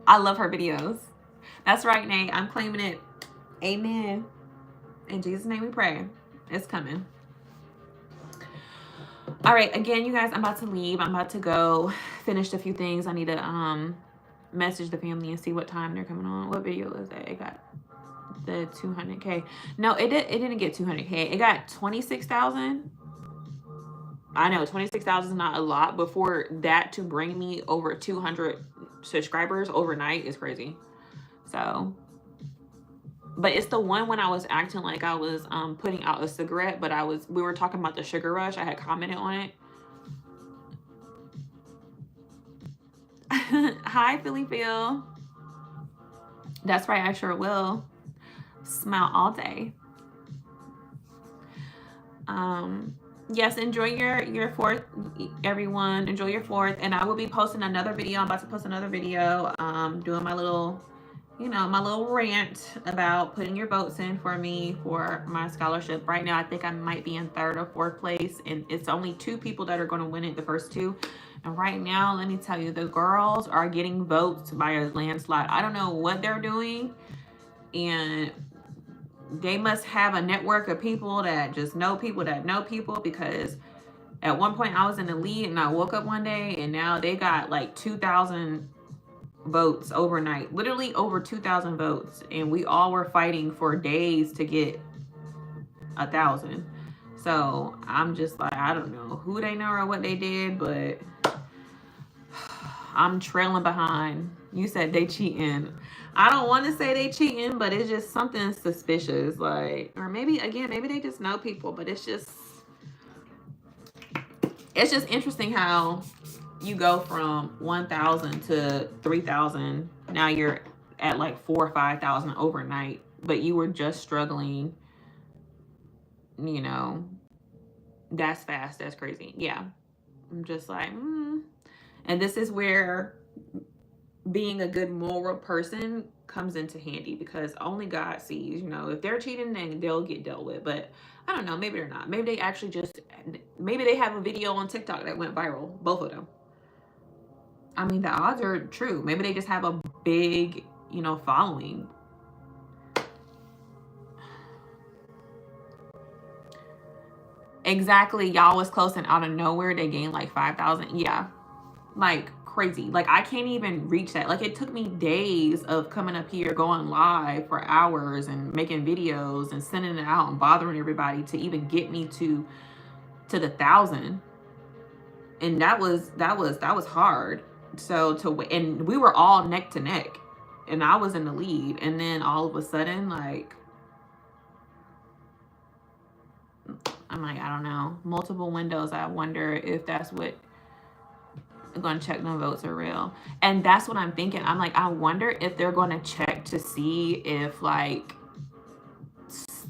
I love her videos. That's right, Nate. I'm claiming it. Amen. In Jesus' name we pray. It's coming. All right. Again, you guys, I'm about to leave. I'm about to go finish a few things. I need to message the family and see what time they're coming on. What video is that? It got the 200K. No, it didn't get 200K. It got 26,000. I know 26,000 is not a lot, but for that to bring me over 200 subscribers overnight is crazy. So, but it's the one when I was acting like I was putting out a cigarette, but we were talking about the sugar rush. I had commented on it. Hi, Philly Phil. That's right, I sure will. Smile all day. Yes, enjoy your 4th, everyone. Enjoy your 4th. And I will be posting another video. I'm about to post another video, doing my little, you know, my little rant about putting your votes in for me for my scholarship. Right now, I think I might be in 3rd or 4th place, and it's only 2 people that are going to win it, the first 2. And right now, let me tell you, the girls are getting votes by a landslide. I don't know what they're doing, and they must have a network of people that just know people that know people, because at one point I was in the lead and I woke up one day and now they got like 2,000 votes overnight, literally over 2,000 votes. And we all were fighting for days to get 1,000. So I'm just like, I don't know who they know or what they did, but I'm trailing behind. You said they cheating. I don't want to say they cheating, but it's just something suspicious. Like, or maybe, again, maybe they just know people, but it's just interesting how you go from 1,000 to 3,000. Now you're at like 4,000 or 5,000 overnight, but you were just struggling. You know, that's fast. That's crazy. Yeah. I'm just like, And this is where being a good moral person comes into handy, because only God sees, you know, if they're cheating, then they'll get dealt with. But I don't know, maybe they're not. Maybe they actually just, maybe they have a video on TikTok that went viral, both of them. I mean, the odds are true. Maybe they just have a big, you know, following. Exactly. Y'all was close, and out of nowhere they gained like 5,000. Yeah. Like crazy. Like I can't even reach that. Like it took me days of coming up here, going live for hours and making videos and sending it out and bothering everybody to even get me to the 1,000. And that was hard. So and we were all neck to neck, and I was in the lead, and then all of a sudden, like, I'm like, I don't know, multiple windows. I wonder if that's what, I'm going to check no votes are real. And that's what I'm thinking. I'm like, I wonder if they're going to check to see if, like,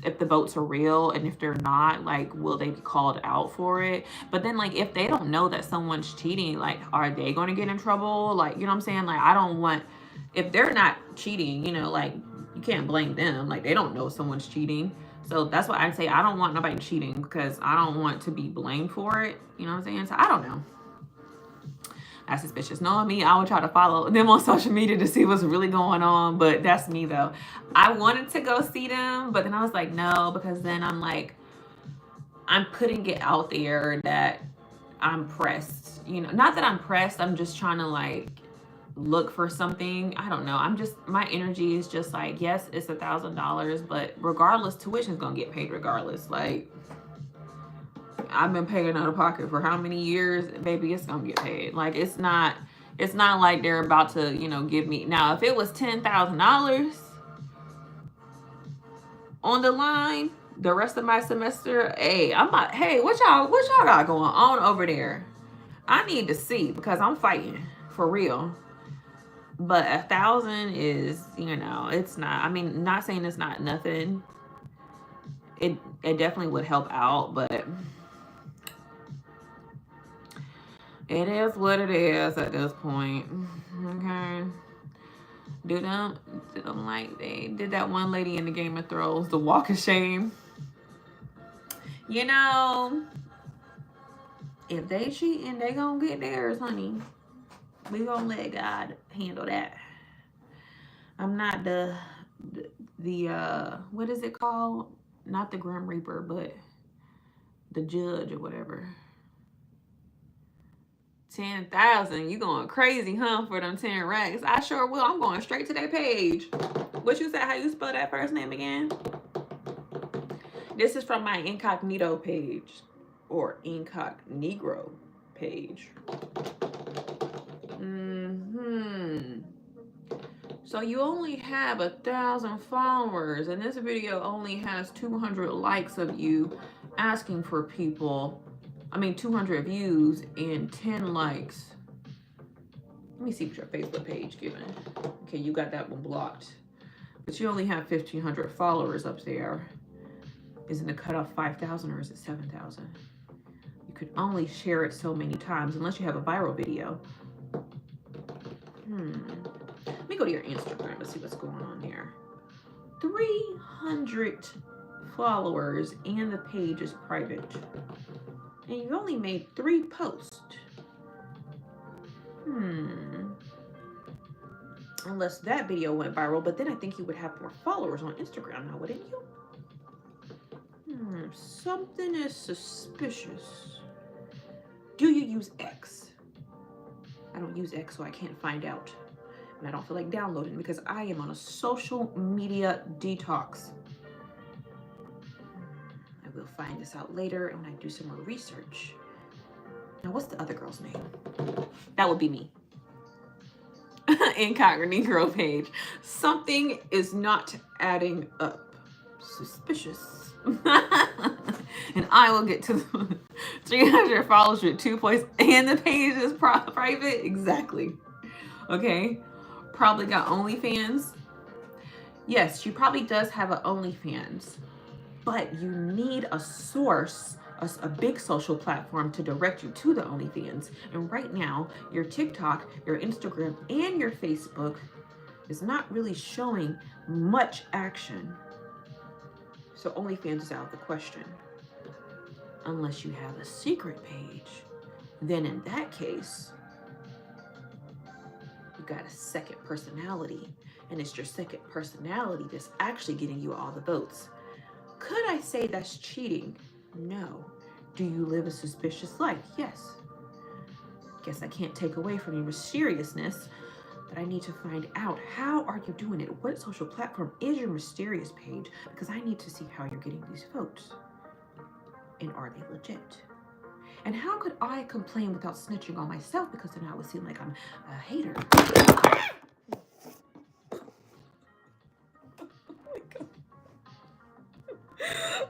if the votes are real, and if they're not, like, will they be called out for it? But then, like, if they don't know that someone's cheating, like, are they going to get in trouble? Like, you know what I'm saying? Like, I don't want, if they're not cheating, you know, like, you can't blame them. Like, they don't know someone's cheating. So that's why I say I don't want nobody cheating, because I don't want to be blamed for it. You know what I'm saying? So I don't know. That's suspicious. Knowing me, I would try to follow them on social media to see what's really going on. But that's me, though. I wanted to go see them, but then I was like, no, because then I'm like, I'm putting it out there that I'm pressed. You know, not that I'm pressed. I'm just trying to, like, look for something. I don't know. I'm just, my energy is just like, yes, it's $1,000, but regardless, tuition's gonna get paid regardless. Like, I've been paying out of pocket for how many years, baby, it's gonna get paid. Like, it's not like they're about to, you know, give me. Now, if it was $10,000 on the line the rest of my semester, hey, I'm about, hey, what y'all got going on over there? I need to see, because I'm fighting for real. But 1,000 is, you know, it's not, I mean, not saying it's not nothing. It definitely would help out, but it is what it is at this point. Okay. Do them like they did that one lady in the Game of Thrones, the Walk of Shame. You know, if they cheating, they gonna get theirs, honey. We gonna let God handle that. I'm not the what is it called? Not the Grim Reaper, but the judge or whatever. 10,000, you going crazy, huh, for them 10 racks? I sure will. I'm going straight to their page. What you said? How you spell that first name again? This is from my incognito page, or incognito page. So you only have 1,000 followers, and this video only has 200 likes of you asking for people. I mean, 200 views and 10 likes. Let me see what your Facebook page giving. Okay, you got that one blocked, but you only have 1,500 followers up there. Isn't the cutoff 5,000 or is it 7,000? You could only share it so many times unless you have a viral video. Let me go to your Instagram to see what's going on here. 300 followers and the page is private. And you only made 3 posts. Unless that video went viral, but then I think you would have more followers on Instagram now, wouldn't you? Something is suspicious. Do you use X? I don't use X, so I can't find out. And I don't feel like downloading because I am on a social media detox. I will find this out later and when I do some more research. Now, what's the other girl's name? That would be me. incognito page. Something is not adding up. Suspicious. And I will get to the 300 followers with 2 points, and the page is private. Exactly. Okay. Probably got OnlyFans. Yes, she probably does have an OnlyFans, but you need a source, a big social platform to direct you to the OnlyFans. And right now, your TikTok, your Instagram, and your Facebook is not really showing much action. So OnlyFans is out of the question. Unless you have a secret page. Then in that case, you got a second personality. And it's your second personality that's actually getting you all the votes. Could I say that's cheating? No. Do you live a suspicious life? Yes. Guess I can't take away from your mysteriousness, but I need to find out, how are you doing it? What social platform is your mysterious page? Because I need to see how you're getting these votes. And are they legit? And how could I complain without snitching on myself? Because then I would seem like I'm a hater.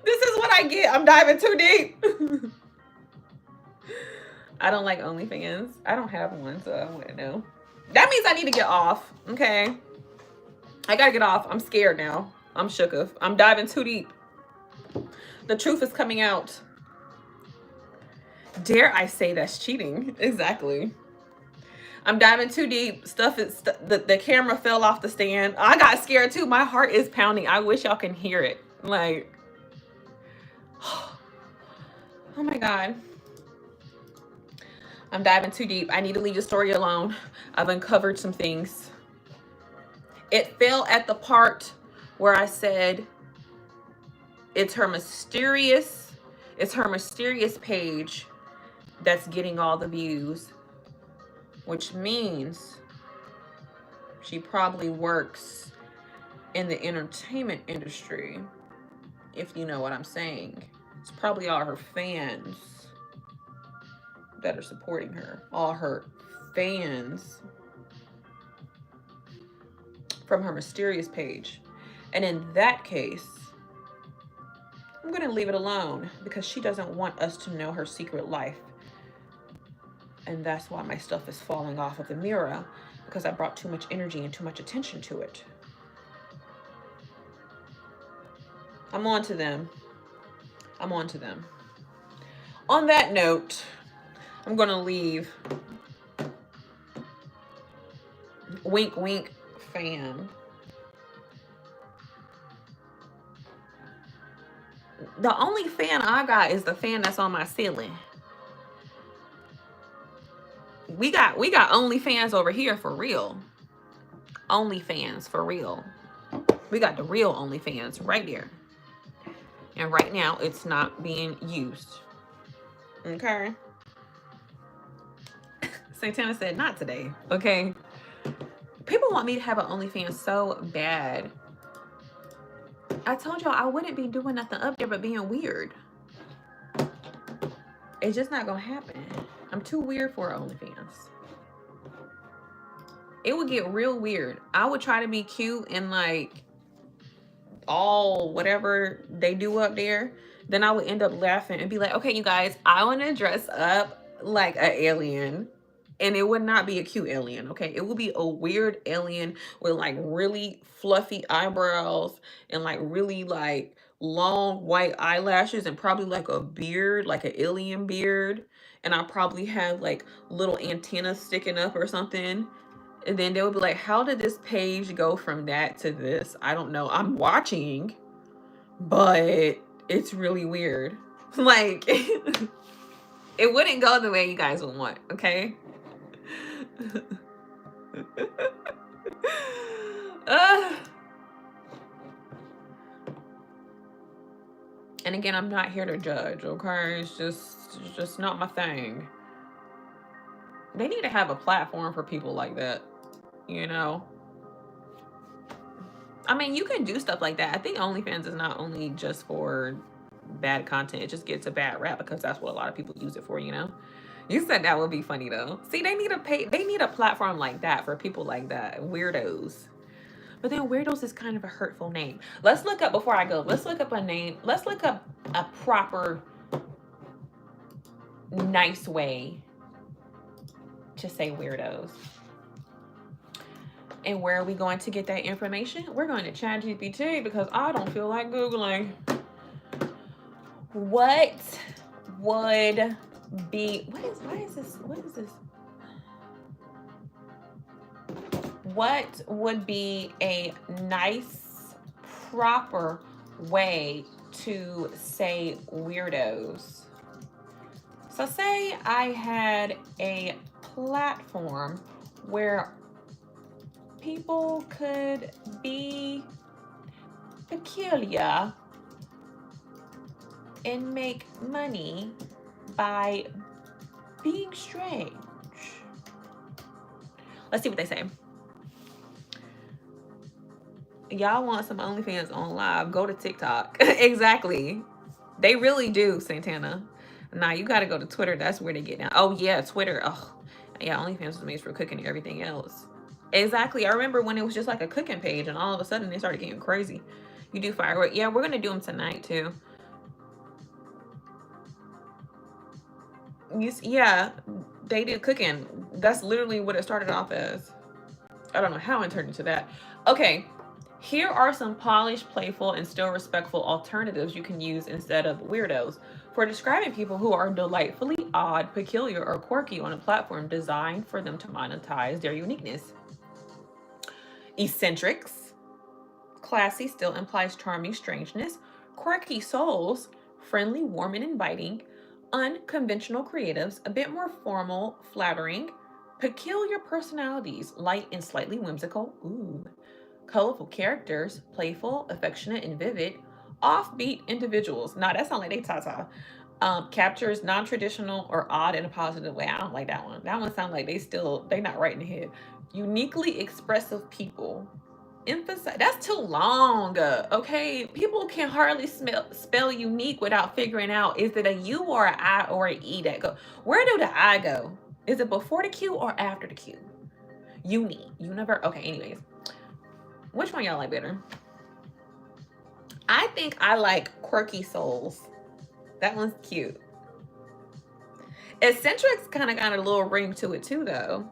This is what I get. I'm diving too deep. I don't like OnlyFans. I don't have one, so I wouldn't know. That means I need to get off. Okay. I gotta get off. I'm scared now. I'm shook of. I'm diving too deep. The truth is coming out. Dare I say that's cheating? Exactly. I'm diving too deep. Stuff is the camera fell off the stand. I got scared too. My heart is pounding. I wish y'all can hear it. Like, oh my God. I'm diving too deep. I need to leave the story alone. I've uncovered some things. It fell at the part where I said it's her mysterious page that's getting all the views, which means she probably works in the entertainment industry, if you know what I'm saying. It's probably all her fans that are supporting her. All her fans from her mysterious page. And in that case, I'm going to leave it alone because she doesn't want us to know her secret life. And that's why my stuff is falling off of the mirror, because I brought too much energy and too much attention to it. I'm on to them. I'm on to them. On that note, I'm going to leave. Wink, wink, fan. The only fan I got is the fan that's on my ceiling. We got OnlyFans over here for real. OnlyFans for real. We got the real OnlyFans right there. And right now, it's not being used. Okay? Santana said, not today. Okay? People want me to have an OnlyFans so bad. I told y'all I wouldn't be doing nothing up there but being weird. It's just not going to happen. I'm too weird for OnlyFans. It would get real weird. I would try to be cute and like all whatever they do up there. Then I would end up laughing and be like, okay, you guys, I want to dress up like an alien. And it would not be a cute alien, okay? It would be a weird alien with like really fluffy eyebrows and like really like long white eyelashes and probably like a beard, like an alien beard. And I probably have like little antennas sticking up or something. And then they would be like, how did this page go from that to this? I don't know. I'm watching, but it's really weird. Like, it wouldn't go the way you guys would want, okay? And again, I'm not here to judge, okay? It's just not my thing. They need to have a platform for people like that, you know? I mean, you can do stuff like that. I think OnlyFans is not only just for bad content. It just gets a bad rap because that's what a lot of people use it for, you know? You said that would be funny though. See, they need a platform like that for people like that, weirdos. But then weirdos is kind of a hurtful name. Let's look up before I go. Let's look up a name. Let's look up a proper nice way to say weirdos. And where are we going to get that information? We're going to ChatGPT because I don't feel like Googling. What would be, what is this? What would be a nice, proper way to say weirdos? So say I had a platform where people could be peculiar and make money by being strange. Let's see what they say. Y'all want some OnlyFans on live? Go to TikTok. Exactly. They really do, Santana. Nah, you gotta go to Twitter. That's where they get down. Oh yeah, Twitter. Oh yeah, OnlyFans was made for cooking and everything else. Exactly. I remember when it was just like a cooking page, and all of a sudden they started getting crazy. You do fireworks. Yeah, we're gonna do them tonight too. Yeah, they did cooking. That's literally what it started off as. I don't know how it turned into that. Okay, here are some polished, playful, and still respectful alternatives you can use instead of weirdos for describing people who are delightfully odd, peculiar, or quirky on a platform designed for them to monetize their uniqueness. Eccentrics. Classy still implies charming strangeness. Quirky souls. Friendly, warm, and inviting. Unconventional creatives, a bit more formal, flattering. Peculiar personalities, light and slightly whimsical. Ooh. Colorful characters, playful, affectionate, and vivid. Offbeat individuals. Nah, that sounds like they tata. Captures non-traditional or odd in a positive way. I don't like that one. That one sounds like they not right in the head. Uniquely expressive people. Emphasize, that's too long. Okay, people can hardly spell unique without figuring out, is it a U or an I or an E that go? Where do the I go? Is it before the Q or after the Q? Universe. Okay, anyways, which one y'all like better? I think I like quirky souls. That one's cute. Eccentrics kind of got a little ring to it too, though.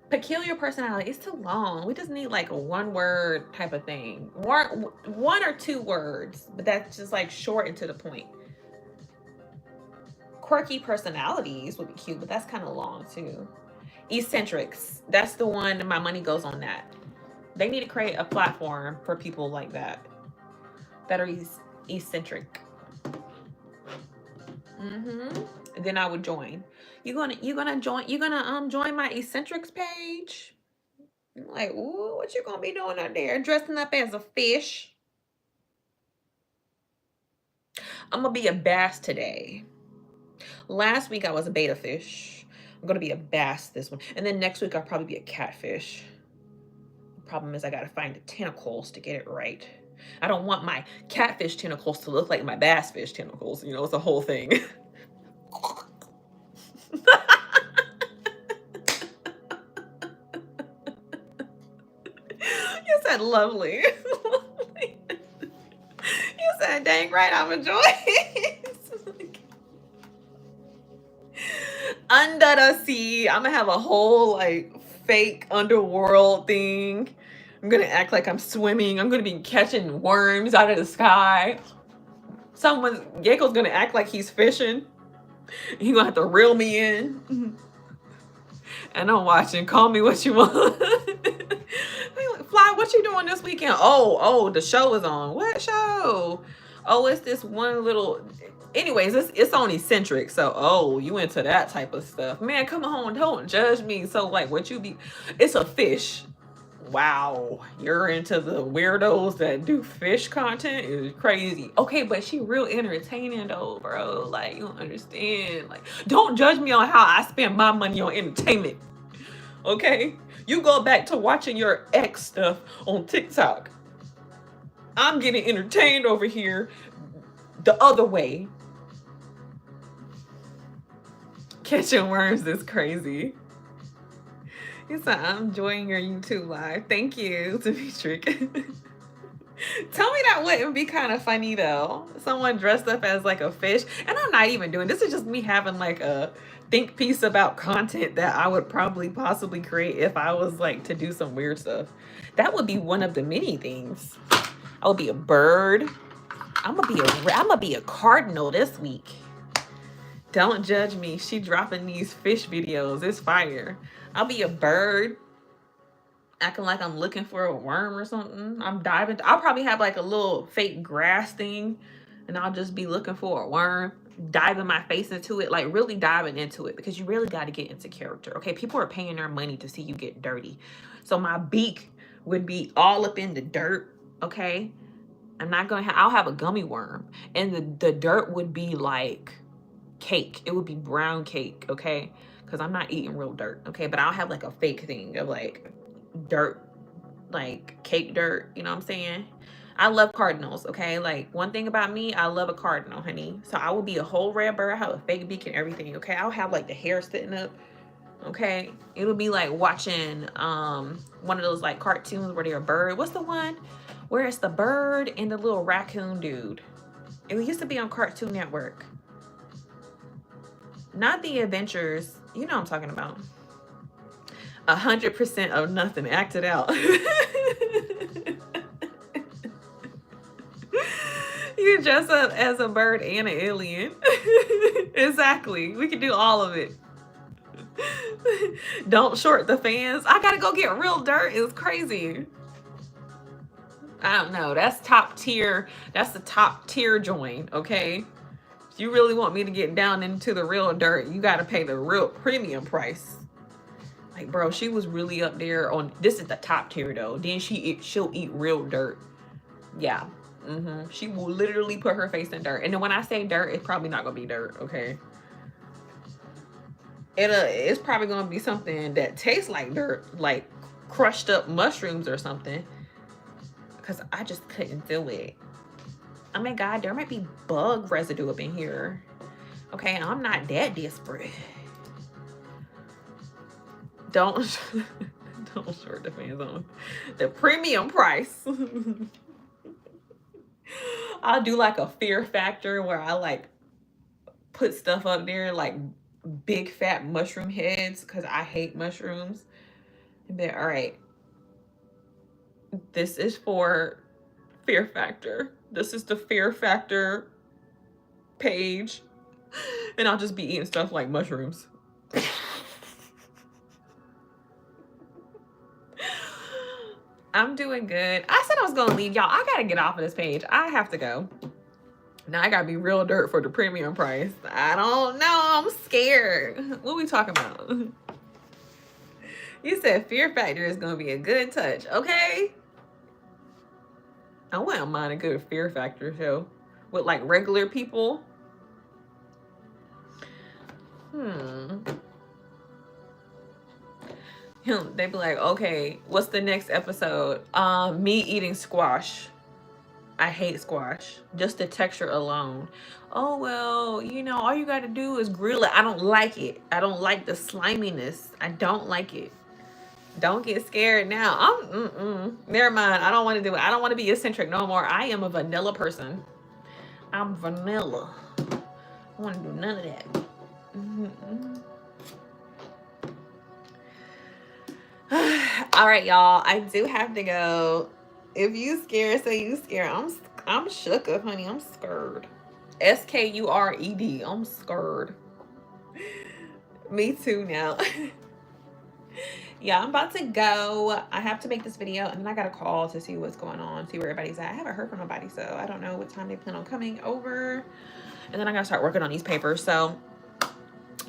Peculiar personality, it's too long. We just need like a one word type of thing. One or two words, but that's just like short and to the point. Quirky personalities would be cute, but that's kind of long too. Eccentrics, that's the one, my money goes on that. They need to create a platform for people like that are eccentric. And then I would join. You're gonna join my eccentrics page? I'm like, ooh, what you gonna be doing out there? Dressing up as a fish? I'm gonna be a bass today. Last week I was a betta fish. I'm gonna be a bass this one. And then next week I'll probably be a catfish. The problem is I gotta find the tentacles to get it right. I don't want my catfish tentacles to look like my bass fish tentacles. You know, it's a whole thing. You said lovely. You said dang right, I'm enjoying it. Under the sea, I'm gonna have a whole like fake underworld thing. I'm gonna act like I'm swimming. I'm gonna be catching worms out of the sky. Gekko's gonna act like he's fishing. He's gonna have to reel me in. And I'm watching. Call me what you want. Fly, what you doing this weekend? Oh, the show is on. What show? Oh, it's this one little. Anyways, it's on eccentric. So, you into that type of stuff. Man, come on, don't judge me. So, like, what you be? It's a fish. Wow, you're into the weirdos that do fish content? Is crazy. Okay, but she real entertaining though, bro. Like, you don't understand. Like, don't judge me on how I spend my money on entertainment. Okay? You go back to watching your ex stuff on TikTok. I'm getting entertained over here the other way. Catching worms is crazy. He said, I'm enjoying your YouTube live. Thank you, Dimitri. Tell me that wouldn't be kind of funny though. Someone dressed up as like a fish. And I'm not even doing this. Is just me having like a think piece about content that I would probably possibly create if I was like to do some weird stuff. That would be one of the many things. I would be a bird. I'm gonna be a cardinal this week. Don't judge me. She dropping these fish videos. It's fire. I'll be a bird, acting like I'm looking for a worm or something. I'm diving. I'll probably have like a little fake grass thing, and I'll just be looking for a worm, diving my face into it, like really diving into it, because you really got to get into character. Okay, people are paying their money to see you get dirty. So my beak would be all up in the dirt. Okay, I'm not gonna have. I'll have a gummy worm, and the dirt would be like cake. It would be brown cake. Okay, because I'm not eating real dirt. Okay, but I'll have like a fake thing of like dirt, like cake dirt. You know what I'm saying? I love cardinals. Okay, like one thing about me, I love a cardinal, honey. So I will be a whole red bird. I have a fake beak and everything. Okay, I'll have like the hair sitting up. Okay, it'll be like watching one of those like cartoons where they're a bird. What's the one where it's the bird and the little raccoon dude? It used to be on Cartoon Network. Not The Adventures. You know what I'm talking about. 100% of nothing. Act it out. You dress up as a bird and an alien. Exactly. We can do all of it. Don't short the fans. I gotta go get real dirt. It's crazy. I don't know. That's top tier. That's the top tier joint. Okay. If you really want me to get down into the real dirt, you got to pay the real premium price. Like, bro, she was really up there on, this is the top tier though. Then she'll eat real dirt. Yeah. She will literally put her face in dirt. And then when I say dirt, it's probably not going to be dirt. Okay. It's probably going to be something that tastes like dirt, like crushed up mushrooms or something. Because I just couldn't do it. Oh my God, there might be bug residue up in here. Okay, I'm not that desperate. Don't short the fans on the premium price. I'll do like a fear factor where I like put stuff up there like big fat mushroom heads because I hate mushrooms. And then, all right, this is for fear factor. This is the fear factor page. And I'll just be eating stuff like mushrooms. I'm doing good. I said I was gonna leave y'all. I gotta get off of this page. I have to go. Now I gotta be real dirt for the premium price. I don't know. I'm scared. What we talking about? You said fear factor is gonna be a good touch. Okay. I wouldn't mind a good fear factor show with like regular people. They'd be like, okay, what's the next episode? Me eating squash. I hate squash. Just the texture alone. Oh, well, you know, all you got to do is grill it. I don't like it. I don't like the sliminess. I don't like it. Don't get scared now. Never mind. I don't want to do it. I don't want to be eccentric no more. I am a vanilla person. I'm vanilla. I don't want to do none of that. All right, y'all. I do have to go. If you scared, say you scared. I'm shook up, honey. I'm scared. SKURED. I'm scared. Me too now. Yeah, I'm about to go. I have to make this video, and then I got a call to see what's going on, see where everybody's at. I haven't heard from nobody, so I don't know what time they plan on coming over. And then I gotta start working on these papers. So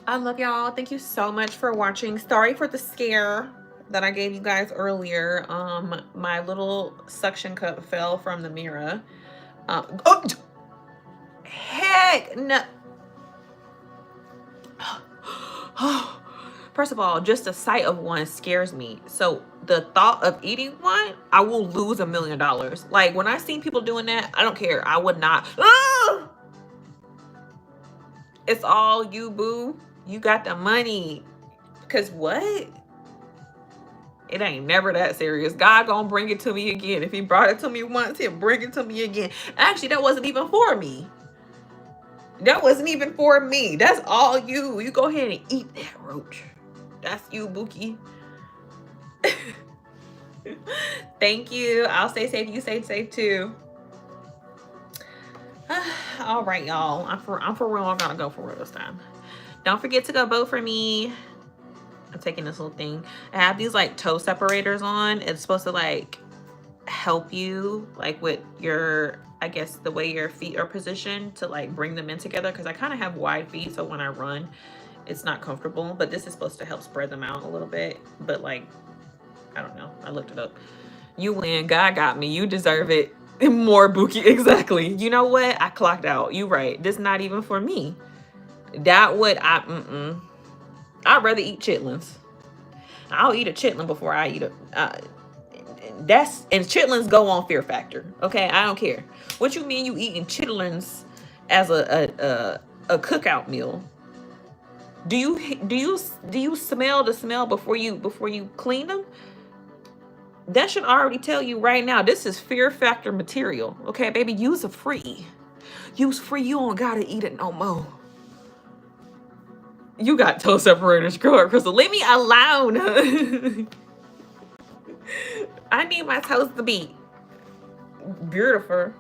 I love y'all. Thank you so much for watching. Sorry for the scare that I gave you guys earlier. My little suction cup fell from the mirror. Oh, heck no. First of all, just the sight of one scares me. So the thought of eating one, I will lose $1 million. Like when I see people doing that, I don't care. I would not. It's all you, boo. You got the money. Because what? It ain't never that serious. God gonna bring it to me again. If he brought it to me once, he'll bring it to me again. Actually, that wasn't even for me. That wasn't even for me. That's all you. You go ahead and eat that roach. That's you, Bookie. Thank you. I'll stay safe. You stay safe too. All right, y'all. I'm for real. I'm gonna go for real this time. Don't forget to go vote for me. I'm taking this little thing. I have these like toe separators on. It's supposed to like help you like with your, I guess, the way your feet are positioned to like bring them in together, because I kind of have wide feet, so when I run it's not comfortable, but this is supposed to help spread them out a little bit. But like, I don't know, I looked it up. You win. God got me. You deserve it. More Bookie. Exactly. You know what, I clocked out. You right, this not even for me. That would I'd rather eat chitlins. I'll eat a chitlin before I eat a and chitlins go on Fear Factor. Okay, I don't care. What you mean you eating chitlins as a cookout meal? Do you smell the smell before you clean them? That should already tell you right now, this is Fear Factor material. Okay, baby, use free. Use free. You don't gotta eat it no more. You got toe separators, girl, Crystle. Leave me alone. I need my toes to be beautiful.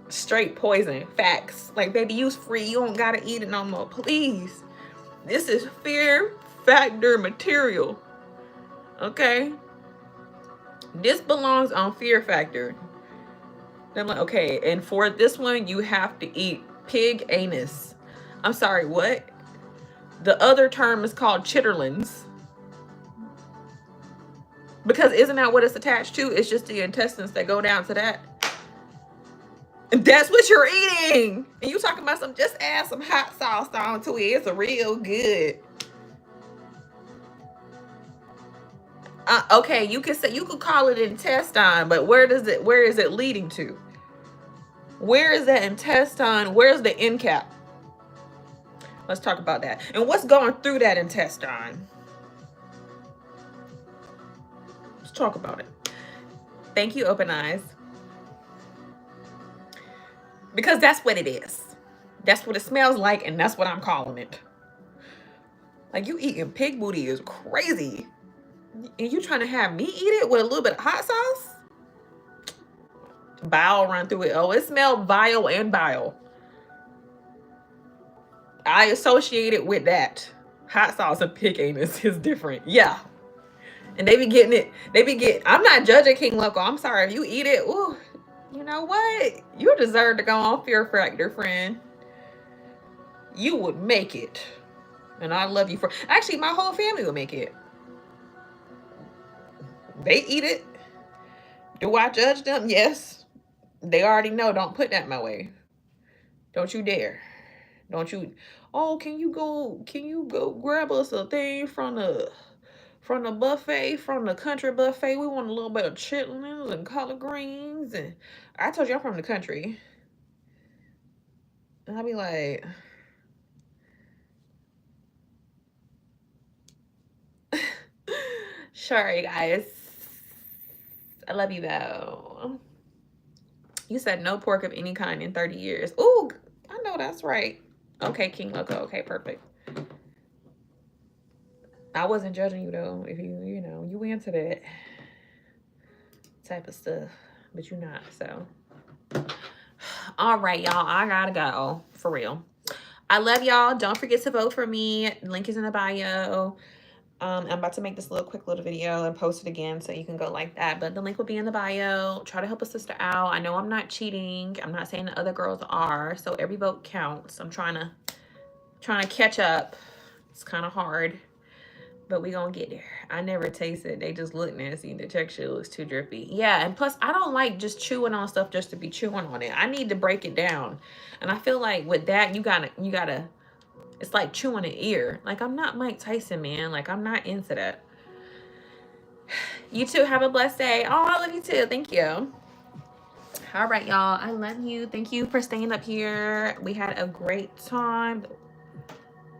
Straight poison. Facts. Like, baby, use free. You don't gotta eat it no more. Please. This is Fear Factor material. Okay? This belongs on Fear Factor. I'm like, okay, and for this one, you have to eat pig anus. I'm sorry, what? The other term is called chitterlings. Because isn't that what it's attached to? It's just the intestines that go down to that. And that's what you're eating. And you talking about just add some hot sauce onto it. It's real good. Okay, you could call it intestine, but where is it leading to? Where is that intestine? Where's the end cap? Let's talk about that. And what's going through that intestine? Let's talk about it. Thank you, Open Eyes. Because that's what it is. That's what it smells like, and that's what I'm calling it. Like, you eating pig booty is crazy. And you trying to have me eat it with a little bit of hot sauce? Bile run through it. Oh, it smelled vile and bile. I associate it with that. Hot sauce and pig anus is different. Yeah. And they be getting it. I'm not judging King Loco. I'm sorry. If you eat it, ooh, you know what? You deserve to go on Fear Factor, friend. You would make it. And I love you for... Actually, my whole family would make it. They eat it. Do I judge them? Yes. They already know. Don't put that my way. Don't you dare. Don't you... Oh, can you go grab us a thing from the buffet, from the country buffet? We want a little bit of chitlins and collard greens. And I told you I'm from the country. And I'll be like... Sorry, guys. I love you, though. You said no pork of any kind in 30 years. Ooh, I know that's right. Okay, King Loco. Okay, perfect. I wasn't judging you, though. If you know, you into that type of stuff. But you're not, so. All right, y'all. I gotta go. For real. I love y'all. Don't forget to vote for me. Link is in the bio. I'm about to make this quick little video and post it again, so you can go like that. But the link will be in the bio. Try to help a sister out. I know I'm not cheating. I'm not saying the other girls are. So every vote counts. I'm trying to catch up. It's kind of hard, but we gonna get there. I never taste it. They just look nasty. The texture looks too drippy. Yeah, and plus I don't like just chewing on stuff just to be chewing on it. I need to break it down, and I feel like with that you gotta. It's like chewing an ear. Like, I'm not Mike Tyson, man. Like, I'm not into that. You too. Have a blessed day. Oh, I love you too. Thank you. All right, y'all. I love you. Thank you for staying up here. We had a great time.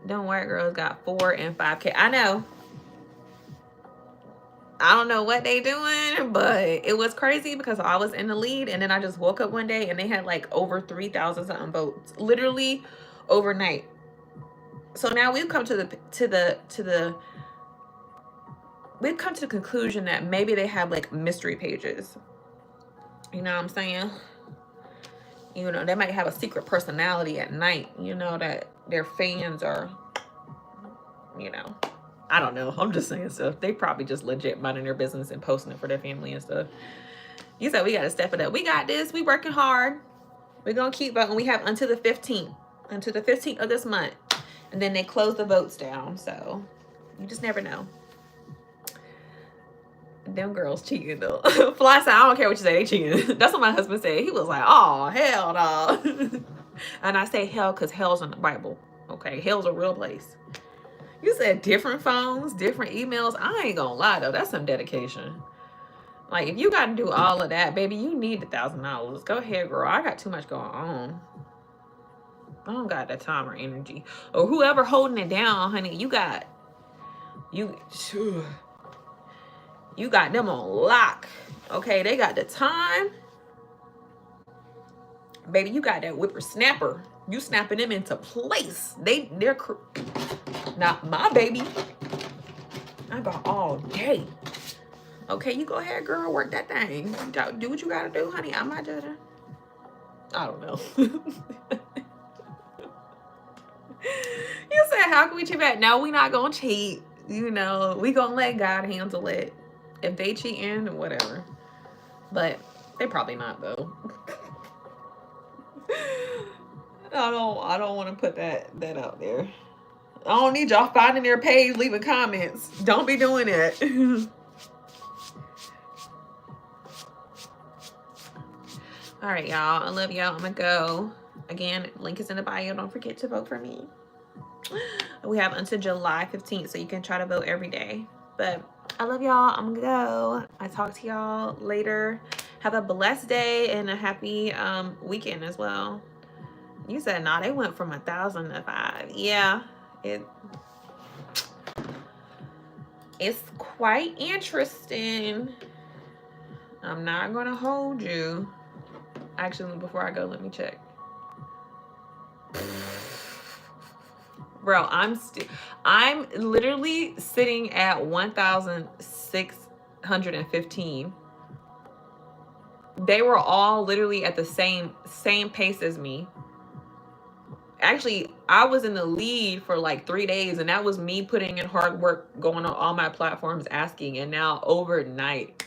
Them white girls got 4 and 5K. I know. I don't know what they doing, but it was crazy because I was in the lead, and then I just woke up one day and they had like over 3,000 something votes, literally overnight. So now we've come to the we've come to the conclusion that maybe they have like mystery pages. You know what I'm saying? You know, they might have a secret personality at night, you know, that their fans are, you know, I don't know. I'm just saying stuff. They probably just legit minding their business and posting it for their family and stuff. You said we got to step it up. We got this. We working hard. We're going to keep voting. We have until the 15th. Until the 15th of this month. And then they close the votes down. So you just never know. Them girls cheating though. Fly said, I don't care what you say. They cheating. That's what my husband said. He was like, oh, hell no. And I say hell because hell's in the Bible. Okay. Hell's a real place. You said different phones, different emails. I ain't gonna lie though, that's some dedication. Like if you gotta do all of that, baby, you need $1,000. Go ahead, girl. I got too much going on. I don't got that time or energy. Or whoever holding it down, honey, you got them on lock. Okay, they got the time. Baby, you got that whippersnapper. You snapping them into place. They're not my baby. I got all day. Okay, you go ahead, girl. Work that thing. Do what you gotta do, honey. I'm not judging. I don't know. You said, how can we cheat back? No, we not gonna cheat. You know, we gonna let God handle it. If they cheating, whatever. But they probably not though. I don't want to put that out there. I don't need y'all finding their page, leaving comments. Don't be doing it. All right, y'all. I love y'all. I'm going to go. Again, link is in the bio. Don't forget to vote for me. We have until July 15th, so you can try to vote every day. But I love y'all. I'm going to go. I talk to y'all later. Have a blessed day and a happy weekend as well. You said, nah, they went from 1,000 to 5. Yeah, it's quite interesting. I'm not going to hold you. Actually, before I go, let me check. Bro, I'm literally sitting at 1,615. They were all literally at the same pace as me. Actually, I was in the lead for like 3 days, and that was me putting in hard work, going on all my platforms, asking, and now overnight.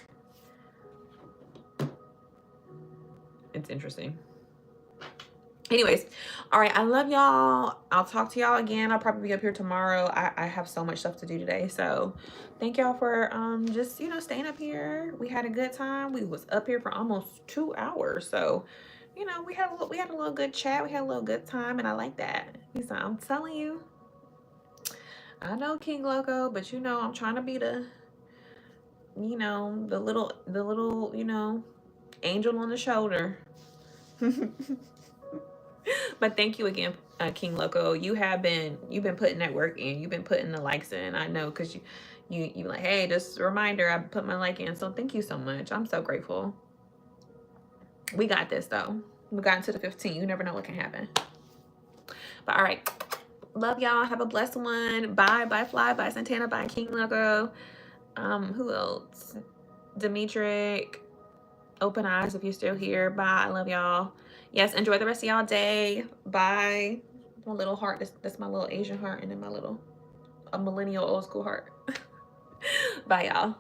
It's interesting. Anyways, all right, I love y'all. I'll talk to y'all again. I'll probably be up here tomorrow. I have so much stuff to do today, so thank y'all for just, you know, staying up here. We had a good time. We was up here for almost 2 hours, so you know, we had a little good chat. We had a little good time, and I like that. He's like, I'm telling you, I know King Loco, but you know, I'm trying to be the, you know, the little, you know, angel on the shoulder. But thank you again, King Loco. You've been putting that work in. You've been putting the likes in. I know, because you like, hey, just a reminder, I put my like in. So thank you so much. I'm so grateful. We got this though. We got into the 15. You never know what can happen. But all right. Love y'all. Have a blessed one. Bye. Bye Fly. Bye Santana. Bye King Loco. Who else? Demetric. Open Eyes if you're still here. Bye. I love y'all. Yes, enjoy the rest of y'all day. Bye. My little heart. That's my little Asian heart, and then my little millennial old school heart. Bye y'all.